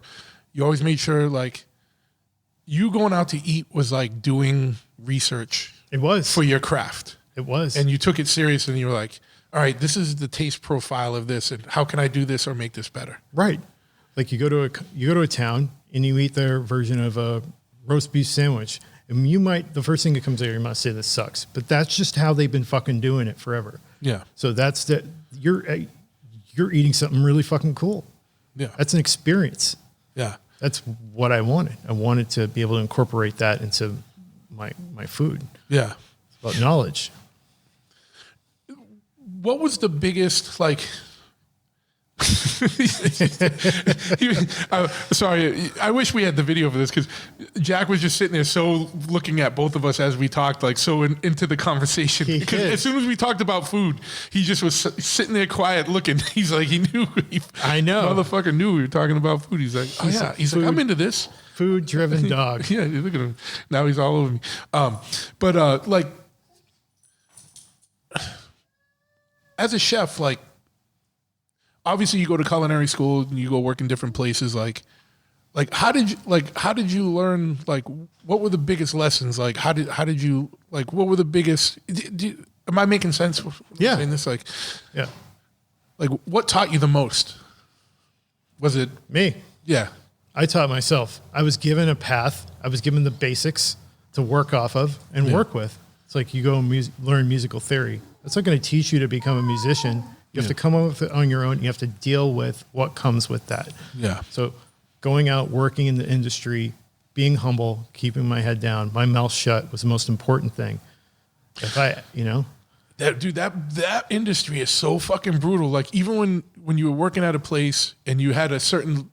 Speaker 1: you always made sure, like, you going out to eat was like doing research.
Speaker 3: It was.
Speaker 1: For your craft.
Speaker 3: It was.
Speaker 1: And you took it serious and you were like, all right, this is the taste profile of this and how can I do this or make this better?
Speaker 3: Right. Like you go to a town and you eat their version of a roast beef sandwich, and the first thing that comes out of your mouth, say this sucks, but that's just how they've been fucking doing it forever.
Speaker 1: Yeah.
Speaker 3: So you're eating something really fucking cool.
Speaker 1: Yeah.
Speaker 3: That's an experience.
Speaker 1: Yeah.
Speaker 3: That's what I wanted. I wanted to be able to incorporate that into my food.
Speaker 1: Yeah.
Speaker 3: It's about knowledge.
Speaker 1: What was the biggest, like, sorry, I wish we had the video for this because Jack was just sitting there so looking at both of us as we talked, like so into the conversation. As soon as we talked about food, he just was sitting there quiet looking. He's like, he knew.
Speaker 3: I know.
Speaker 1: Motherfucker knew we were talking about food. He's like, oh yeah. He's like, I'm into this.
Speaker 3: Food-driven dog.
Speaker 1: Yeah, look at him. Now he's all over me. Like, as a chef, like, obviously you go to culinary school and you go work in different places. Like how did you learn, like, what were the biggest lessons? Like, how did you, like, what were the biggest, am I making sense?
Speaker 3: Yeah.
Speaker 1: Saying this, like,
Speaker 3: yeah.
Speaker 1: Like, what taught you the most? Was it
Speaker 3: me?
Speaker 1: Yeah.
Speaker 3: I taught myself. I was given a path. I was given the basics to work off of and work with. It's like you go and learn musical theory. That's not going to teach you to become a musician. You have to come up with it on your own. You have to deal with what comes with that. Yeah. So going out, working in the industry, being humble, keeping my head down, my mouth shut was the most important thing. If I, that industry is so fucking brutal. Like, even when you were working at a place and you had a certain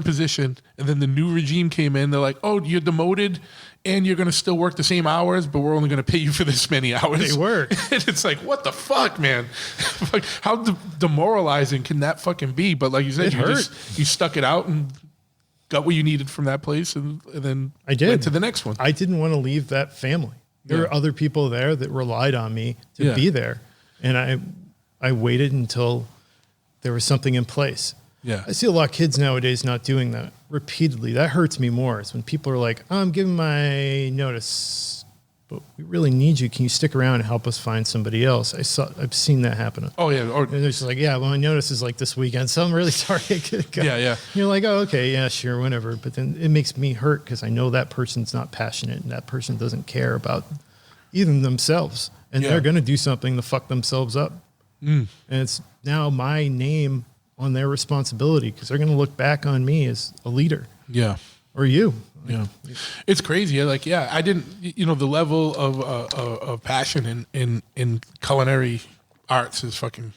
Speaker 3: position, and then the new regime came in, they're like, oh, you're demoted and you're going to still work the same hours, but we're only going to pay you for this many hours. They work.
Speaker 1: And it's like, what the fuck, man? Like, how demoralizing can that fucking be? But like you said, you stuck it out and got what you needed from that place, and then
Speaker 3: I did.
Speaker 1: went to the next one.
Speaker 3: I didn't want to leave that family. There were other people there that relied on me to be there. And I waited until there was something in place. Yeah. I see a lot of kids nowadays not doing that repeatedly. That hurts me more. It's when people are like, oh, I'm giving my notice, but we really need you. Can you stick around and help us find somebody else? I've seen that happen.
Speaker 1: Oh, yeah.
Speaker 3: And they're just like, yeah, well, my notice is like this weekend, so I'm really sorry I couldn't go. Yeah, yeah. And you're like, oh, okay, yeah, sure, whatever. But then it makes me hurt because I know that person's not passionate and that person doesn't care about even themselves. And they're going to do something to fuck themselves up. And it's now my name on their responsibility because they're going to look back on me as a leader. Yeah. Or you.
Speaker 1: Yeah. It's crazy. Like, I didn't, the level of passion in culinary arts is fucking,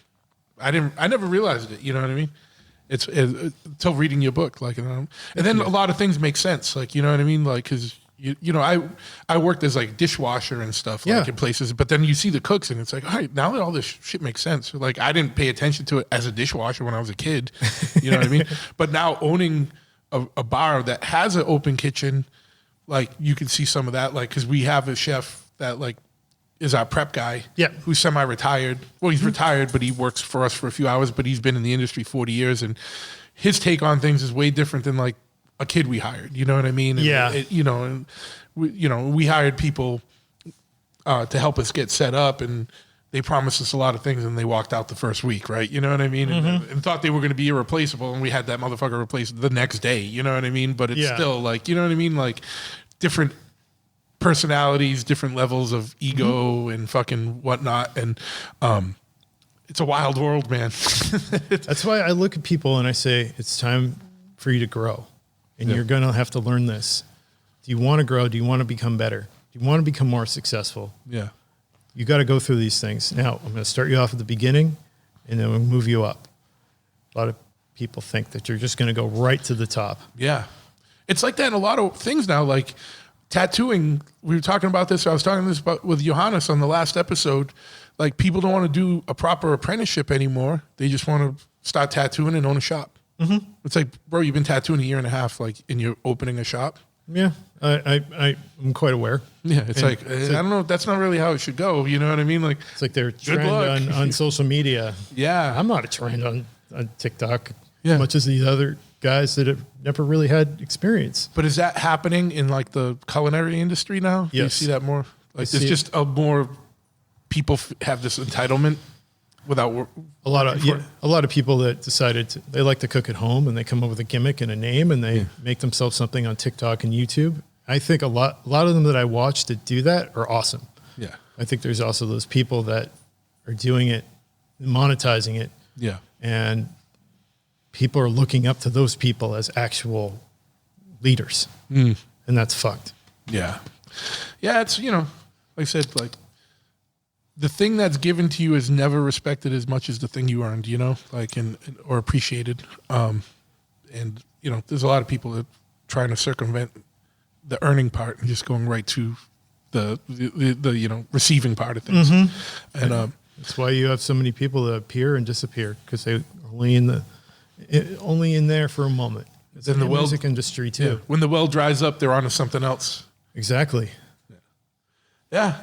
Speaker 1: I never realized it. You know what I mean? It's until reading your book, like, and then a lot of things make sense. Like, you know what I mean? Like, cause I worked as like dishwasher and stuff, like in places, but then you see the cooks and it's like, all right, now that all this shit makes sense. Like, I didn't pay attention to it as a dishwasher when I was a kid, you know what I mean? But now owning a bar that has an open kitchen, like, you can see some of that, like, cause we have a chef that like is our prep guy, who's semi-retired. Well, he's retired, but he works for us for a few hours, but he's been in the industry 40 years and his take on things is way different than like a kid we hired. You know what I mean? And
Speaker 3: Yeah.
Speaker 1: and we hired people to help us get set up, and they promised us a lot of things, and they walked out the first week, right? You know what I mean? And thought they were going to be irreplaceable, and we had that motherfucker replaced the next day. You know what I mean? But it's still like, you know what I mean? Like different personalities, different levels of ego and fucking whatnot. And it's a wild world, man.
Speaker 3: That's why I look at people and I say, it's time for you to grow. And you're going to have to learn this. Do you want to grow? Do you want to become better? Do you want to become more successful?
Speaker 1: Yeah.
Speaker 3: You got to go through these things. Now, I'm going to start you off at the beginning, and then we'll move you up. A lot of people think that you're just going to go right to the top.
Speaker 1: Yeah. It's like that in a lot of things now, like tattooing. We were talking about this. I was talking this about with Johannes on the last episode. Like, people don't want to do a proper apprenticeship anymore. They just want to start tattooing and own a shop. Mm-hmm. It's like, bro, you've been tattooing a year and a half, like, and you're opening a shop.
Speaker 3: Yeah, I'm quite aware.
Speaker 1: Yeah, it's like, I don't know. That's not really how it should go. You know what I mean? Like,
Speaker 3: it's like they're trend on social media.
Speaker 1: Yeah.
Speaker 3: I'm not a trend on TikTok
Speaker 1: Yeah.
Speaker 3: as much as these other guys that have never really had experience.
Speaker 1: But is that happening in like the culinary industry now?
Speaker 3: Yes.
Speaker 1: Do you see that more? Like, there's
Speaker 3: see
Speaker 1: just a more people have this entitlement without work.
Speaker 3: A lot of people that decided they like to cook at home, and they come up with a gimmick and a name, and they make themselves something on TikTok and YouTube. I think a lot of them that I watch that do that are awesome.
Speaker 1: Yeah.
Speaker 3: I think there's also those people that are doing it, monetizing it.
Speaker 1: Yeah.
Speaker 3: And people are looking up to those people as actual leaders. And that's fucked.
Speaker 1: Yeah. Yeah. It's, like I said, like, the thing that's given to you is never respected as much as the thing you earned, like, or appreciated. And, there's a lot of people that trying to circumvent the earning part and just going right to the receiving part of things. Mm-hmm. And
Speaker 3: that's why you have so many people that appear and disappear, because they only in there for a moment. It's in the music industry too.
Speaker 1: Yeah. When the well dries up, they're onto something else.
Speaker 3: Exactly.
Speaker 1: Yeah.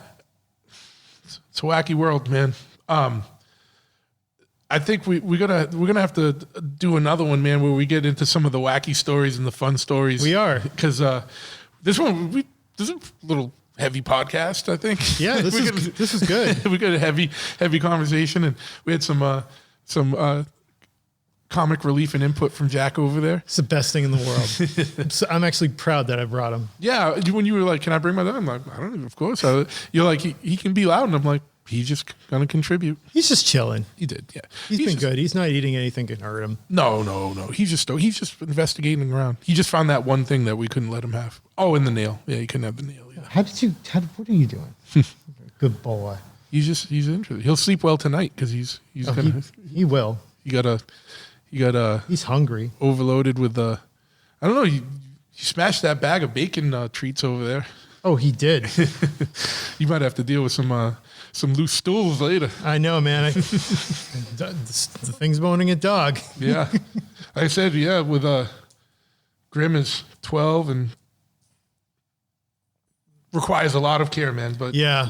Speaker 1: It's a wacky world, man. I think we're gonna have to do another one, man, where we get into some of the wacky stories and the fun stories.
Speaker 3: We are,
Speaker 1: because this is a little heavy podcast, I think.
Speaker 3: Yeah, this is good.
Speaker 1: We got a heavy conversation, and we had some comic relief and input from Jack over there.
Speaker 3: It's the best thing in the world. I'm actually proud that I brought him.
Speaker 1: Yeah, when you were like, "Can I bring my dog?" I'm like, "I don't know, of course." You're like, he can be loud, and I'm like, he's just gonna contribute.
Speaker 3: He's just chilling.
Speaker 1: He did, yeah.
Speaker 3: He's been good. He's not eating anything that can hurt him.
Speaker 1: No. He's just investigating around. He just found that one thing that we couldn't let him have. Oh, and the nail. Yeah, he couldn't have the nail. Yeah.
Speaker 4: What are you doing? Good boy.
Speaker 1: He's interested. He'll sleep well tonight because he's gonna.
Speaker 3: He will.
Speaker 1: You got
Speaker 3: He's hungry.
Speaker 1: Overloaded with I don't know. You smashed that bag of bacon treats over there.
Speaker 3: Oh, he did.
Speaker 1: You might have to deal with some loose stools later.
Speaker 3: I know, man. The thing's moaning at dog.
Speaker 1: Yeah, like I said, yeah. With Grim is 12 and requires a lot of care, man. But
Speaker 3: yeah,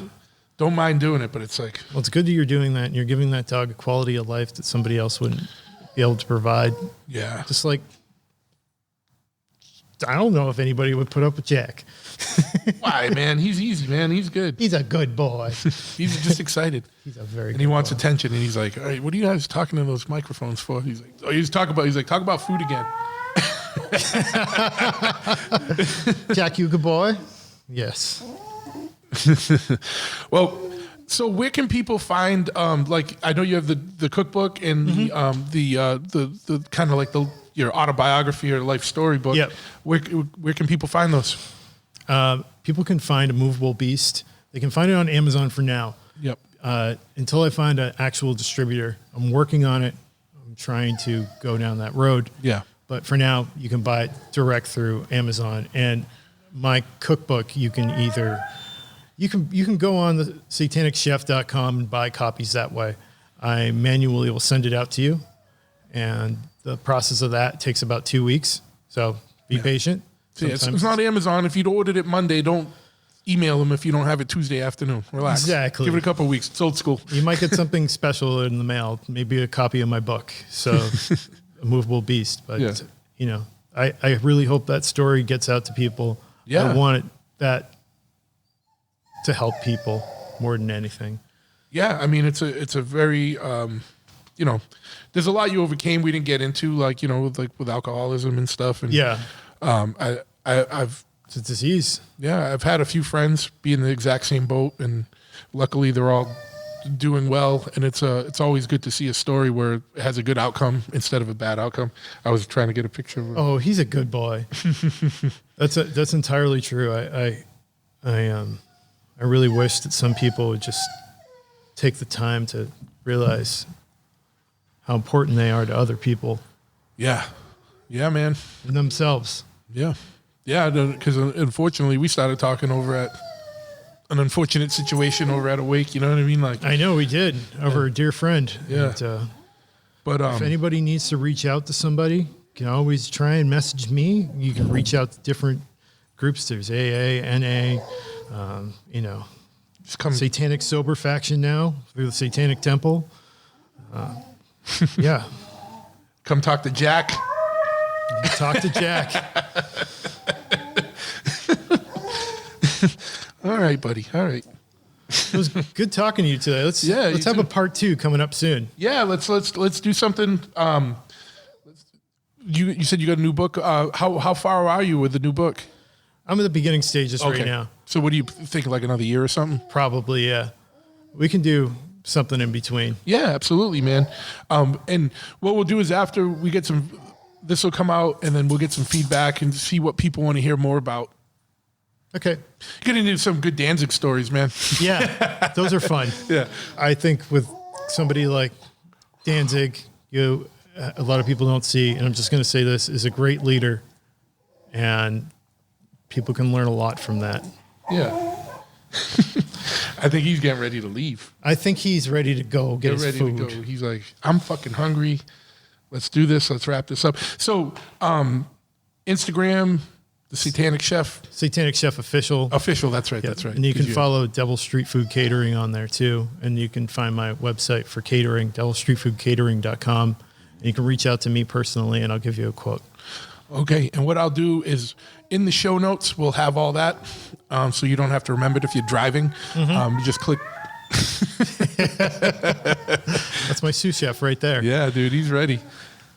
Speaker 1: don't mind doing it. But it's like,
Speaker 3: well, it's good that you're doing that, and you're giving that dog a quality of life that somebody else wouldn't be able to provide.
Speaker 1: Yeah,
Speaker 3: just like, I don't know if anybody would put up with Jack.
Speaker 1: Why, man? He's easy, man. He's good.
Speaker 3: He's a good boy.
Speaker 1: He's just excited.
Speaker 3: He's a very
Speaker 1: and he wants attention. And he's like, all right, what are you guys talking to those microphones for? He's like, talk about food again.
Speaker 3: Jack, you a good boy? Yes.
Speaker 1: Well, so where can people find like, I know you have the cookbook and the kind of like your autobiography or life story book.
Speaker 3: Yep.
Speaker 1: Where can people find those?
Speaker 3: People can find A Movable Beast. They can find it on Amazon for now.
Speaker 1: Yep.
Speaker 3: Until I find an actual distributor. I'm working on it. I'm trying to go down that road.
Speaker 1: Yeah.
Speaker 3: But for now, you can buy it direct through Amazon. And my cookbook, you can go on the SatanicChef.com and buy copies that way. I manually will send it out to you. And the process of that takes about 2 weeks. So be patient.
Speaker 1: See, it's not Amazon. If you'd ordered it Monday, don't email them if you don't have it Tuesday afternoon. Relax.
Speaker 3: Exactly.
Speaker 1: Give it a couple of weeks. It's old school.
Speaker 3: You might get something special in the mail, maybe a copy of my book. So, A Movable Beast. But, I really hope that story gets out to people.
Speaker 1: Yeah.
Speaker 3: I want that to help people more than anything.
Speaker 1: Yeah, I mean, it's a very, you know, there's a lot you overcame we didn't get into, like, you know, with alcoholism and stuff. And
Speaker 3: Yeah.
Speaker 1: I've
Speaker 3: It's a disease.
Speaker 1: I've had a few friends be in the exact same boat, and luckily they're all doing well. And it's always good to see a story where it has a good outcome instead of a bad outcome. I was trying to get a picture of him.
Speaker 3: Oh, he's a good boy. That's entirely true. I really wish that some people would just take the time to realize how important they are to other people
Speaker 1: Yeah, man.
Speaker 3: and themselves.
Speaker 1: Yeah, because unfortunately we started talking over at an unfortunate situation over at Awake. You know what I mean? Like,
Speaker 3: I know we did over a dear friend.
Speaker 1: Yeah.
Speaker 3: And,
Speaker 1: but
Speaker 3: if anybody needs to reach out to somebody, you can always try and message me. You can reach out to different groups. There's AA, NA, you know,
Speaker 1: just come.
Speaker 3: Satanic Sober Faction now through the Satanic Temple. Yeah.
Speaker 1: Come talk to Jack.
Speaker 3: Talk to Jack.
Speaker 1: All right, buddy. All right.
Speaker 3: It was good talking to you today. Let's
Speaker 1: Yeah,
Speaker 3: let's
Speaker 1: you
Speaker 3: have
Speaker 1: too.
Speaker 3: a part 2 coming up soon.
Speaker 1: Yeah, let's do something. You said you got a new book. How far are you with the new book?
Speaker 3: I'm in the beginning stages right now.
Speaker 1: So what do you think? Like another year or something?
Speaker 3: Probably, yeah. We can do something in between.
Speaker 1: Yeah, absolutely, man. And what we'll do is after we get this will come out, and then we'll get some feedback and see what people want to hear more about.
Speaker 3: Okay.
Speaker 1: Get into some good Danzig stories, man.
Speaker 3: Yeah, those are fun.
Speaker 1: Yeah.
Speaker 3: I think with somebody like Danzig, a lot of people don't see, and I'm just going to say this, is a great leader, and people can learn a lot from that.
Speaker 1: Yeah. I think he's getting ready to leave.
Speaker 3: I think he's ready to go get his
Speaker 1: ready
Speaker 3: food.
Speaker 1: to go. He's like, I'm fucking hungry. Let's do this. Let's wrap this up. So, Instagram, the Satanic Chef.
Speaker 3: Satanic Chef Official.
Speaker 1: Official, that's right. That's right.
Speaker 3: And you can follow Devil Street Food Catering on there too. And you can find my website for catering, devilstreetfoodcatering.com. And you can reach out to me personally and I'll give you a quote.
Speaker 1: Okay. And what I'll do is in the show notes, we'll have all that. So you don't have to remember it if you're driving. You just click.
Speaker 3: That's my sous chef right there.
Speaker 1: Yeah, dude, he's ready.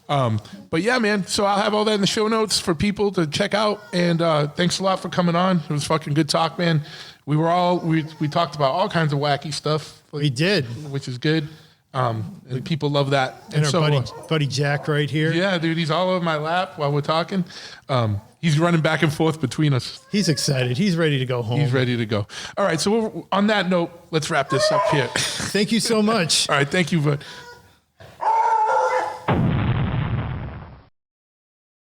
Speaker 1: But yeah, man. So I'll have all that in the show notes for people to check out. And thanks a lot for coming on. It was fucking good talk, man. We talked about all kinds of wacky stuff.
Speaker 3: We did.
Speaker 1: Which is good. And people love that.
Speaker 3: And our
Speaker 1: so,
Speaker 3: buddy Jack right here.
Speaker 1: yeah, dude, he's all over my lap while we're talking. He's running back and forth between us.
Speaker 3: He's excited. He's ready to go home.
Speaker 1: He's ready to go. All right. So on that note, let's wrap this up here.
Speaker 3: Thank you so much.
Speaker 1: All right. Thank you.